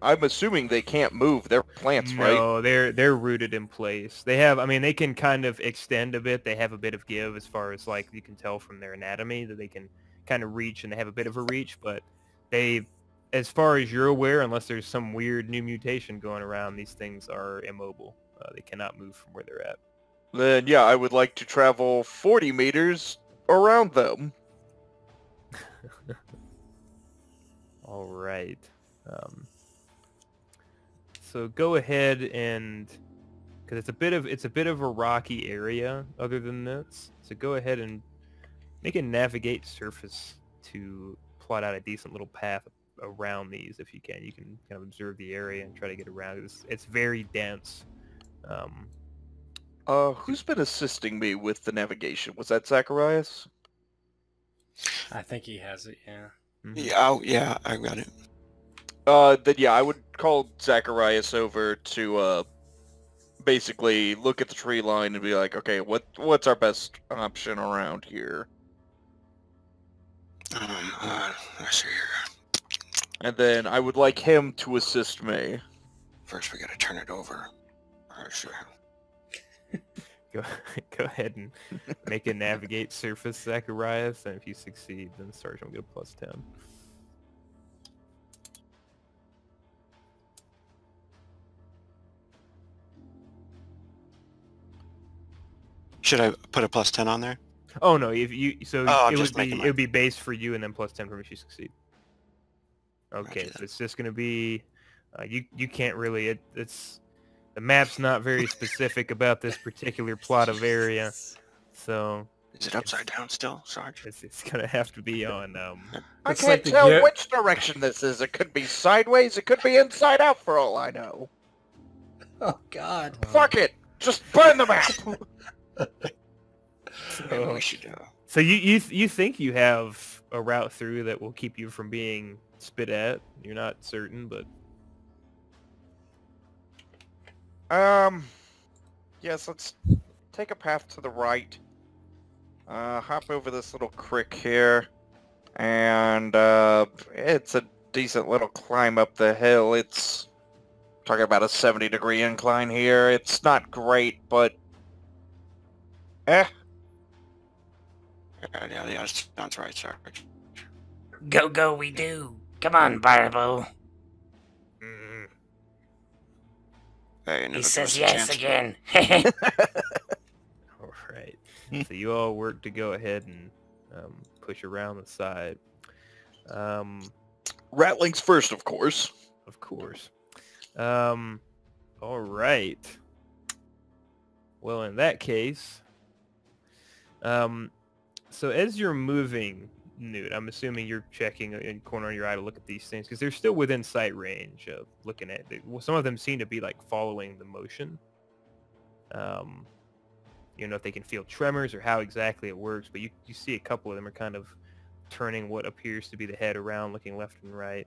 I'm assuming they can't move. They're plants, right? No, they're rooted in place. They have, I mean, they can kind of extend a bit. They have a bit of give as far as, like, you can tell from their anatomy that they can kind of reach, and they have a bit of a reach, but they, as far as you're aware, unless there's some weird new mutation going around, these things are immobile. They cannot move from where they're at. Then, yeah, I would like to travel 40 meters around them. All right. So go ahead and, because it's a bit of a rocky area other than this. So go ahead and make a navigate surface to plot out a decent little path around these if you can. You can kind of observe the area and try to get around. It's very dense. Who's been assisting me with the navigation? Was that Zacharias? I think he has it, yeah. Mhm. Yeah, I got it. Then yeah, I would call Zacharias over to, basically look at the tree line and be like, okay, what's our best option around here? Let's see here. And then I would like him to assist me. First we gotta turn it over. Sure. Go ahead and make a navigate surface, Zacharias, and if you succeed, then Sergeant will get a +10. Should I put a +10 on there? Oh no, if you I'm it just would be making it would be base for you and then +10 from if you succeed. Okay, Roger so that. it's just gonna be you can't really it's the map's not very specific about this particular plot of area, so Is it upside down still, Sarge? it's gonna have to be on I It's can't like the tell gi- which direction this is. It could be sideways, it could be inside out for all I know. Oh, God. Fuck it! Just burn the map! Maybe we should. So you think you have a route through that will keep you from being spit at? You're not certain, but yes, let's take a path to the right. Hop over this little creek here, and it's a decent little climb up the hill. It's talking about a 70-degree incline here. It's not great, but Yeah, sounds right, sir. Go, we do. Come on, Barbo. Mm, Hey, He never says give us a yes chance. again. all right. So you all work to go ahead and push around the side. Rattlings first, of course. Of course. All right. Well, in that case, so as you're moving, Newt, I'm assuming you're checking in corner of your eye to look at these things because they're still within sight range of looking at it. Well, some of them seem to be like following the motion. You know if they can feel tremors or how exactly it works, but you see a couple of them are kind of turning what appears to be the head around, looking left and right,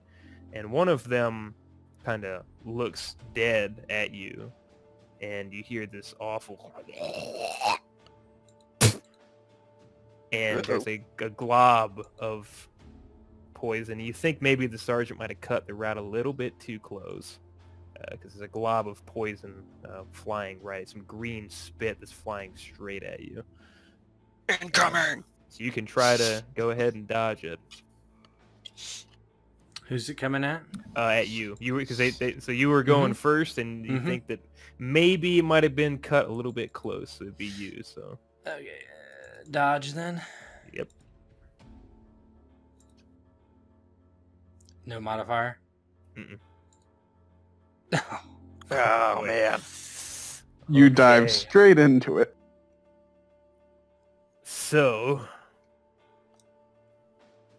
and one of them kind of looks dead at you, and you hear this awful and there's a glob of poison. You think maybe the sergeant might have cut the route a little bit too close because there's a glob of poison flying right, some green spit that's flying straight at you. Incoming! So you can try to go ahead and dodge it. Who's it coming at? At you. Because so you were going first, and you think that maybe it might have been cut a little bit close. So it'd be you. So. Okay, dodge then. Yep. No modifier. Mm-mm. Oh, man. You Okay. dive straight into it. So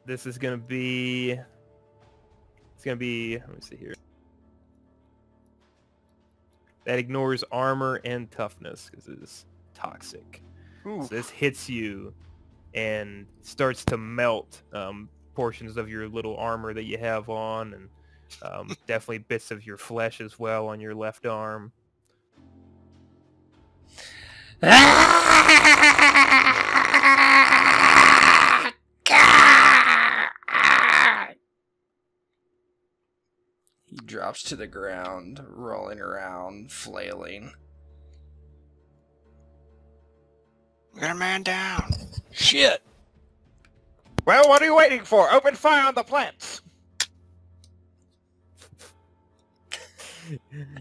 this is gonna be. It's gonna be. Let me see here. That ignores armor and toughness because it is toxic. Ooh. So this hits you and starts to melt portions of your little armor that you have on, and definitely bits of your flesh as well on your left arm. He drops to the ground, rolling around, flailing. We got a man down. Shit. Well, what are you waiting for? Open fire on the plants!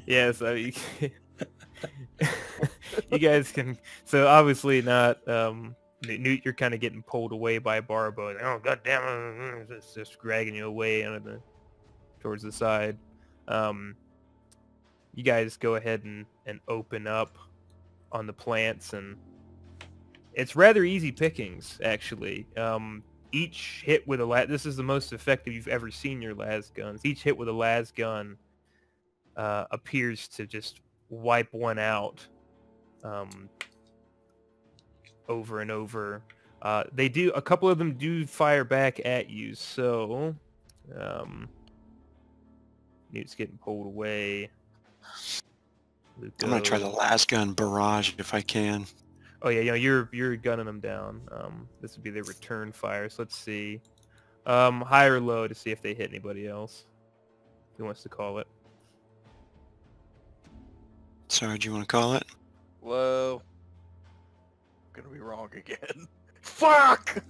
Yeah, so you guys can. So obviously not. Newt, you're kind of getting pulled away by Barbo. Like, oh god damn it! It's just dragging you away towards the side. You guys go ahead and open up on the plants, and it's rather easy pickings actually. Each hit with a this is the most effective you've ever seen your lasguns. Each hit with a lasgun appears to just wipe one out over and over. A couple of them do fire back at you, so Newt's getting pulled away. I'm gonna try the last gun barrage if I can. Oh yeah, you're gunning them down. This would be their return fire. So let's see, high or low to see if they hit anybody else. Who wants to call it? Sorry, do you want to call it? Whoa. I'm gonna be wrong again. Fuck!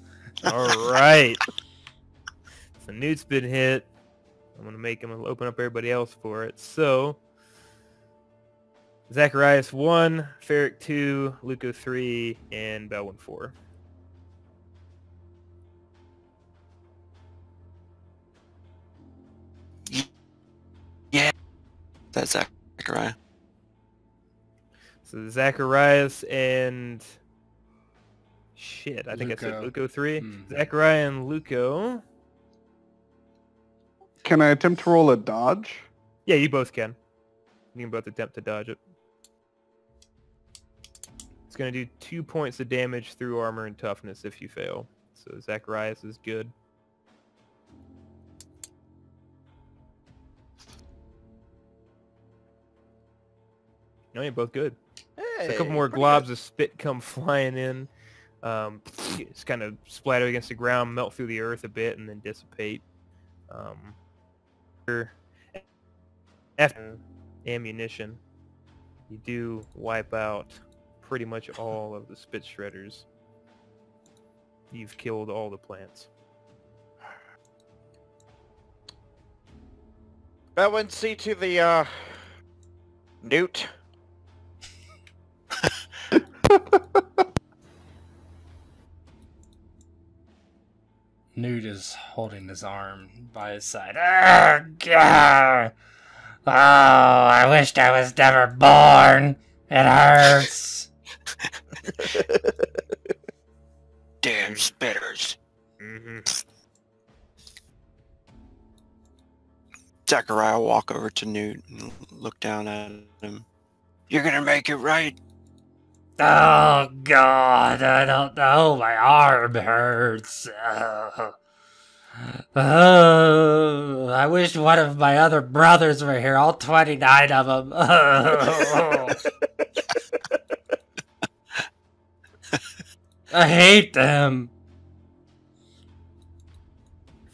All right. So Newt's been hit. I'm gonna make him open up everybody else for it. So Zacharias 1, Ferric 2, Luco 3, and Belwin 4. Yeah. That's Zachariah. So Zacharias and shit, I think I said Luco. Luco 3. Hmm. Zachariah and Luco. Can I attempt to roll a dodge? Yeah, you both can. You can both attempt to dodge it. It's going to do 2 points of damage through armor and toughness if you fail. So Zacharias is good. No, you're both good. So a couple more globs of spit come flying in. It's kind of splatter against the ground, melt through the earth a bit, and then dissipate. After ammunition, you do wipe out pretty much all of the spit shredders. You've killed all the plants. Bowen, see to the, Newt. Newt is holding his arm by his side. Ah, Gah! Oh, I wished I was never born. It hurts. Damn spitters. Mm-hmm. Zachariah walk over to Newt and look down at him. You're gonna make it right? Oh, God, I don't know. My arm hurts. I wish one of my other brothers were here, all 29 of them. I hate them.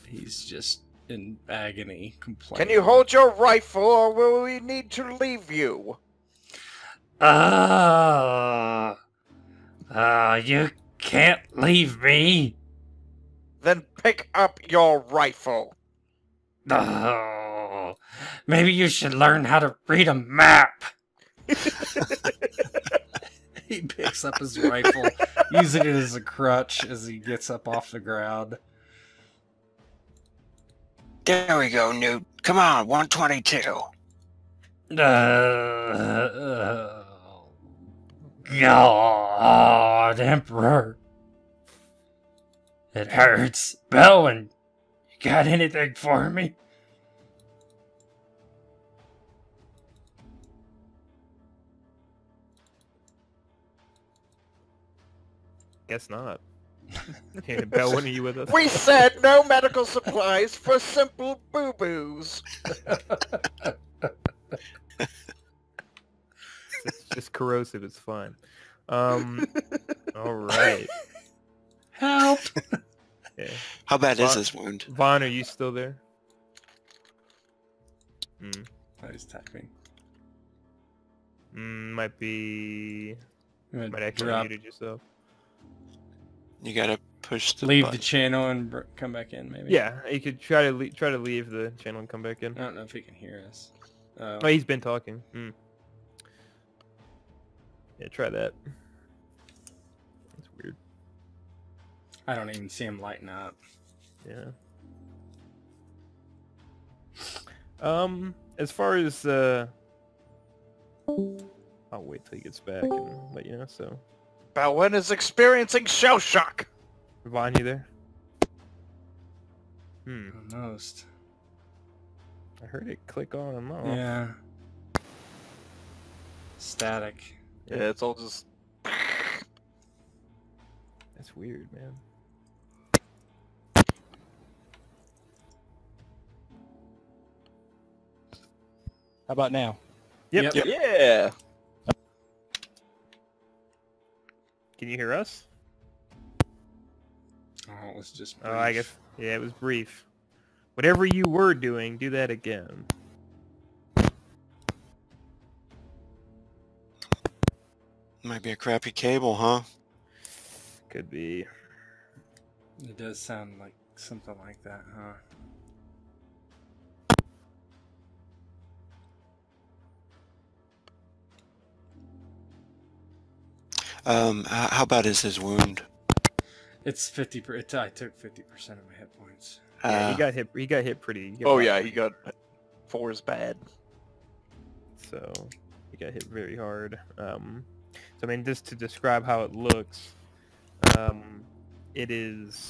He's just in agony, complaining. Can you hold your rifle, or will we need to leave you? You can't leave me. Then pick up your rifle. Oh, maybe you should learn how to read a map. He picks up his rifle, using it as a crutch as he gets up off the ground. There we go, Newt. Come on, 122. God, Emperor. It hurts. Bowen, you got anything for me? Guess not. Hey, Bell, when are you with us? We said no medical supplies for simple boo-boos. It's just corrosive. It's fine. All right. Help! Yeah. How bad is this wound? Vaughn, are you still there? He's typing. Might be. I'm gonna Might actually drop, muted yourself. You gotta push the leave button. the channel and come back in, maybe. Yeah, you could try to leave the channel and come back in. I don't know if he can hear us. Oh, he's been talking. Yeah, try that. That's weird. I don't even see him lighting up. Yeah. As far as I'll wait till he gets back and let you know. So, Bowen is experiencing shell shock. Vaughn, you there? Almost. I heard it click on and off. Yeah. Static. Yeah, it's all just... That's weird, man. How about now? Yep. Yeah. Can you hear us? Oh, it was just. Oh, I guess. Yeah, it was brief. Whatever you were doing, do that again. Might be a crappy cable, huh? Could be. It does sound like something like that, huh? How bad is his wound? It's 50. I took 50% of my hit points. Yeah, he got hit. He got hit pretty. Oh yeah, he got 4 is bad. So he got hit very hard. So I mean, just to describe how it looks, it is,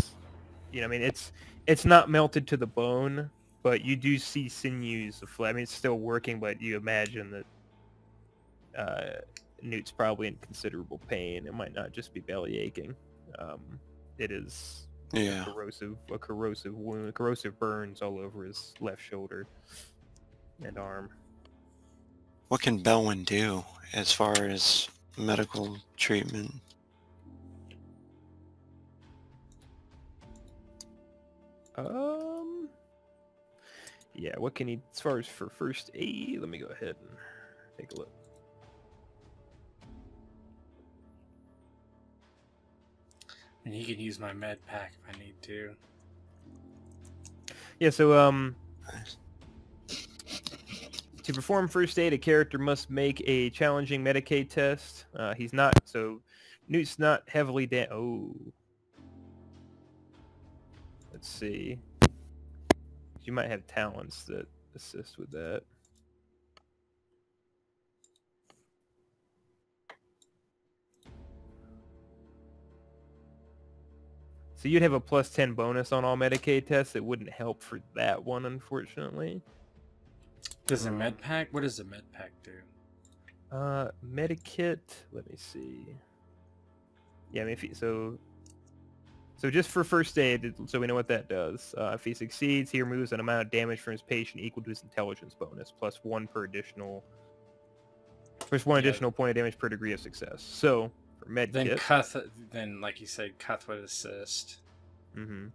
I mean, it's not melted to the bone, but you do see sinews of flesh. I mean, it's still working, but you imagine that Newt's probably in considerable pain. It might not just be belly aching. It is Yeah. a corrosive wound, corrosive burns all over his left shoulder and arm. What can Belwyn do as far as medical treatment? Yeah, what can he, as far as for first aid, let me go ahead and take a look. And you can use my med pack if I need to. Yeah, so, to perform first aid, a character must make a challenging Medicaid test. He's not, so Newt's not heavily Let's see. You might have talents that assist with that. So you'd have a +10 bonus on all Medicaid tests. It wouldn't help for that one, unfortunately. Does a med pack? What does a med pack do? Medikit. Let me see. Yeah, I mean, so just for first aid, so we know what that does. If he succeeds, he removes an amount of damage from his patient equal to his intelligence bonus, plus one additional point of damage per degree of success. So for med Then kit, then like you said, Cuth would assist. Mm-hmm.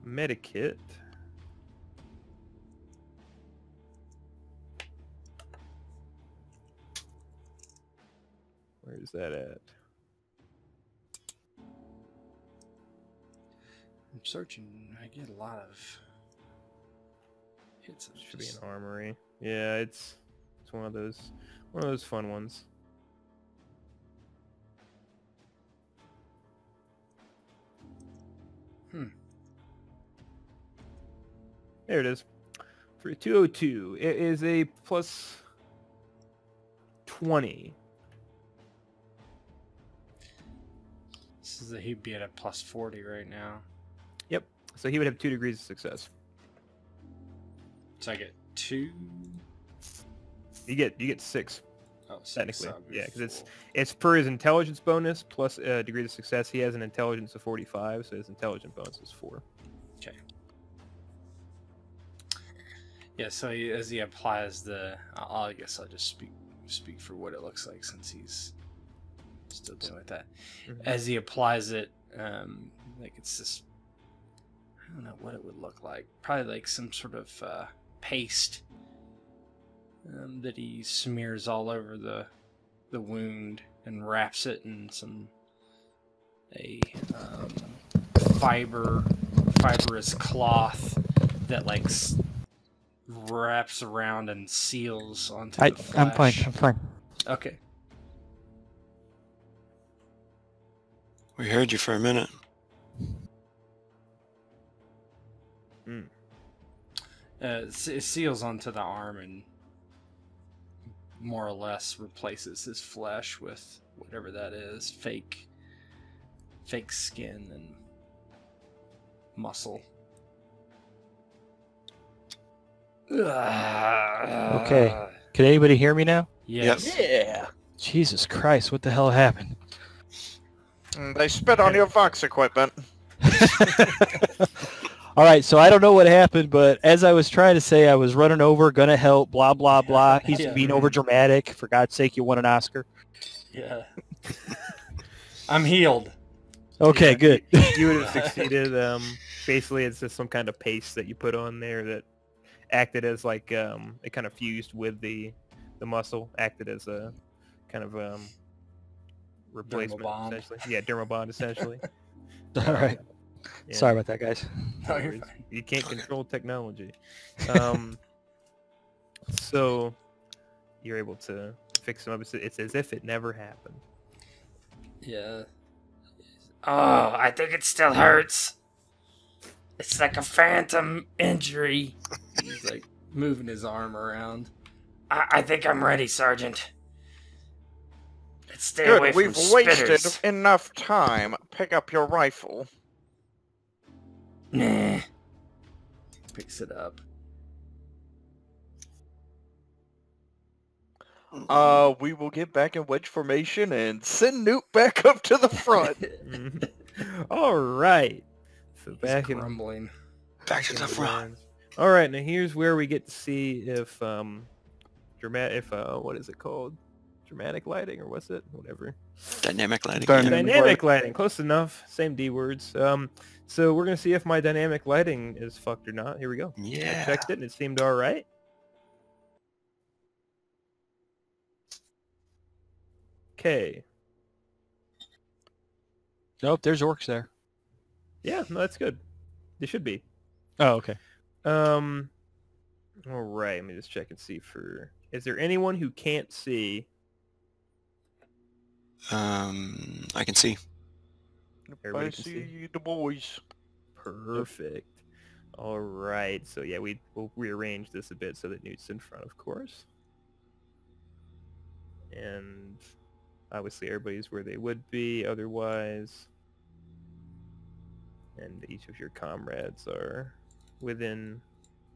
Medikit. Where's that at? I'm searching. I get a lot of hits. Should be an armory. Yeah, it's one of those fun ones. There it is. For 202, it is a +20. This is he'd be at a +40 right now. Yep. So he would have 2 degrees of success. So I get 2. You get 6. Oh, 6, technically, so yeah, because it's per his intelligence bonus plus degrees of success. He has an intelligence of 45, so his intelligence bonus is 4. Okay. Yeah. So as he applies the, I guess I'll just speak for what it looks like since he's still dealing with that. Mm-hmm. As he applies it, like it's this, I don't know what it would look like. Probably like some sort of paste that he smears all over the wound and wraps it in a fibrous cloth that like wraps around and seals onto the flesh. I'm fine. Okay. We heard you for a minute. It seals onto the arm and more or less replaces his flesh with whatever that is, fake skin and muscle. Okay. Can anybody hear me now? Yes. Yeah. Jesus Christ, what the hell happened? They spit on your Vox equipment. All right, so I don't know what happened, but as I was trying to say, I was running over, gonna help, blah, blah, blah. He's Yeah. being over dramatic. For God's sake, you won an Oscar. Yeah. I'm healed. Okay, Yeah, good. You would have succeeded. Basically, it's just some kind of paste that you put on there that acted as like it kind of fused with the muscle, acted as a kind of replacement, Dermal bond. essentially. Yeah, dermal bond, essentially. All right. Yeah. Sorry about that, guys. No, you're fine. You can't control technology. So you're able to fix them up. It's as if it never happened. Yeah. Oh, I think it still hurts. It's like a phantom injury. He's like moving his arm around. I think I'm ready, Sergeant. Let's stay Good, away from we've wasted spitters. enough time. Pick up your rifle. Nah. Picks it up. we will get back in wedge formation and send Newt back up to the front. All right. So He's back in grumbling. Back to the front. All right, now here's where we get to see if what is it called? Dramatic lighting, or what's it? Whatever. Dynamic lighting. Dynamic lighting, close enough. Same D words. So we're gonna see if my dynamic lighting is fucked or not. Here we go. Yeah. I checked it and it seemed all right. Okay. Nope, there's orcs there. Yeah, no, that's good. They should be. Oh, okay. All right. Let me just check and see for. Is there anyone who can't see? I can see. Everybody I can see the boys. Perfect. All right. So yeah, we'll rearrange this a bit so that Newt's in front, of course. And obviously everybody's where they would be otherwise. And each of your comrades are within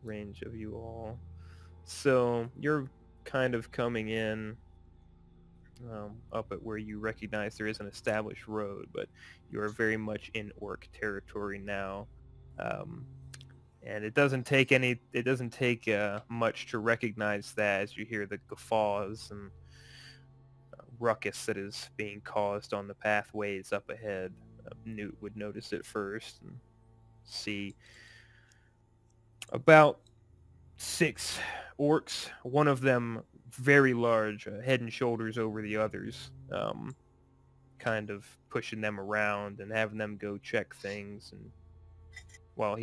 range of you all. So you're kind of coming in up at where you recognize there is an established road, but you are very much in orc territory now. And it doesn't take much to recognize that as you hear the guffaws and ruckus that is being caused on the pathways up ahead. Newt would notice it first and see about 6 orcs, one of them very large, head and shoulders over the others, kind of pushing them around and having them go check things. And while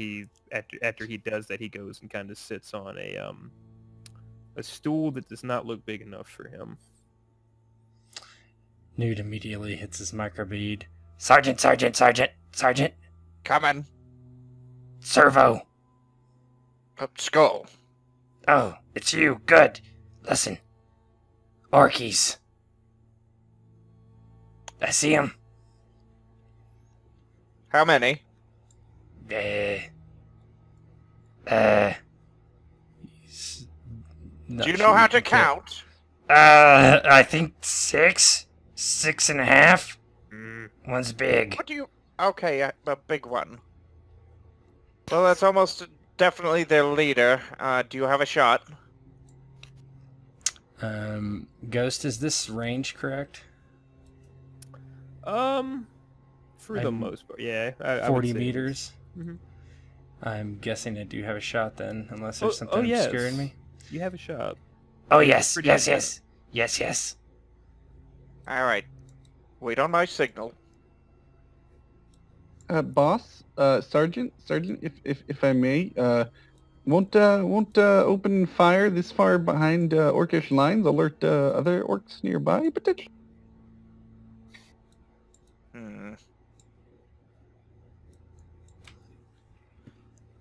after he does that, he goes and kind of sits on a stool that does not look big enough for him. Newt immediately hits his microbead. Sergeant, Sergeant, Sergeant, Sergeant. Coming. Servo. Skull. Oh, it's you. Good. Listen. Orkies. I see him. How many? He's Do you know how to count? I think 6. 6.5. One's big. What do you... Okay, a big one. Well, that's almost definitely their leader. Do you have a shot? Ghost, is this range correct? For the most part, yeah. I 40 would say meters? Mhm. I'm guessing I do have a shot then, unless there's Oh, something yes. obscuring me. You have a shot. Oh, yes, Pretty yes, good. yes. Yes, yes. Alright. Wait on my signal. Boss, Sergeant, if I may, won't open fire this far behind orcish lines alert other orcs nearby potentially?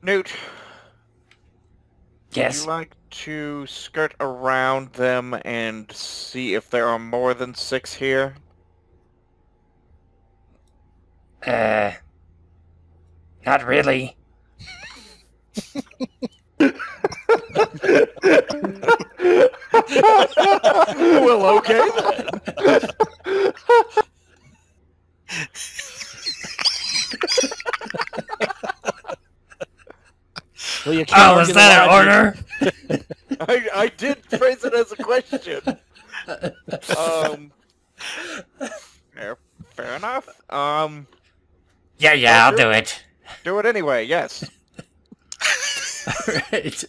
Newt, Yes. would you like to skirt around them and see if there are more than 6 here? Not really. Well, okay then. Well, you can't Oh, argue is the that an logic. order? I did phrase it as a question. Fair enough. Yeah, I'll do it. Do it anyway, yes. Alright.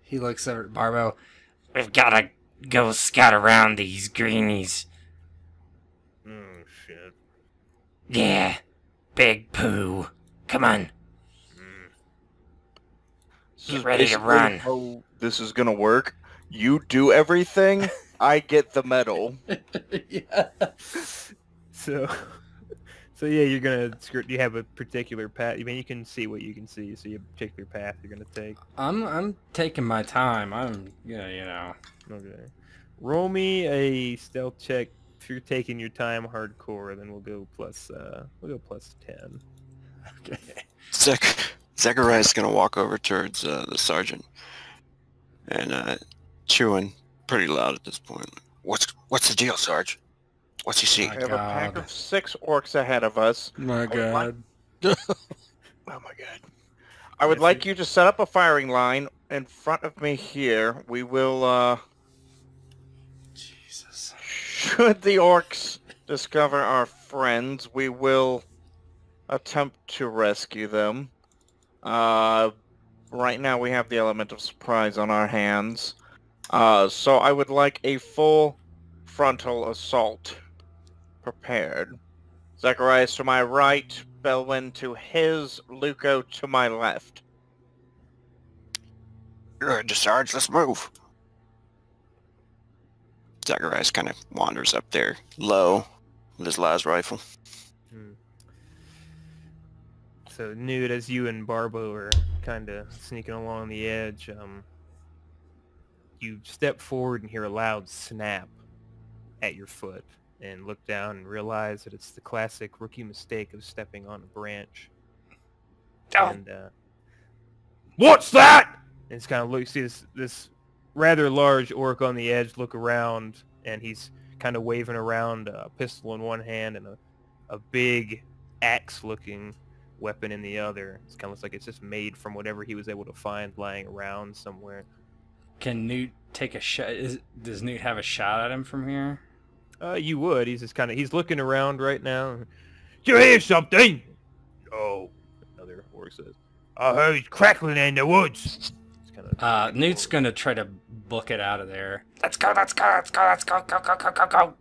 He looks over at Barbo. We've gotta go scout around these greenies. Oh, shit. Yeah. Big poo. Come on. Get ready to Basically run. how this is gonna work. You do everything, I get the medal. Yeah. So yeah, you're gonna skirt. You have a particular path. I mean, you can see what you can see, so you have a particular path you're gonna take. I'm taking my time. I'm gonna, Okay. Roll me a stealth check. If you're taking your time hardcore, then we'll go plus 10. Okay. Sick. Zacharias gonna walk over towards the sergeant and chewing pretty loud at this point. What's the deal, Sarge? What's he see? My We have a pack God. of 6 orcs ahead of us. My would like- God. Oh my god. I would like you to set up a firing line in front of me here. We will, Jesus. should the orcs discover our friends, we will attempt to rescue them. Right now we have the element of surprise on our hands. So I would like a full frontal assault prepared. Zacharias to my right, Belwyn to his, Luco to my left. Good, Sarge, let's move. Zacharias kind of wanders up there, low, with his las rifle. So Newt, as you and Barbo are kind of sneaking along the edge, you step forward and hear a loud snap at your foot, and look down and realize that it's the classic rookie mistake of stepping on a branch. Oh. And what's that? And it's kind of look. You see this rather large orc on the edge look around, and he's kind of waving around a pistol in one hand and a big axe-looking weapon in the other. It's kind of looks like it's just made from whatever he was able to find lying around somewhere. Can Newt take a shot? Does Newt have a shot at him from here? You would. He's just kind of, he's looking around right now. You hear something? Oh, another orc says. I heard crackling in the woods. It's kind of Newt's gonna try to book it out of there. Let's go, let's go, let's go, let's go, go, go, go, go, go.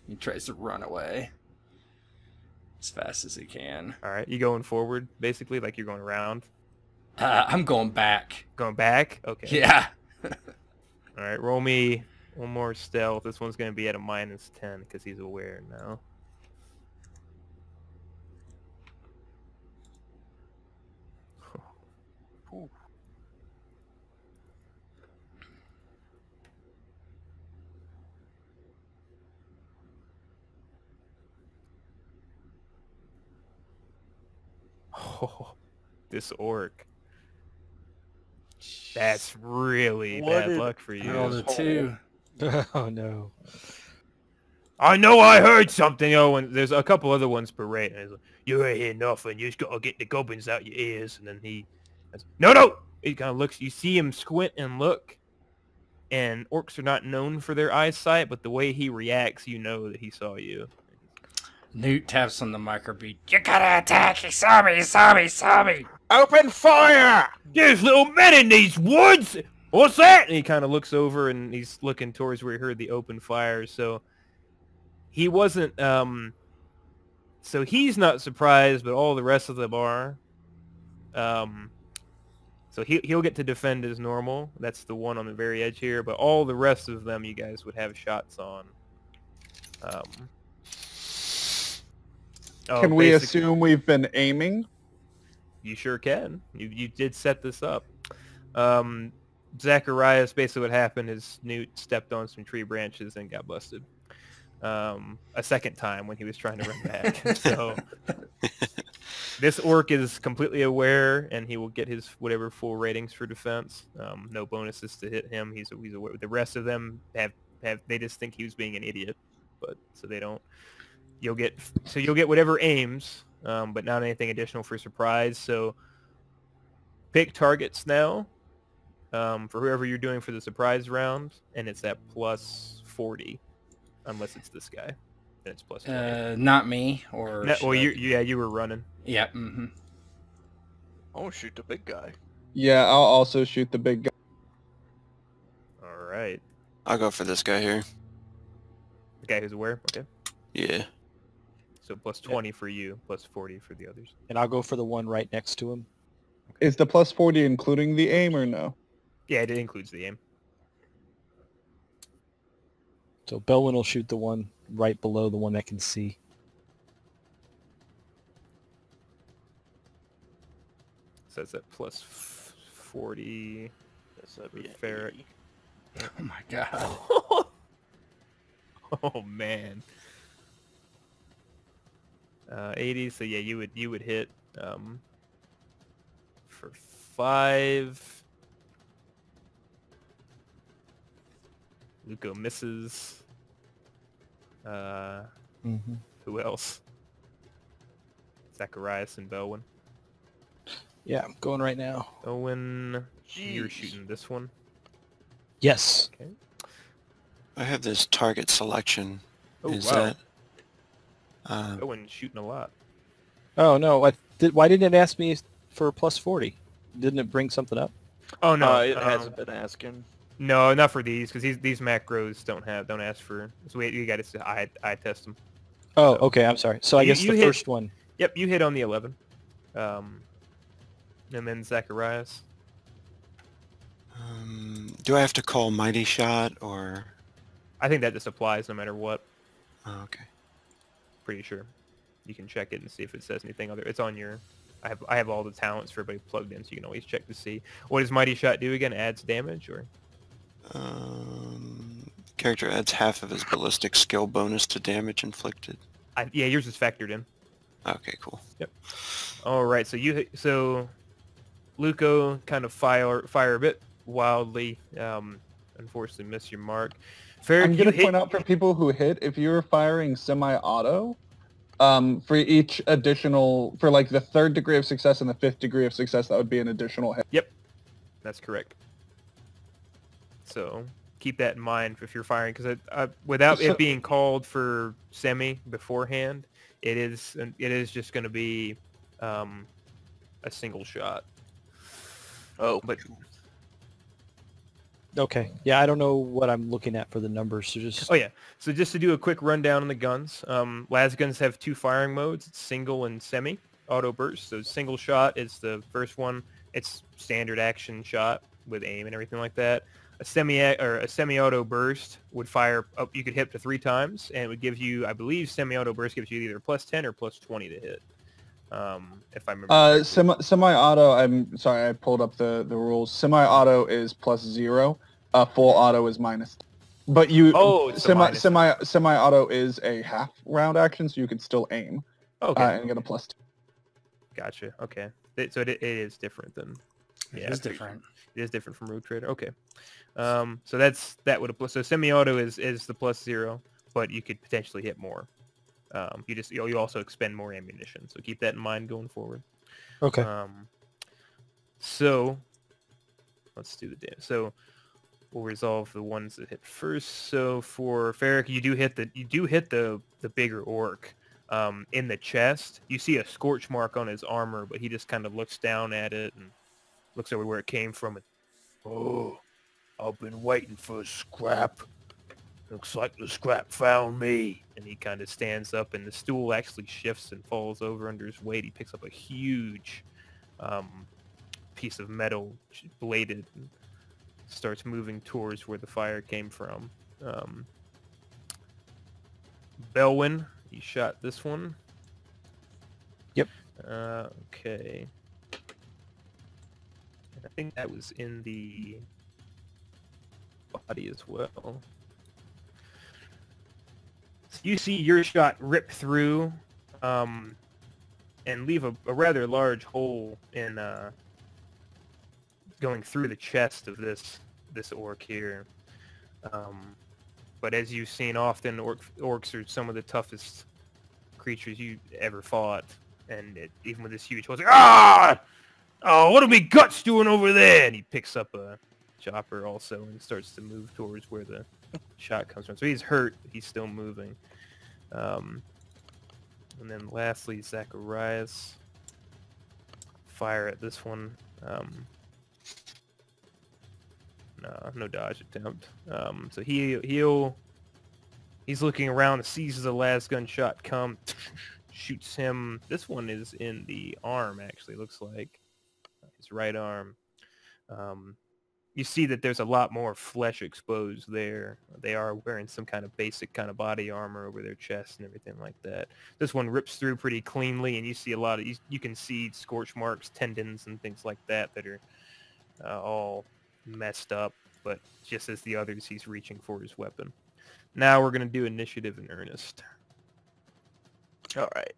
He tries to run away as fast as he can. All right, you going forward, basically, like you're going around? I'm going back. Going back? Okay. Yeah. All right, roll me one more stealth. This one's going to be at a -10 because he's aware now. Oh, this orc. That's really bad luck for you. Rolled a 2. Oh no. I know I heard something. Oh, and there's a couple other ones parading. He's like, you ain't hear nothing. You just gotta get the goblins out your ears. And then he, no. He kind of looks. You see him squint and look. And orcs are not known for their eyesight, but the way he reacts, you know that he saw you. Newt taps on the microbeat. You gotta attack. He saw me, he saw me, he saw me. Open fire! There's little men in these woods. What's that? And he kind of looks over and he's looking towards where he heard the open fire. So he wasn't. So he's not surprised, but all the rest of them are. So he'll get to defend as normal. That's the one on the very edge here. But all the rest of them, you guys would have shots on. Can we basically- assume we've been aiming? You sure can. You did set this up. Zacharias, basically what happened is Newt stepped on some tree branches and got busted. A second time when he was trying to run back. So this orc is completely aware, and he will get his whatever full ratings for defense. No bonuses to hit him. He's aware. The rest of them have they just think he was being an idiot, but so they don't. You'll get whatever aims. But not anything additional for surprise. So pick targets now for whoever you're doing for the surprise round, and it's at +40, unless it's this guy. Then it's +20. Not me, or... No, should well, I- you were running. Yeah, mm-hmm. Oh, shoot the big guy. Yeah, I'll also shoot the big guy. All right. I'll go for this guy here. The guy who's aware? Okay. Yeah. So +20 for you, +40 for the others. And I'll go for the one right next to him. Is the +40 including the aim or no? Yeah, it includes the aim. So Belwyn will shoot the one right below the one that can see. So it's at +40. That'd be Ferret. Oh my god. Oh man. 80. So yeah, you would hit for 5. Luco misses. Who else? Zacharias and Belwyn. Yeah, I'm going right now. Belwyn, you're Jeez. shooting this one. Yes. Okay. I have this target selection. Oh, Is wow. that... Belwyn's shooting a lot. Oh no! Why didn't it ask me for plus 40? Didn't it bring something up? Oh, no. It hasn't been asking. No, not for these, because these macros don't ask for... So you got to eye test them. Oh, So- okay. I'm sorry. So I You- guess you the hit- first one. Yep, you hit on the 11. And then Zacharias. do I have to call Mighty Shot or... I think that just applies no matter what. Oh, okay. Pretty sure. You can check it and see if it says anything other. It's on your... I have all the talents for everybody plugged in, so you can always check to see. What does Mighty Shot do again? Adds damage, or? Character adds half of his ballistic skill bonus to damage inflicted. Yeah, yours is factored in. Okay, cool. Yep. All right, so Luco kind of fire a bit wildly. Unfortunately, miss your mark. Ferric, I'm you going to hit. point out for people who hit, if you're firing semi-auto, for each additional, for like the 3rd degree of success and the 5th degree of success, that would be an additional hit. Yep, that's correct. So keep that in mind if you're firing, because without it being called for semi beforehand, it is just going to be a single shot. Oh, But Okay. Yeah, I don't know what I'm looking at for the numbers. So just. oh yeah, so just to do a quick rundown on the guns, lasguns have 2 firing modes: it's single and semi auto burst. So single shot is the first one. It's standard action shot with aim and everything like that. A semi-auto burst would fire up. You could hit up to 3 times, and it would give you, I believe, semi-auto burst gives you either plus 10 or plus 20 to hit. If I remember. correctly. Semi-auto, I'm sorry, I pulled up the rules. Semi-auto is plus 0. Full auto is minus. But you It's a minus. semi-auto is a half round action, so you can still aim Okay, and get a plus 2. gotcha. Okay, so it is different than. It is different. It is different from Rogue Trader. Okay, so that would apply. So semi-auto is the plus 0, but you could potentially hit more. You also expend more ammunition, so keep that in mind going forward. Okay. So let's do the damage. So we'll resolve the ones that hit first. So for Ferric, you do hit the bigger orc in the chest. You see a scorch mark on his armor, but he just kind of looks down at it and looks over where it came from. And, oh, I've been waiting for a scrap. Looks like the scrap found me. And he kind of stands up, and the stool actually shifts and falls over under his weight. He picks up a huge piece of metal, bladed, and starts moving towards where the fire came from. Belwyn, you shot this one. Yep. Okay. I think that was in the body as well. So you see your shot rip through and leave a rather large hole in going through the chest of this orc here. But as you've seen often, orcs are some of the toughest creatures you ever fought, and even with this huge hole, it's like, ah! Oh, what are me guts doing over there? And he picks up a chopper also and starts to move towards where the shot comes from. So he's hurt, but he's still moving. And then lastly, Zacharias. Fire at this one. No dodge attempt. So he's looking around, sees the last gunshot come, shoots him. This one is in the arm, actually, looks like. His right arm. You see that there's a lot more flesh exposed there. They are wearing some kind of basic kind of body armor over their chest and everything like that. This one rips through pretty cleanly, and you see a lot of, you can see scorch marks, tendons, and things like that are all messed up. But just as the others, he's reaching for his weapon. Now we're going to do initiative in earnest. all right.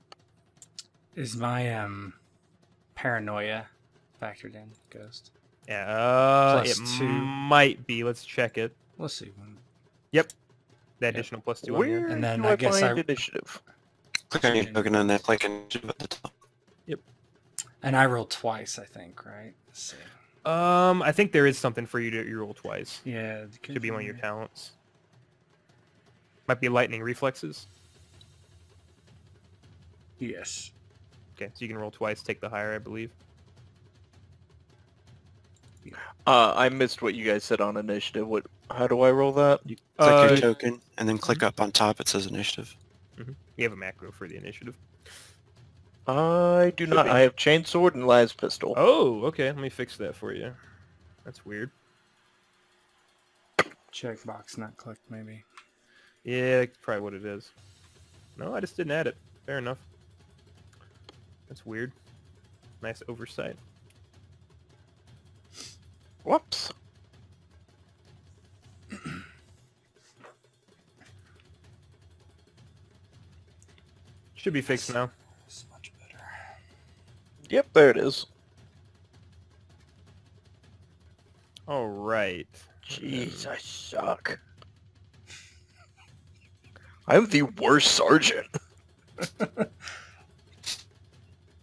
Is my paranoia factored in, Ghost? Yeah, it +2. might be. Let's check it. We'll see. Yep. The additional +2 on here. Where And then do I I guess find I- initiative? Click on your token and then click initiative at the top. And I rolled twice, I think, right? Let's see. I think there is something for you to roll twice. Yeah. Should be one of your talents. Might be lightning reflexes. Yes. Okay, so you can roll twice, take the higher, I believe. I missed what you guys said on initiative. How do I roll that? Click Uh, your token and then click up on top. It says initiative. You have a macro for the initiative. I do not. be. I have chainsword and las pistol. Oh, okay. Let me fix that for you. That's weird. Checkbox not clicked, maybe. Yeah, that's probably what it is. No, I just didn't add it. Fair enough. That's weird. Nice oversight. Whoops. Should be fixed now. It's much better. Yep, there it is. All right. Jeez, I suck. I'm the worst sergeant.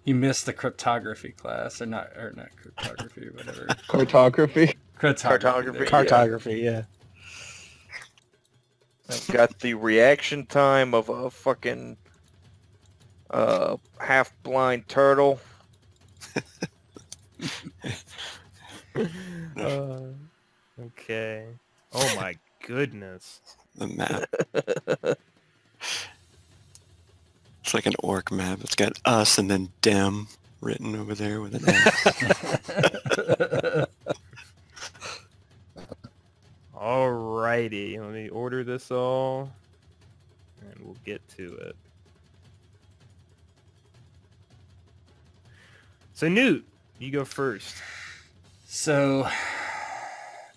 You missed the cryptography class, or not cryptography, whatever. Cartography. Cartography. there. Cartography, yeah. I've got the reaction time of a fucking half-blind turtle. Okay. Oh my goodness. The map. It's like an orc map. It's got us and then dem written over there with an S. Alrighty, let me order this all, and we'll get to it. So Newt, you go first. So,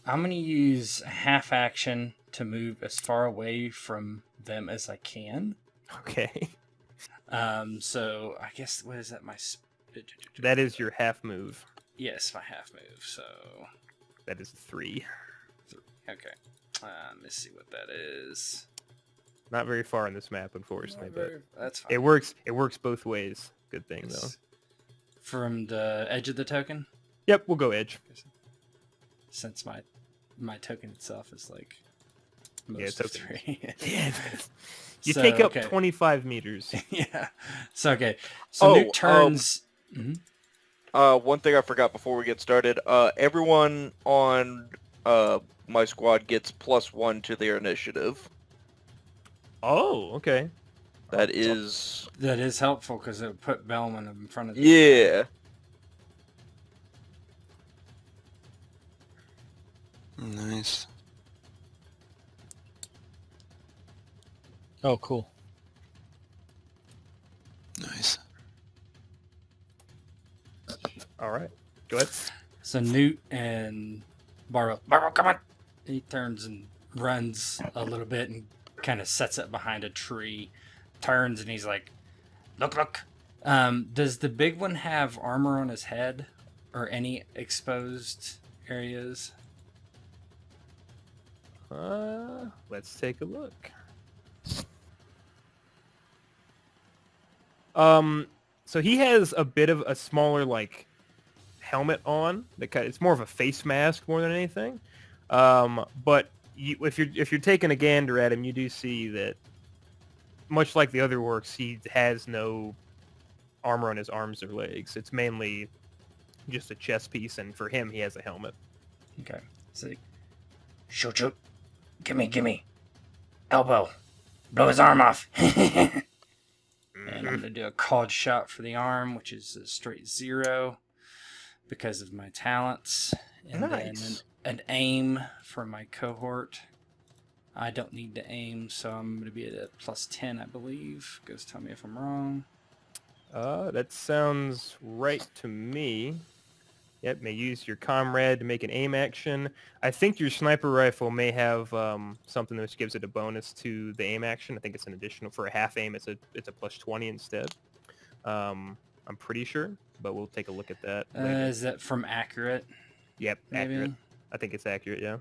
I'm going to use a half action to move as far away from them as I can. Okay. So, I guess, what is that? That is your half move. Yes, my half move, so... That is 3. Okay. Let's see what that is. Not very far on this map, unfortunately, but That's fine. it works. It works both ways. Good thing, though. From the edge of the token? Yep, we'll go edge. Since my token itself is like Yeah, most of token. 3. Yeah. You So, take up okay. 25 meters. Yeah. So, okay. So, Newt turns... Mhm. One thing I forgot before we get started. Everyone on my squad gets +1 to their initiative. Oh, okay. That is... That is helpful because it would put Bellman in front of the... Yeah. Nice. Oh, cool. Nice. All right. Go ahead. So Newt and Barrow, come on! He turns and runs a little bit and kind of sets it behind a tree. Turns and he's like, look. Does the big one have armor on his head or any exposed areas? Let's take a look. So he has a bit of a smaller, like, helmet on. It's more of a face mask more than anything. But if you're taking a gander at him, you do see that, much like the other orcs, he has no armor on his arms or legs. It's mainly just a chest piece, and for him, he has a helmet. Okay. So Shoot. Gimme. Elbow. Blow his arm off. and I'm going to do a called shot for the arm, which is a straight 0 because of my talents. And Nice. then an aim for my cohort. I don't need to aim, so I'm going to be at a +10, I believe. Ghost, tell me if I'm wrong. That sounds right to me. Yep, may use your comrade to make an aim action. I think your sniper rifle may have something which gives it a bonus to the aim action. I think it's an additional for a half aim. It's a +20 instead. All I'm pretty sure, but we'll take a look at that later. Is that from accurate? Yep, Maybe? accurate. I think it's accurate, yeah.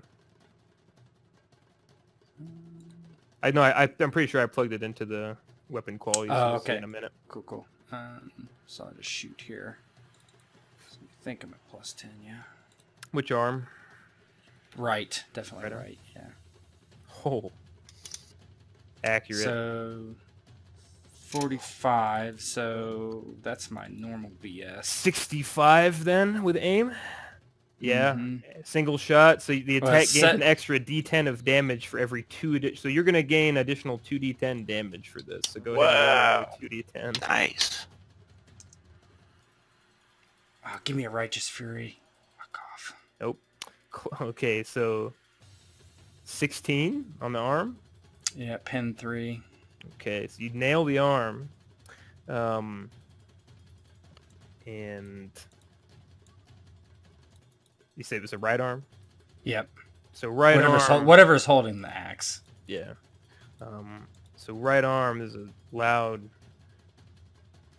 I know. I'm pretty sure I plugged it into the weapon quality. So we'll see in a minute. Cool. So I'll just shoot here. So I think I'm at +10, yeah. Which arm? Right, definitely Right. right, yeah. Oh, accurate. So 45, so that's my normal BS. 65 then with aim. Yeah, Mhm. single shot. So the Well, attack it's gains set- an extra D10 of damage for every 2. So you're gonna gain additional 2d10 damage for this. So go ahead and roll another 2d10. Nice. Oh, give me a righteous fury. Fuck off. Nope. Okay, so 16 on the arm. Yeah, pin 3. Okay, so you nail the arm, and you say it was a right arm. Yep. So right arm. Whatever's holding the axe. Yeah. So right arm is a loud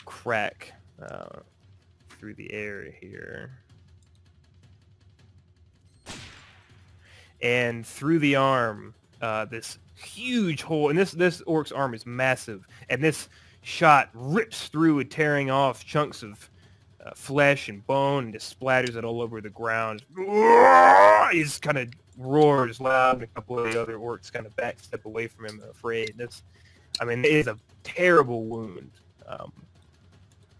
crack through the air here. And through the arm, this huge hole, and this orc's arm is massive, and this shot rips through it, tearing off chunks of flesh and bone, and just splatters it all over the ground. He just kind of roars loud, and a couple of the other orcs kind of backstep away from him, afraid. It is a terrible wound.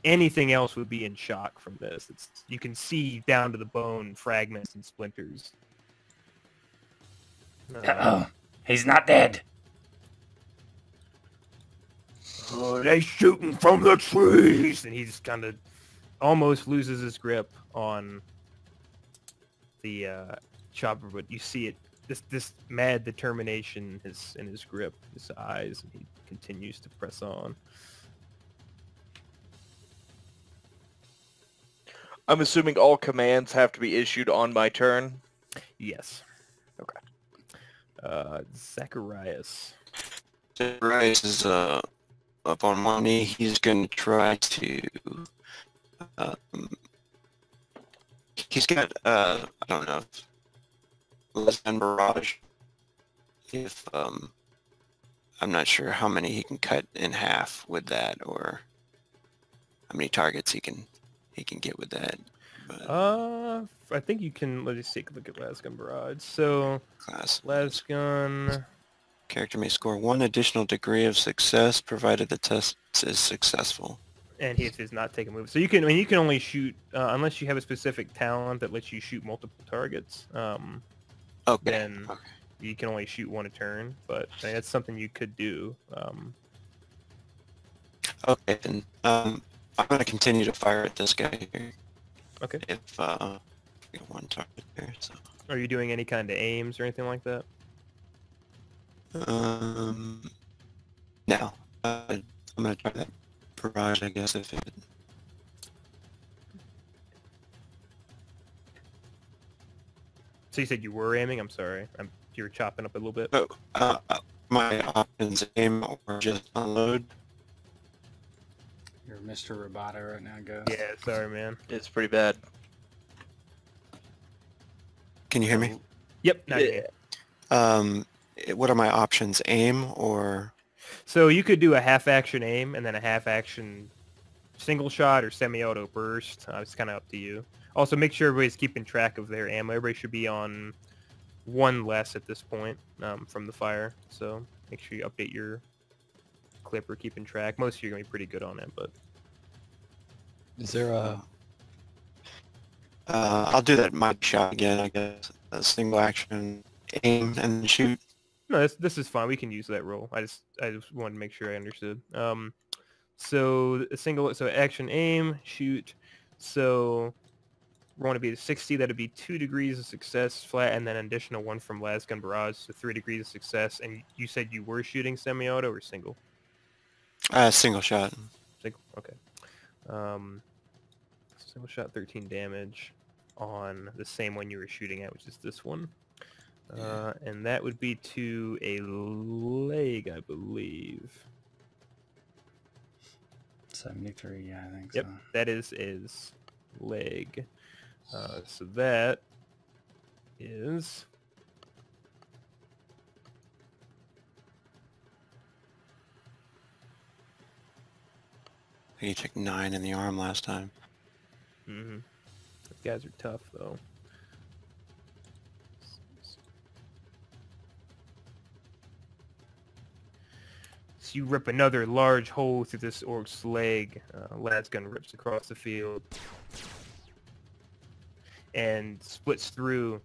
Anything else would be in shock from this. You can see down to the bone fragments and splinters. He's not dead. Oh, they shooting from the trees, and he just kind of almost loses his grip on the chopper, but you see it. This mad determination is in his grip, his eyes, and he continues to press on. I'm assuming all commands have to be issued on my turn. Yes. Okay. Zacharias. Zacharias is up on one knee. He's going to try to... he's got, I don't know, lasgun barrage. If, I'm not sure how many he can cut in half with that, or how many targets he can get with that. But I think you can. Let's take a look at lasgun barrage. So class lasgun. character may score 1 additional degree of success provided the test is successful. And he does not take a move. So you can. I mean, you can only shoot unless you have a specific talent that lets you shoot multiple targets. Okay. Then you can only shoot 1 a turn. But I mean, that's something you could do. Okay, then I'm going to continue to fire at this guy here. Okay. If get 1 target there, so. Are you doing any kind of aims or anything like that? No. I'm going to try that barrage, I guess, if it... So you said you were aiming? I'm sorry. You were chopping up a little bit. Oh, my options aim or just unload. You're Mr. Roboto right now, go. Yeah, sorry, man. It's pretty bad. Can you hear me? Yep. Now you can. What are my options? Aim or... So you could do a half-action aim and then a half-action single shot or semi-auto burst. It's kind of up to you. Also, make sure everybody's keeping track of their ammo. Everybody should be on 1 less at this point from the fire. So make sure you update your clipper, keeping track. Most of you are going to be pretty good on it, but... Is there a... I'll do that mic shot again, I guess. A single action, aim, and shoot. No, this is fine. We can use that roll. I just wanted to make sure I understood. So action, aim, shoot. So we're going to be at 60. That'd be 2 degrees of success flat, and then an additional 1 from lasgun barrage, so 3 degrees of success. And you said you were shooting semi-auto or single? Single shot. Single. Okay. Single shot, 13 damage on the same one you were shooting at, which is this one. And that would be to a leg, I believe. 73, yeah, I think Yep, so. that is leg. So that is... He took 9 in the arm last time. Mm-hmm. Those guys are tough, though. So you rip another large hole through this orc's leg. Lasgun rips across the field and splits through,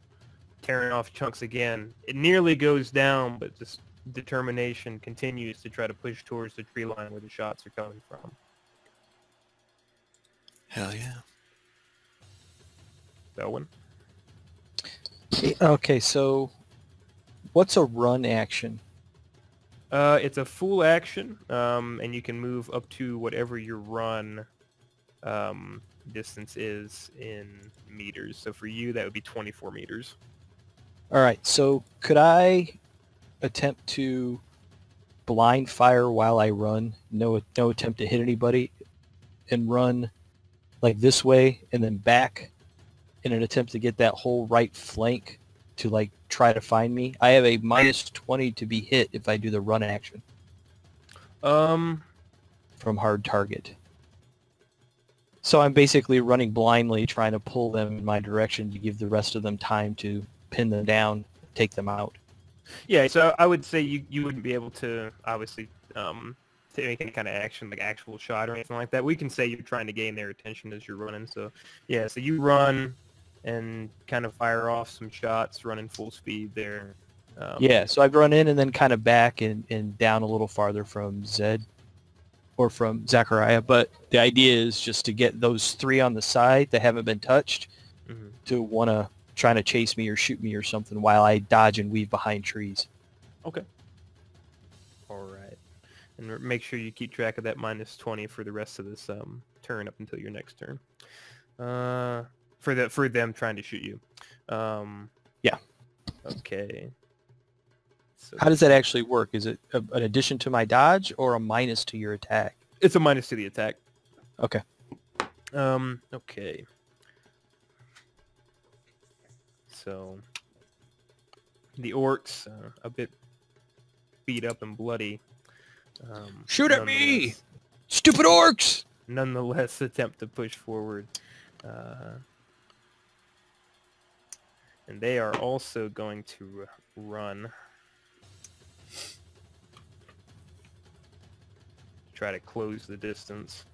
tearing off chunks again. It nearly goes down, but this determination continues to try to push towards the tree line where the shots are coming from. Hell yeah. Belwyn? Okay, so what's a run action? It's a full action, and you can move up to whatever your run distance is in meters. So for you, that would be 24 meters. All right, so could I attempt to blind fire while I run? No attempt to hit anybody, and run like this way and then back in an attempt to get that whole right flank to like try to find me. I have a -20 to be hit if I do the run action from hard target. So I'm basically running blindly, trying to pull them in my direction to give the rest of them time to pin them down, take them out. Yeah, so I would say you wouldn't be able to, obviously, take any kind of action, like actual shot or anything like that. We can say you're trying to gain their attention as you're running. So, yeah, so you run and kind of fire off some shots, running full speed there. Yeah, so I've run in and then kind of back and down a little farther from Zed or from Zachariah. But the idea is just to get those 3 on the side that haven't been touched to want to trying to chase me or shoot me or something while I dodge and weave behind trees. Okay. All right. And make sure you keep track of that -20 for the rest of this turn up until your next turn. For them trying to shoot you. Yeah. Okay. So How does that actually work? Is it an addition to my dodge or a minus to your attack? it's a minus to the attack. Okay. Okay. So the orcs a bit beat up and bloody. Shoot at me! Stupid orcs! Nonetheless, attempt to push forward. And they are also going to run. Try to close the distance.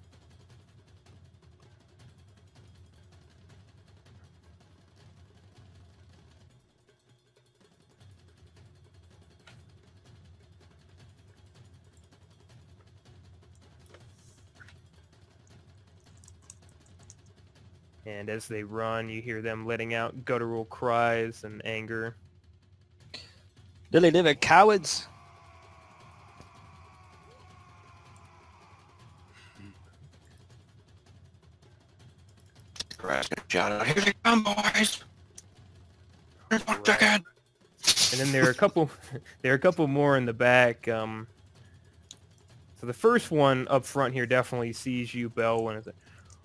And as they run, you hear them letting out guttural cries and anger. Dilly liver cowards! Shout out, here they come, boys! Right. And then there are a couple more in the back. So the first one up front here definitely sees you, Bell, and it's like,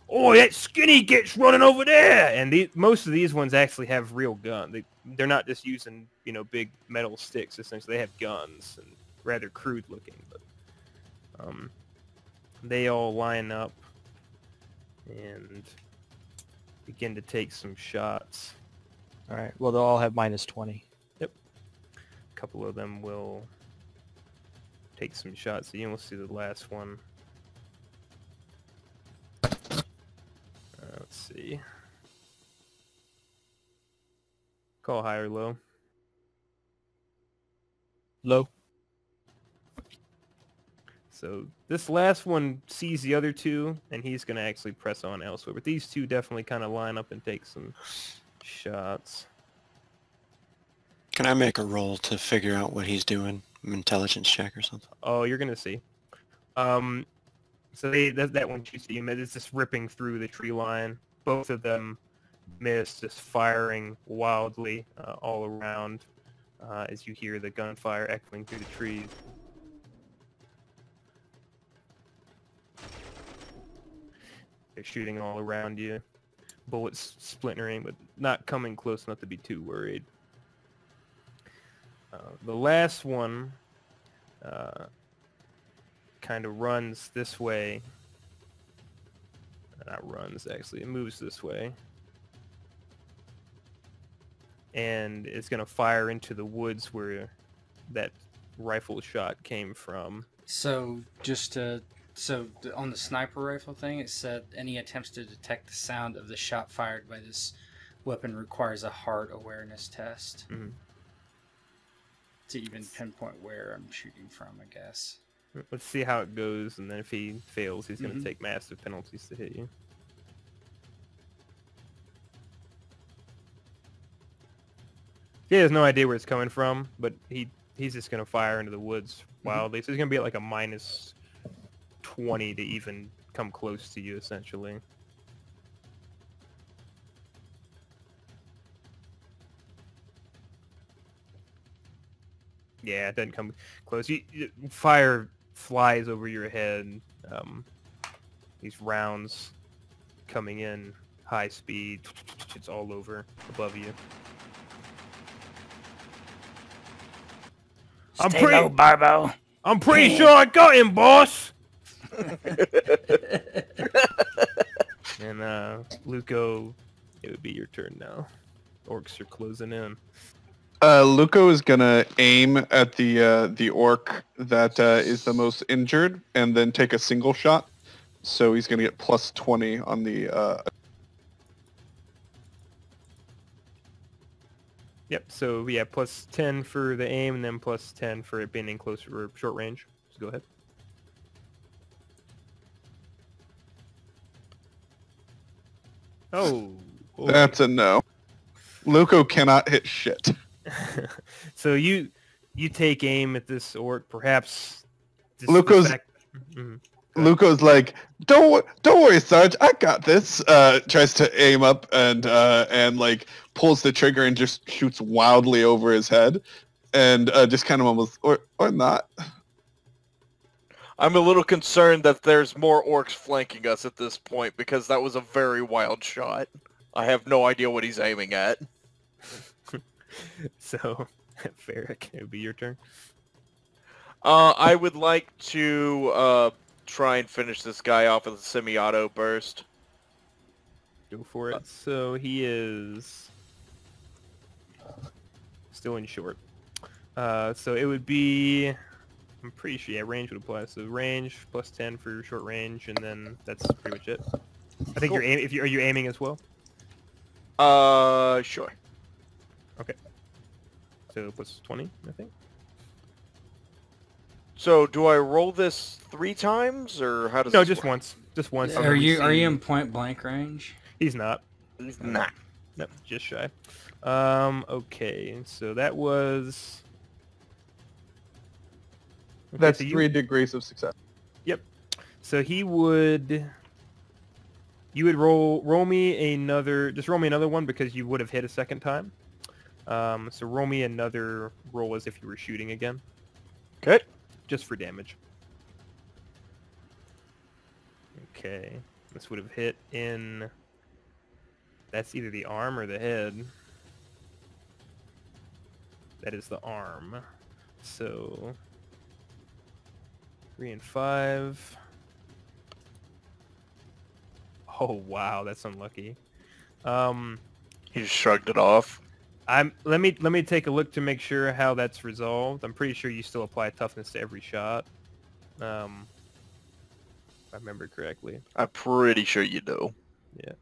"Oh, that skinny gets running over there!" And most of these ones actually have real guns. They're not just using, big metal sticks. Essentially, they have guns, and rather crude looking. But they all line up and begin to take some shots. All right. Well, they'll all have -20. Yep. A couple of them will take some shots. So you will see the last one. Let's see. Call high or low. Low. So this last one sees the other two, and he's going to actually press on elsewhere. But these two definitely kind of line up and take some shots. Can I make a roll to figure out what he's doing? An intelligence check or something? Oh, you're going to see. So that one shoots at you. It's just ripping through the tree line. Both of them miss, just firing wildly all around as you hear the gunfire echoing through the trees. They're shooting all around you. Bullets splintering, but not coming close enough to be too worried. The last one kind of runs this way. Not runs, actually. It moves this way. And it's going to fire into the woods where that rifle shot came from. So on the sniper rifle thing, it said any attempts to detect the sound of the shot fired by this weapon requires a heart awareness test. Mm-hmm. To even pinpoint where I'm shooting from, I guess. Let's see how it goes, and then if he fails, he's going to take massive penalties to hit you. He has no idea where it's coming from, but he's just going to fire into the woods wildly. So he's going to be at like a minus 20 to even come close to you, essentially. Yeah, it doesn't come close. Fire flies over your head. These rounds coming in high speed. It's all over above you. Stay low, Barbo. I'm pretty sure I got him, boss. And Luco, it would be your turn now. Orcs are closing in. Luco is gonna aim at the orc that is the most injured, and then take a single shot. So he's gonna get plus 20 on the. Yep. So yeah, plus 10 for the aim, and then plus 10 for it being in close or short range. So go ahead. Oh. Boy. That's a no. Luco cannot hit shit. So you take aim at this orc, perhaps. Luco's like, don't worry, Sarge, I got this. Tries to aim up and like pulls the trigger and just shoots wildly over his head, and just kind of almost or not. I'm a little concerned that there's more orcs flanking us at this point because that was a very wild shot. I have no idea what he's aiming at. So, Ferric, it would be your turn. I would like to try and finish this guy off with a semi-auto burst. Go for it. So he is still in short. So it would be, I'm pretty sure, yeah, range would apply. So range plus 10 for short range, and then that's pretty much it. I think Cool. are you aiming as well? Sure. Okay. So plus 20, I think. So do I roll this 3 times, or how does No, this just work? once. Just once. Are you in point blank range? He's not. Nah. Nope, just shy. Okay, so that was... Okay, That's so 3 degrees of success. Yep. So he would... You would roll me another... Just roll me another one because you would have hit a second time. So roll me another roll as if you were shooting again. Okay. Just for damage. Okay. This would have hit in... That's either the arm or the head. That is the arm. So... 3 and 5. Oh wow, that's unlucky. He just shrugged it off. Let me take a look to make sure how that's resolved. I'm pretty sure you still apply toughness to every shot. If I remember correctly. I'm pretty sure you do. Yeah.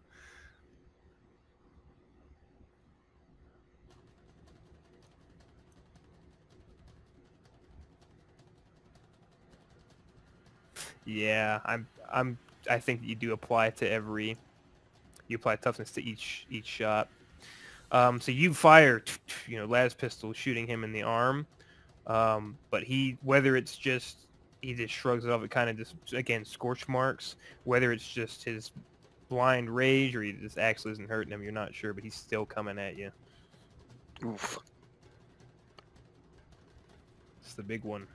Yeah, I think you do apply to every. You apply toughness to each shot. So you fire, las pistol, shooting him in the arm. But whether it's just he just shrugs it off, it kind of just again scorch marks. Whether it's just his blind rage or he just actually isn't hurting him, you're not sure, but he's still coming at you. Oof. It's the big one.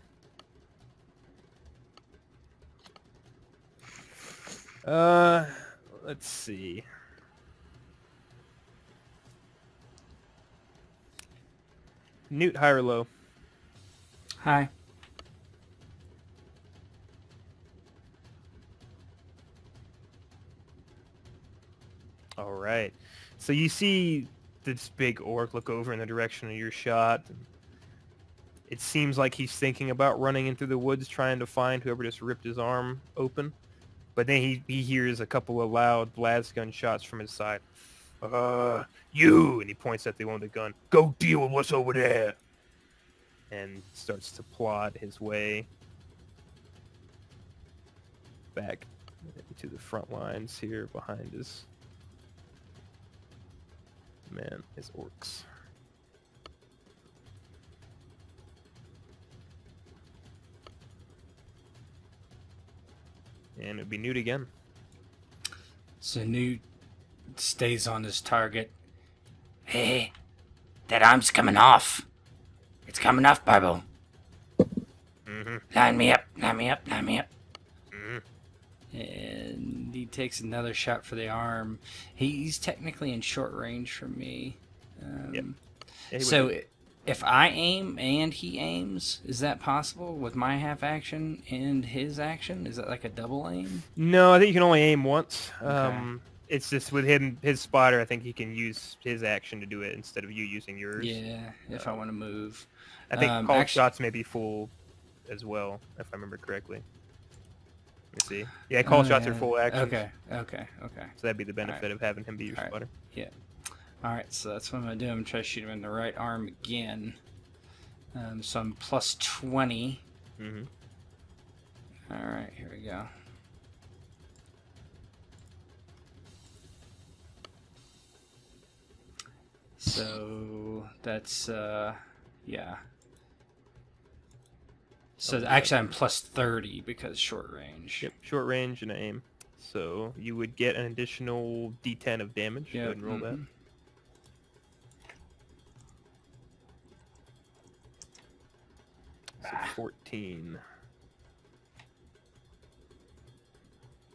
let's see. Newt, high or low? Hi. All right. So you see this big orc look over in the direction of your shot. It seems like he's thinking about running into the woods trying to find whoever just ripped his arm open. But then he hears a couple of loud lasgun shots from his side. You! And he points at the one with the gun. Go deal with what's over there! And starts to plod his way back to the front lines here behind his men, his orcs. And it'd be Newt again. So Newt stays on his target. Hey, that arm's coming off. It's coming off, Barbo. Mm-hmm. Line me up, line me up, line me up. Mm-hmm. And he takes another shot for the arm. He's technically in short range from me. Yep. Yeah, So if I aim and he aims, is that possible with my half action and his action? Is that like a double aim? No, I think you can only aim once. Okay. It's just with him, his spotter, I think he can use his action to do it instead of you using yours. Yeah, if I want to move. I think call actually- shots may be full as well, if I remember correctly. Let me see. Yeah, call shots are full action. Okay. So that'd be the benefit of having him be your Alright. spotter. Alright, so that's what I'm going to do. I'm going to try to shoot him in the right arm again. So I'm plus 20. Mm-hmm. Alright, here we go. So that's yeah. So actually I'm plus 30 because short range. Yep, short range and aim. So you would get an additional D10 of damage. Go ahead and roll that. So 14.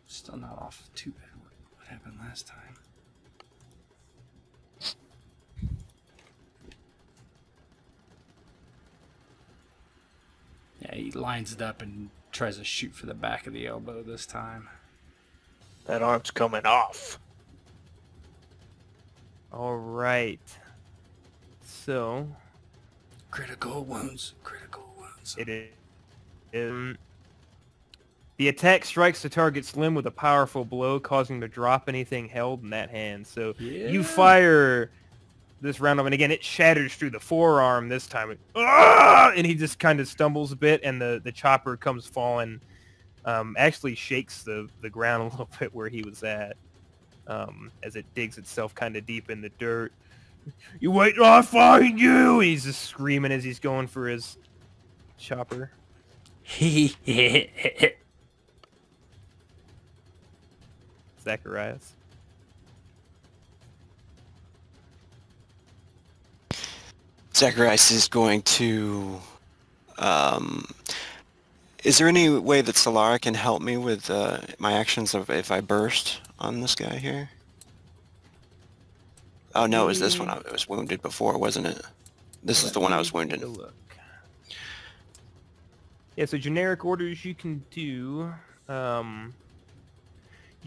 Still not off too bad. What happened last time? Yeah, he lines it up and tries to shoot for the back of the elbow this time. That arm's coming off. All right. So Critical wounds. Critical wounds. it is. The attack strikes the target's limb with a powerful blow, causing him to drop anything held in that hand. So you fire this round up, and again, it shatters through the forearm this time. And he just kind of stumbles a bit, and the chopper comes falling, actually shakes the ground a little bit where he was at, as it digs itself kind of deep in the dirt. You wait till I find you! He's just screaming as he's going for his chopper. Zacharias. Zacharias is going to... is there any way that Solara can help me with my actions of if I burst on this guy here? Oh no, it was this one I was wounded before, wasn't it? This is the one I was wounded. Take a look. Yeah, so generic orders you can do. You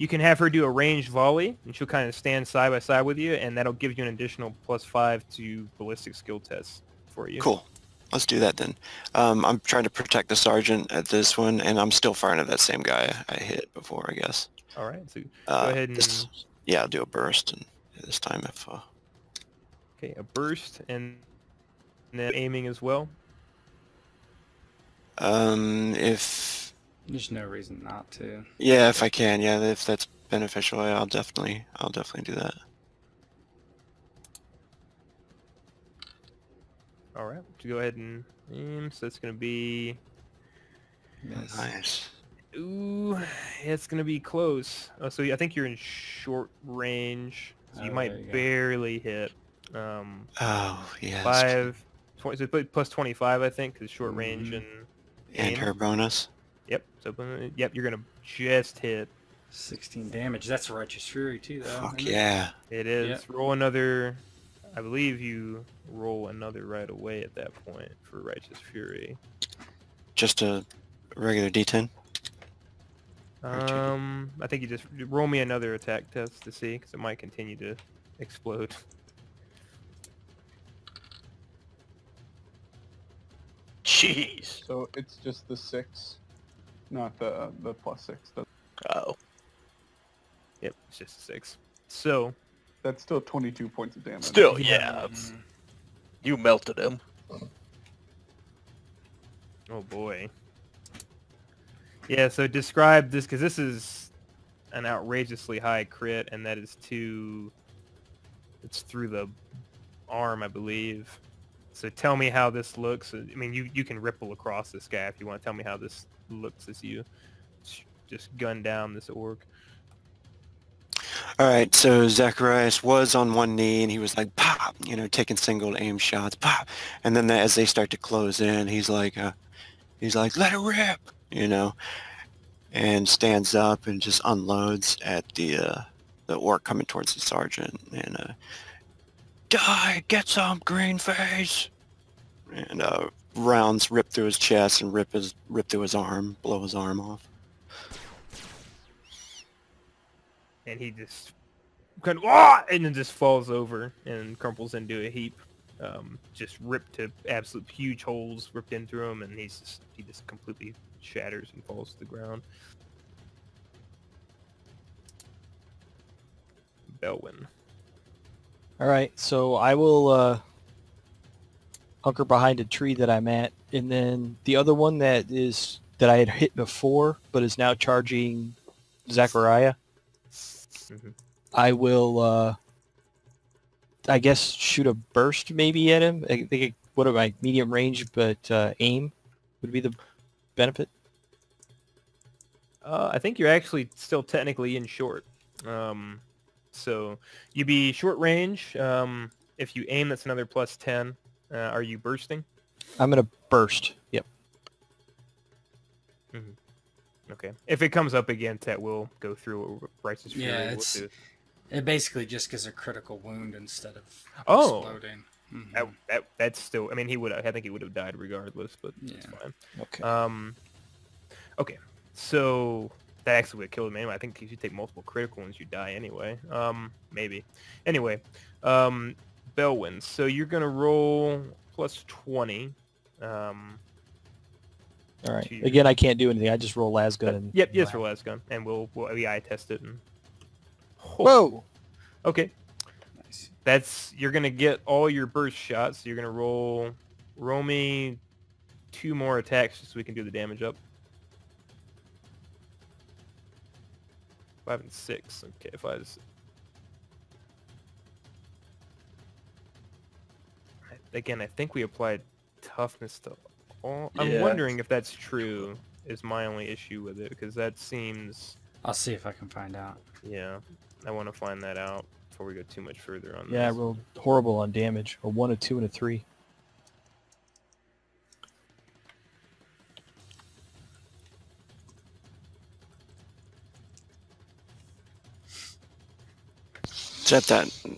can have her do a ranged volley, and she'll kind of stand side by side with you, and that'll give you an additional +5 to ballistic skill tests for you. Cool. Let's do that then. I'm trying to protect the sergeant at this one, and I'm still firing at that same guy I hit before, I guess. All right, so go ahead and... Yeah, I'll do a burst, and this time if... Okay, a burst, and then aiming as well. If... There's no reason not to. Yeah, if I can, yeah, if that's beneficial, I'll definitely do that. All right, so go ahead and aim. So it's going to be... Miss. Nice. Ooh, it's going to be close. Oh, so I think you're in short range. So you Oh, there might you go. barely hit. Oh, yes. 20, so plus 25, I think, because short range and And aim. her bonus. Yep. So yep, you're gonna just hit. 16 damage. That's Righteous Fury too, though. Fuck isn't it? yeah. It is. Yep. Roll another. I believe you roll another right away at that point for Righteous Fury. Just a regular D10? I think you just roll me another attack test to see, because it might continue to explode. Jeez. So it's just the 6, not the +6. Oh. Yep, it's just a 6. So, That's still 22 points of damage. Still, yeah. You melted him. oh boy. Yeah, so describe this, because this is an outrageously high crit, and that is it's through the arm, I believe. So tell me how this looks. I mean, you can ripple across this guy if you want. Tell me how this looks as you just gun down this orc. Alright, so Zacharias was on one knee and he was like, pop, you know, taking single aim shots, pop. And then as they start to close in, he's like, let it rip, you know, and stands up and just unloads at the orc coming towards the sergeant and, die, get some, green face. And rounds rip through his chest and rip through his arm, blow his arm off. And he just kind of, and then just falls over and crumples into a heap, just ripped to absolute huge holes ripped in through him, and he just completely shatters and falls to the ground. Belwyn. All right, so I will hunker behind a tree that I'm at, and then the other one that I had hit before, but is now charging Zachariah. Mm-hmm. I will, I guess, shoot a burst maybe at him. I think what am I, medium range, but aim would be the benefit. I think you're actually still technically in short. So you'd be short range. If you aim, that's another +10. Are you bursting? I'm gonna burst. Yep. Mm-hmm. Okay. If it comes up again, that will go through what Righteous Fury Yeah, will do. it basically just gives a critical wound instead of Oh. exploding. Mhm. That's still. I mean, I think he would have died regardless, but it's Yeah. fine. Okay. Okay. So that actually would have killed him anyway. I think if you take multiple critical ones, you die anyway. Maybe. Anyway, Belwyn. So you're gonna roll +20. All right. to- Again, I can't do anything. I just roll lasgun. And Yep. Yes, for lasgun, and we'll eye test it. And Whoa! Okay. Nice. You're gonna get all your burst shots. So you're gonna roll me 2 more attacks just so we can do the damage up. 5 and 6. Okay, 5 is... Again, I think we applied toughness to all. I'm Yeah. wondering if that's true. Is my only issue with it, because that seems... I'll see if I can find out. Yeah, I want to find that out before we go too much further on Yeah, I this. rolled horrible on damage. A 1, a 2, and a 3. Is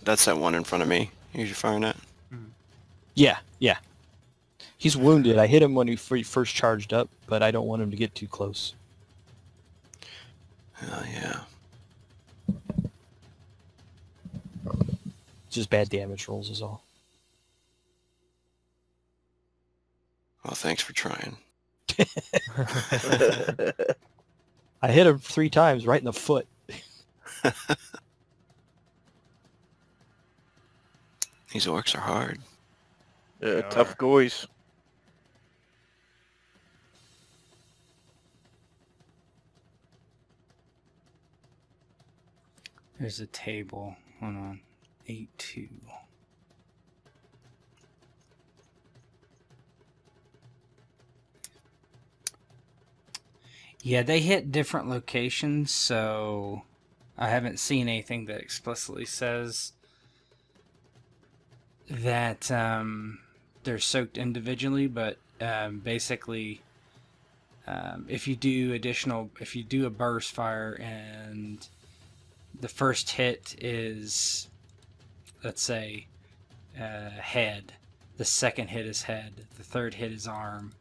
that's that one in front of me you're firing at? Yeah, yeah. He's wounded. I hit him when he first charged up, but I don't want him to get too close. Oh yeah. Just bad damage rolls is all. Well, thanks for trying. I hit him 3 times right in the foot. These orcs are hard. Yeah, tough guys. There's a table. Hold on. 8-2. Yeah, they hit different locations, so I haven't seen anything that explicitly says that they're soaked individually, but basically If you do a burst fire and the first hit is, let's say, head, the second hit is head, the third hit is arm,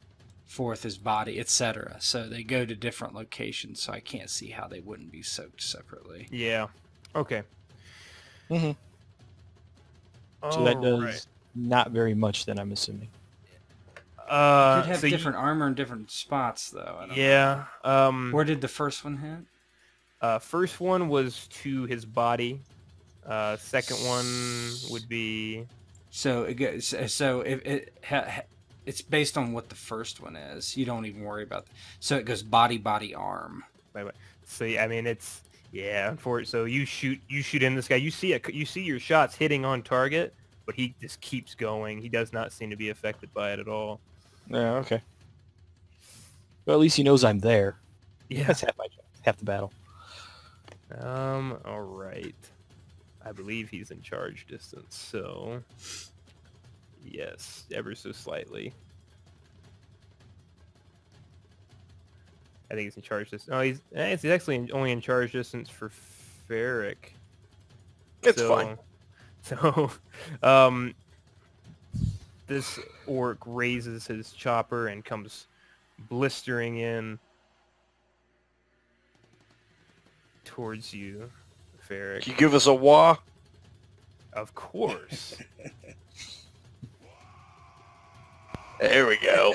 fourth is body, etc. So they go to different locations, so I can't see how they wouldn't be soaked separately. Yeah. Okay. Mm-hmm. So that does not very much then, I'm assuming. You could have so different armor in different spots, though. I don't yeah. know. Where did the first one hit? First one was to his body. Second one would be. So it goes. So if it's based on what the first one is. You don't even worry about that. So it goes body, body, arm. Wait. So I mean, it's so you shoot in this guy. You see your shots hitting on target, but he just keeps going. He does not seem to be affected by it at all. Yeah, okay. Well, at least he knows I'm there. Yeah. That's half the battle. All right. I believe he's in charge distance, so yes, ever so slightly. I think he's in charge distance. Oh, he's actually only in charge distance for Ferric. It's fine. So, this orc raises his chopper and comes blistering in towards you, Ferric. Can you give us a wah? Of course. There we go.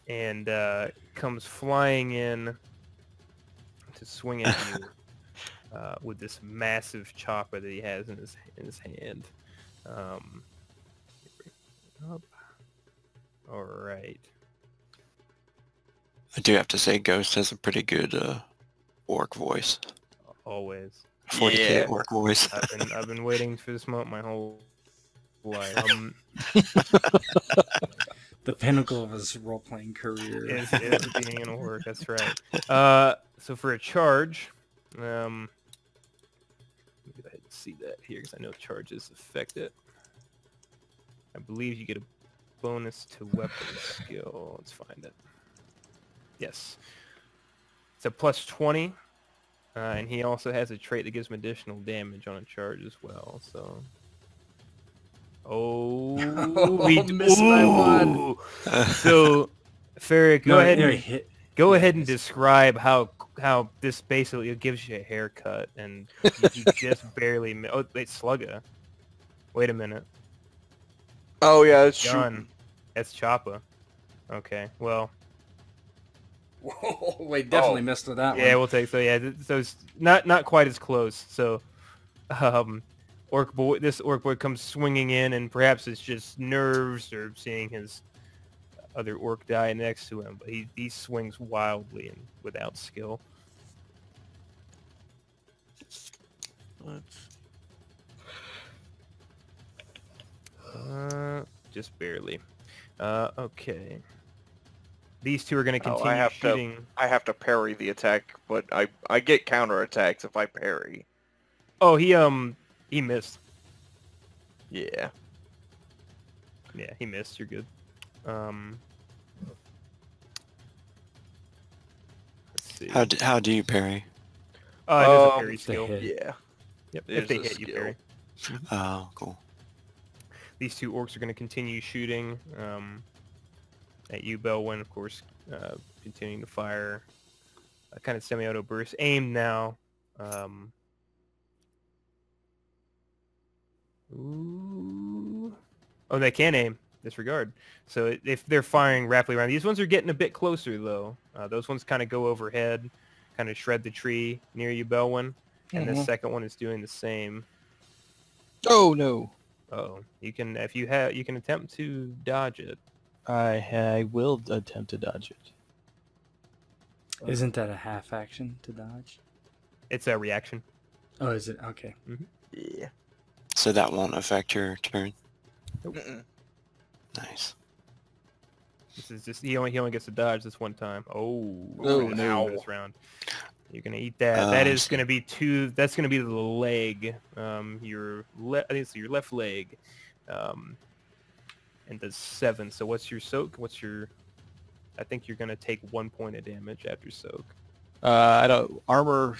And comes flying in to swing at you with this massive chopper that he has in his hand. All right. I do have to say, Ghost has a pretty good orc voice. Always. 40K orc voice. I've been waiting for this moment my whole life. The pinnacle of his role-playing career. is being an orc. That's right. So for a charge, let me go ahead and see that here because I know charges affect it. I believe you get a bonus to weapon skill. Let's find it. Yes. It's a plus 20, and he also has a trait that gives him additional damage on a charge as well. So. Oh, we missed by one. So, Ferric, go ahead and hit. describe how this basically gives you a haircut, and you just barely. Oh, wait, Slugga. Wait a minute. Oh yeah, it's Done. That's Choppa. Okay, well. Whoa, we definitely missed with that one. Yeah, we'll take so it's not quite as close. So, this orc boy comes swinging in, and perhaps it's just nerves or seeing his other orc die next to him, but he swings wildly and without skill. Just barely. Okay. These two are going to continue shooting. I have to parry the attack, but I get counter attacks if I parry. Oh, he missed. Yeah. Yeah, he missed. You're good. Let's see. How do you parry? It is a parry skill. Yeah. Yep. There's If they a hit, you skill. parry. Oh, cool. These two orcs are going to continue shooting at you, Belwyn, of course, continuing to fire a kind of semi-auto burst. Aimed now. Ooh. Oh, they can aim. Disregard. So if they're firing rapidly around, these ones are getting a bit closer, though. Those ones kind of go overhead, kind of shred the tree near you, Belwyn. And the second one is doing the same. Oh, no. Oh, you can you can attempt to dodge it. I will attempt to dodge it. Isn't that a half action to dodge? It's a reaction. Oh, is it? Okay. Yeah. So that won't affect your turn. Nope. Nice. This is just he only gets to dodge this one time. Oh, no. This round. You're gonna eat that. That is gonna be two. That's gonna be the leg. I think it's your left leg. and does 7. So what's your soak? I think you're gonna take 1 point of damage after soak. I don't armor.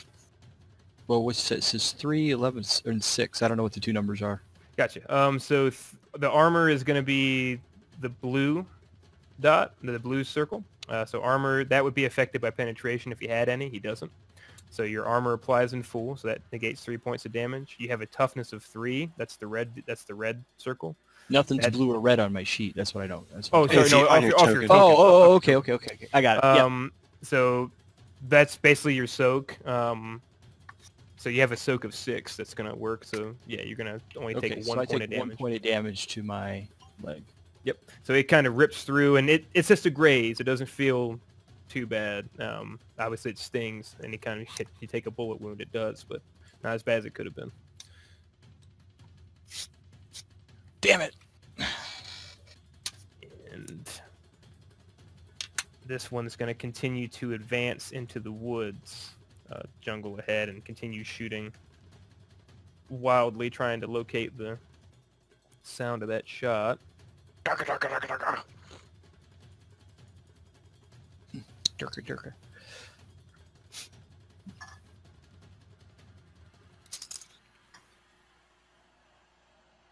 Well, what's it? It says 3, 11, and 6. I don't know what the two numbers are. Gotcha. So the armor is gonna be the blue dot, the blue circle. So armor, that would be affected by penetration if you had any. He doesn't. So your armor applies in full, so that negates 3 points of damage. You have a toughness of 3. That's the red circle. Nothing's blue or red on my sheet. That's what I don't. That's Oh, what sorry, no, off your token. Okay. I got it. Yep. So that's basically your soak. So you have a soak of 6 that's gonna work. So yeah, you're gonna only take so 1 point of damage. 1 point of damage to my leg. Yep. So it kind of rips through, and it's just a graze. It doesn't feel too bad. Obviously it stings, and you take a bullet wound. It does, but not as bad as it could have been. Damn it. And this one's going to continue to advance into the woods, jungle ahead, and continue shooting wildly, trying to locate the sound of that shot. Durka.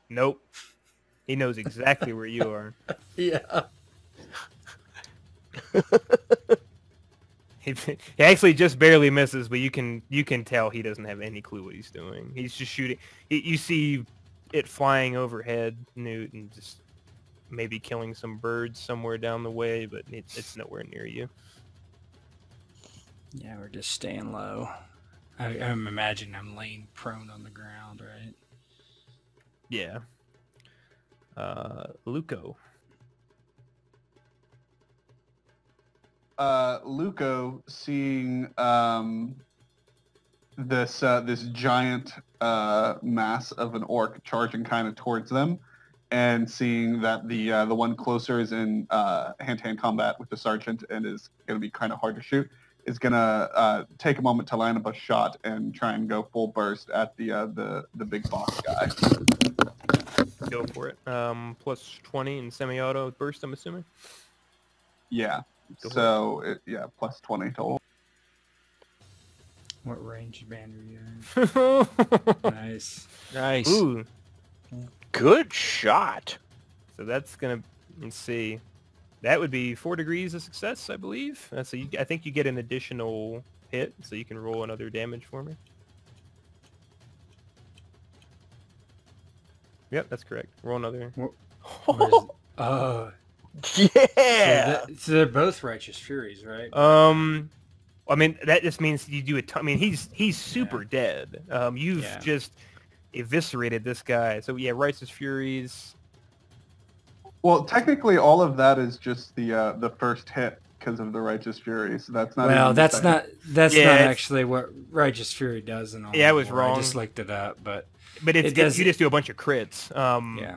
Nope. He knows exactly where you are. Yeah. He actually just barely misses, but you can tell he doesn't have any clue what he's doing. He's just shooting. You see it flying overhead, Newt, and just maybe killing some birds somewhere down the way, but it's nowhere near you. Yeah, we're just staying low. I'm imagining I'm laying prone on the ground, right? Yeah. Luco. Luco, seeing this giant mass of an orc charging kind of towards them, and seeing that the one closer is in hand-to-hand combat with the sergeant and is going to be kind of hard to shoot, is going to take a moment to line up a shot and try and go full burst at the big boss guy. Go for it. Plus 20 in semi-auto burst, I'm assuming? Yeah. So, plus 20 total. What range band are you in? Nice. Ooh. Good shot. So that's going to, let's see. That would be 4 degrees of success, I believe. So I think you get an additional hit, so you can roll another damage for me. Yep, that's correct. Roll another. Yeah. So they're both righteous furies, right? I mean, that just means you do I mean, he's super dead. You've just eviscerated this guy. So yeah, righteous furies. Well, technically, all of that is just the first hit because of the righteous fury. So that's not. Well, even that's not Yeah, actually what righteous fury does. And all. Yeah, I was wrong. I just looked it up, but it does. You just do a bunch of crits. Yeah.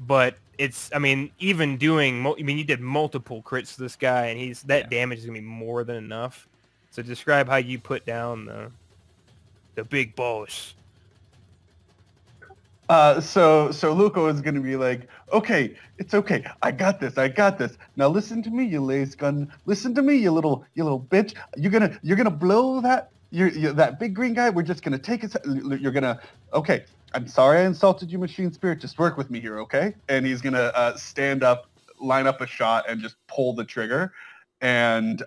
But it's, I mean, even doing, you did multiple crits to this guy, and that damage is gonna be more than enough. So describe how you put down the big boss. So Luco is gonna be like, okay, it's okay, I got this. Now listen to me, you lasgun. Listen to me, you little bitch. You're gonna blow that that big green guy. We're just gonna take it. You're gonna, okay. I'm sorry I insulted you, Machine Spirit. Just work with me here, okay? And he's gonna stand up, line up a shot, and just pull the trigger. And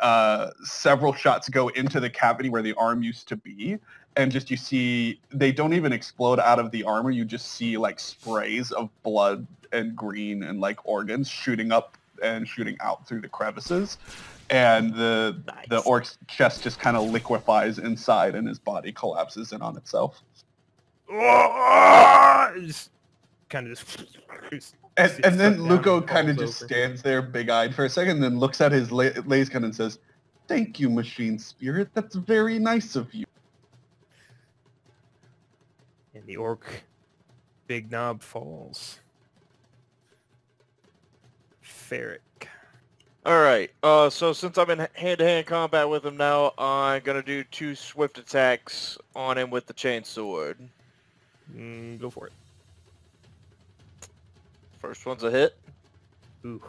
several shots go into the cavity where the arm used to be. And just you see, they don't even explode out of the armor. You just see like sprays of blood and green and like organs shooting up and shooting out through the crevices. And the orc's chest just kind of liquefies inside, and his body collapses in on itself. Kind of just. And then Luco kind of just stands there big-eyed for a second, and then looks at his lace gun and says, "Thank you, Machine Spirit. That's very nice of you." And the orc big knob falls. Ferric. Alright, so since I'm in hand-to-hand combat with him now, I'm gonna do 2 swift attacks on him with the chainsword. Go for it. First one's a hit. Ooh.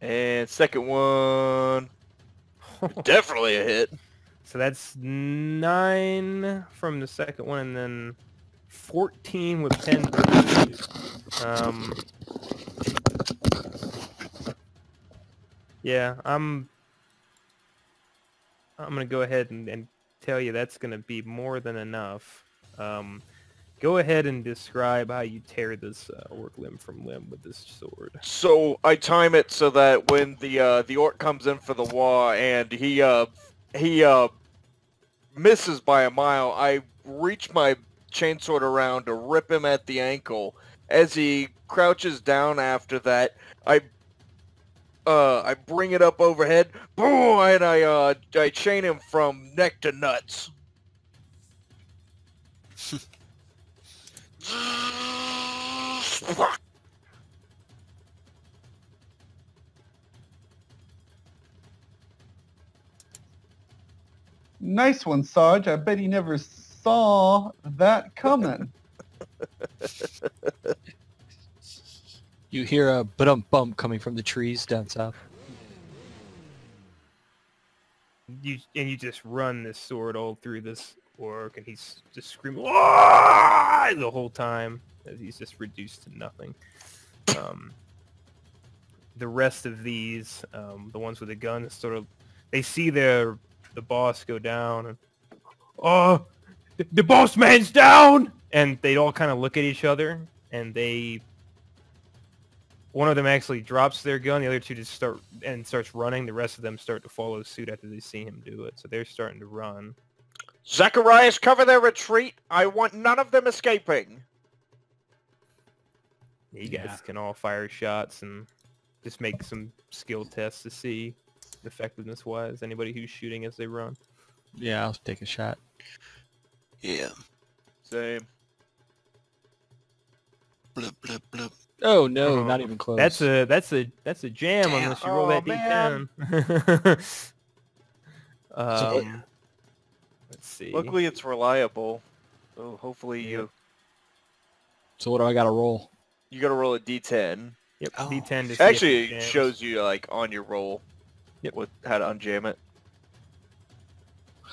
And second one, definitely a hit. So that's 9 from the second one, and then 14 with 10 versus yeah, I'm gonna go ahead and tell you that's gonna be more than enough. Go ahead and describe how you tear this orc limb from limb with this sword. So I time it so that when the orc comes in for the wall and he misses by a mile, I reach my chainsword around to rip him at the ankle. As he crouches down after that, I bring it up overhead, boom, and I chain him from neck to nuts. Nice one, Sarge. I bet he never saw that coming. You hear a bump coming from the trees down south. You just run this sword all through this orc, and he's just screaming "Wah!" the whole time as he's just reduced to nothing. The rest of these, the ones with the guns, sort of, they see the boss go down, and the boss man's down, and they all kind of look at each other, and one of them actually drops their gun, the other two just starts running. The rest of them start to follow suit after they see him do it, so they're starting to run. Zacharias, cover their retreat. I want none of them escaping. You guys can all fire shots and just make some skill tests to see effectiveness-wise. Anybody who's shooting as they run. Yeah, I'll take a shot. Yeah. Same. Blip, blip, blip. Oh no, not even close. That's a jam. Damn. Unless you roll that man. D10. Let's see. Luckily, it's reliable. So hopefully you So what do I gotta roll? gotta roll a D10. Yep, Oh. D10 to see if Actually, it it jams. shows you like on your roll. Yep. With how to unjam it.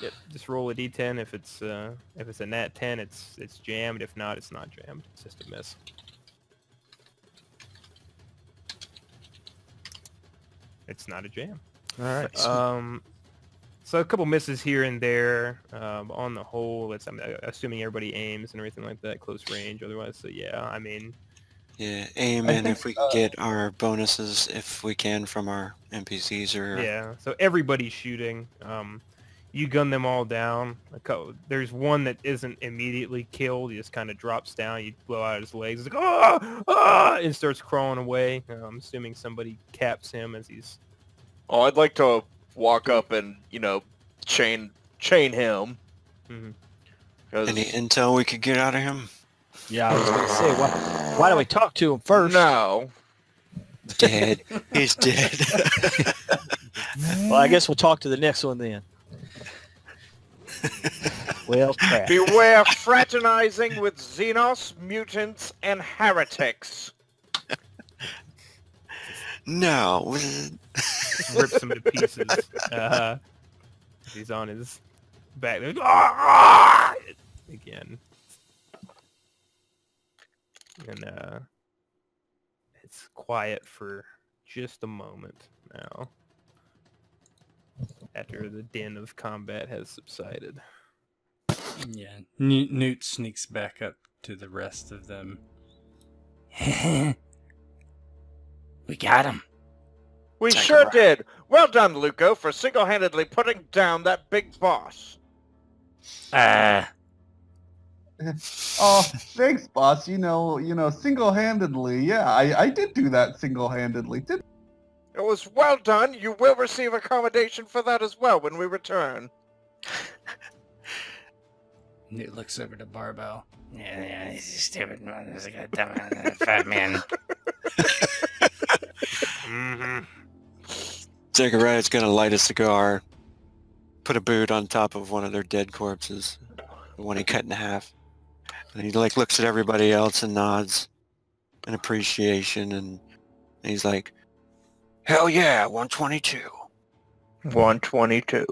Yep, just roll a D10. If it's a nat 10, it's jammed. If not, it's not jammed. It's just a miss. It's not a jam. All right. So a couple misses here and there. On the whole, I'm assuming everybody aims and everything like that, close range. Otherwise, so yeah, I mean, Yeah, aim, I and think, if we can get our bonuses, if we can, from our NPCs or... yeah. So everybody's shooting. You gun them all down. There's one that isn't immediately killed. He just kind of drops down. You blow out his legs. It's like, and starts crawling away. I'm assuming somebody caps him as he's... Oh, I'd like to walk up and, chain him. Mhm. 'Cause- Any intel we could get out of him? Yeah, I was gonna say, why don't we talk to him first? No. Dead. He's dead. Well, I guess we'll talk to the next one then. Well, crap. Beware fraternizing with Xenos, mutants, and heretics. No. rips him to pieces. He's on his back. Again. And it's quiet for just a moment now. After the din of combat has subsided. Yeah, Newt sneaks back up to the rest of them. We got him. We Zachariah. sure did. Well done, Luco, for single-handedly putting down that big boss. Oh, thanks, boss. Single-handedly. Yeah, I did do that single-handedly. It was well done. You will receive accommodation for that as well when we return. Newt looks over to Barbell. Yeah, he's a stupid man. He's a goddamn fat man. Mm-hmm. Zachariah's gonna light a cigar, put a boot on top of one of their dead corpses, the one he cut in half. And he looks at everybody else and nods. an appreciation, and he's like, "Hell yeah, 122." 122.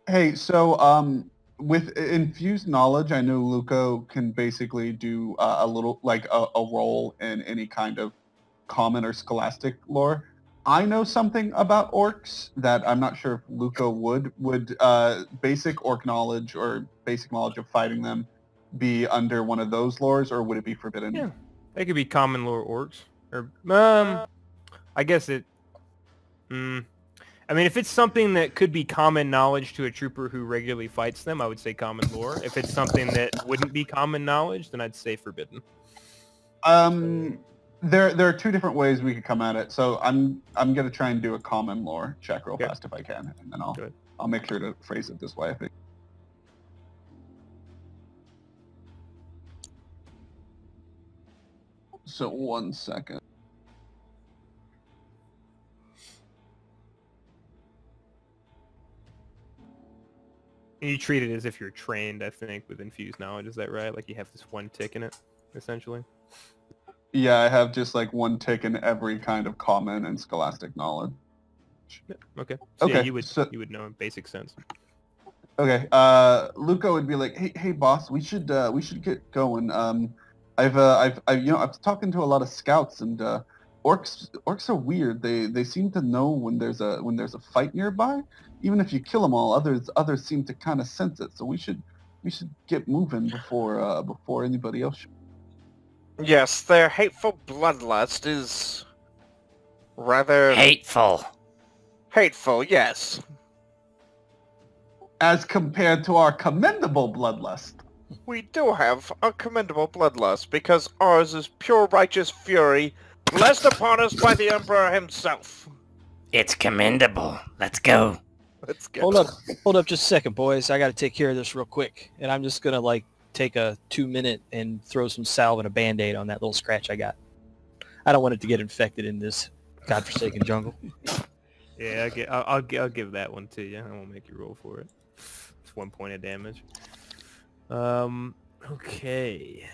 Hey, so with infused knowledge, I know Luco can basically do a little like a role in any kind of common or scholastic lore. I know something about orcs that I'm not sure if Luco would basic orc knowledge or basic knowledge of fighting them be under one of those lores, or would it be forbidden? Yeah, they could be common lore orcs, or I guess it. I mean, if it's something that could be common knowledge to a trooper who regularly fights them, I would say common lore. If it's something that wouldn't be common knowledge, then I'd say forbidden. There are two different ways we could come at it. So I'm gonna try and do a common lore check real fast if I can, and then I'll make sure to phrase it this way. I think. So 1 second. And you treat it as if you're trained, I think, with infused knowledge. Is that right? Like you have this one tick in it, essentially? Yeah, I have just like one tick in every kind of common and scholastic knowledge. Yeah, okay. So Okay, yeah, you would know in basic sense. Okay. Luca would be like, hey boss, we should get going. I've I was talking to a lot of scouts, and orcs are weird. They seem to know when there's a fight nearby. Even if you kill them all, others seem to kind of sense it. So we should get moving before anybody else. Yes, their hateful bloodlust is rather Hateful. hateful, yes. As compared to our commendable bloodlust. We do have a commendable bloodlust because ours is pure righteous fury, blessed upon us by the Emperor himself. It's commendable. Let's go. Let's go. Hold up just a second, boys. I gotta take care of this real quick. And I'm just gonna like take a 2-minute and throw some salve and a band-aid on that little scratch I got. I don't want it to get infected in this godforsaken jungle. Yeah, I'll give that one to you. I won't make you roll for it. It's 1 point of damage. Okay.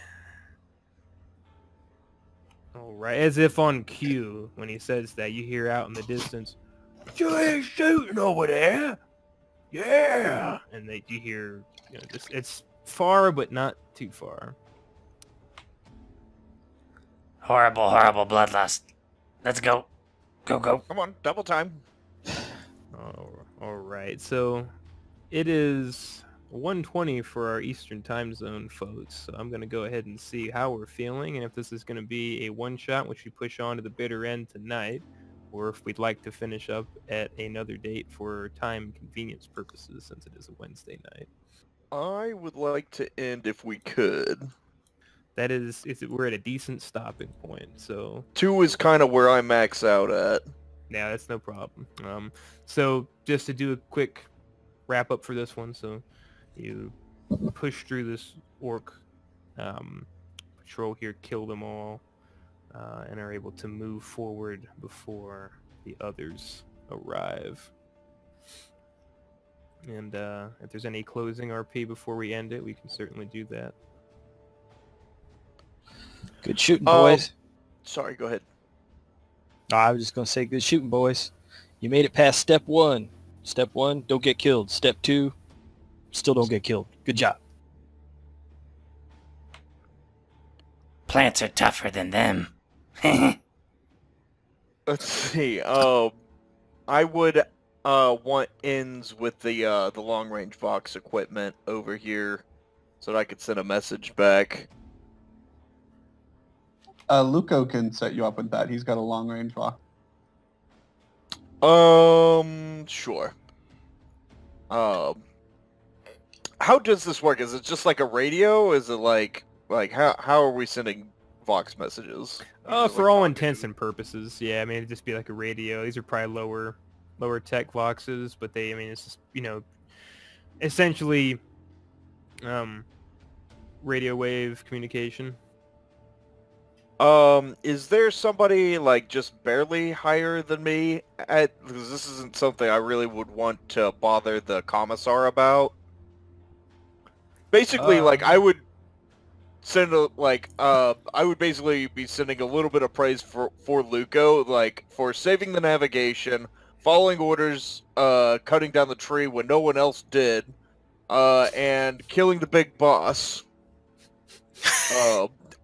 All right. As if on cue, when he says that, you hear out in the distance, "You ain't shooting over there." Yeah. And you hear, it's far, but not too far. Horrible, horrible bloodlust. Let's go. Go. Come on, double time. All right. So it is 1:20 for our Eastern time zone, folks. So I'm going to go ahead and see how we're feeling, and if this is going to be a one-shot, which we push on to the bitter end tonight, or if we'd like to finish up at another date for time convenience purposes, since it is a Wednesday night. I would like to end if we could. That is, we're at a decent stopping point, so 2 is kind of where I max out at. yeah, that's no problem. So just to do a quick wrap up for this one, so you push through this orc patrol here, kill them all, and are able to move forward before the others arrive. And if there's any closing RP before we end it, we can certainly do that. Good shooting, boys. Sorry, go ahead. I was just gonna say good shooting, boys. You made it past step 1. Step 1, don't get killed. Step 2, still don't get killed. Good job. Plants are tougher than them. Let's see. I would want ends with the long range Vox equipment over here, so that I could send a message back. Luco can set you up with that. He's got a long range Vox. Sure. How does this work? Is it just like a radio? Is it like how are we sending Vox messages? For all intents and purposes, yeah. I mean, it'd just be like a radio. These are probably lower tech Voxes, but it's just, essentially, radio wave communication. Is there somebody like just barely higher than me because this isn't something I really would want to bother the commissar about? Basically, like I would send a, like I would basically be sending a little bit of praise for Luco, like for saving the navigation, following orders, cutting down the tree when no one else did, and killing the big boss.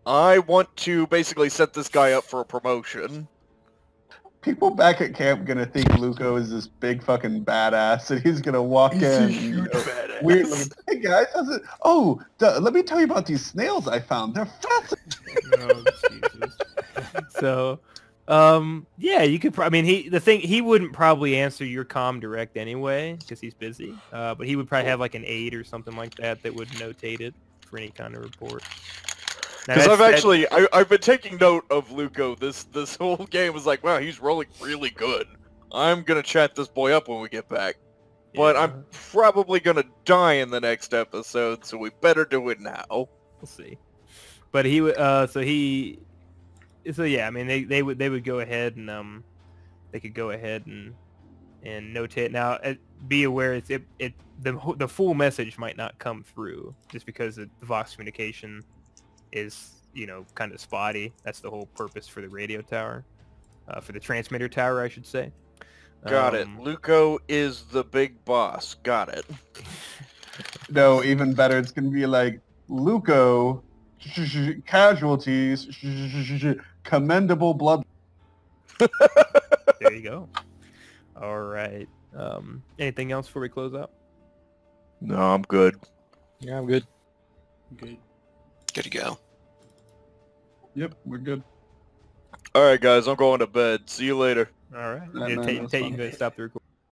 I want to basically set this guy up for a promotion. People back at camp gonna think Luco is this big fucking badass, and he's gonna walk in. badass. Weird looking. Hey guys, how's it? Oh, let me tell you about these snails I found. They're fascinating. Oh, Jesus. So, yeah, you could. I mean, he wouldn't probably answer your comm direct anyway because he's busy. But he would probably have like an aide or something like that that would notate it for any kind of report. Because I've been taking note of Luco. This whole game was like, wow, he's rolling really good. I'm gonna chat this boy up when we get back. But I'm probably gonna die in the next episode, so we better do it now. We'll see. But he would. So yeah. I mean, they would go ahead and they could go ahead and notate. Now, be aware the full message might not come through just because the Vox communication is, you know, kind of spotty. That's the whole purpose for the radio tower, for the transmitter tower, I should say. Got it. Luco is the big boss. Got it. No, even better. It's gonna be like Luco, casualties, commendable blood. There you go. All right. Anything else before we close out? No, I'm good. Yeah, I'm good. Good. Good to go. Yep, we're good. All right, guys, I'm going to bed. See you later. All right. That Yeah, man, Tate, that's you fine. can go stop the recording.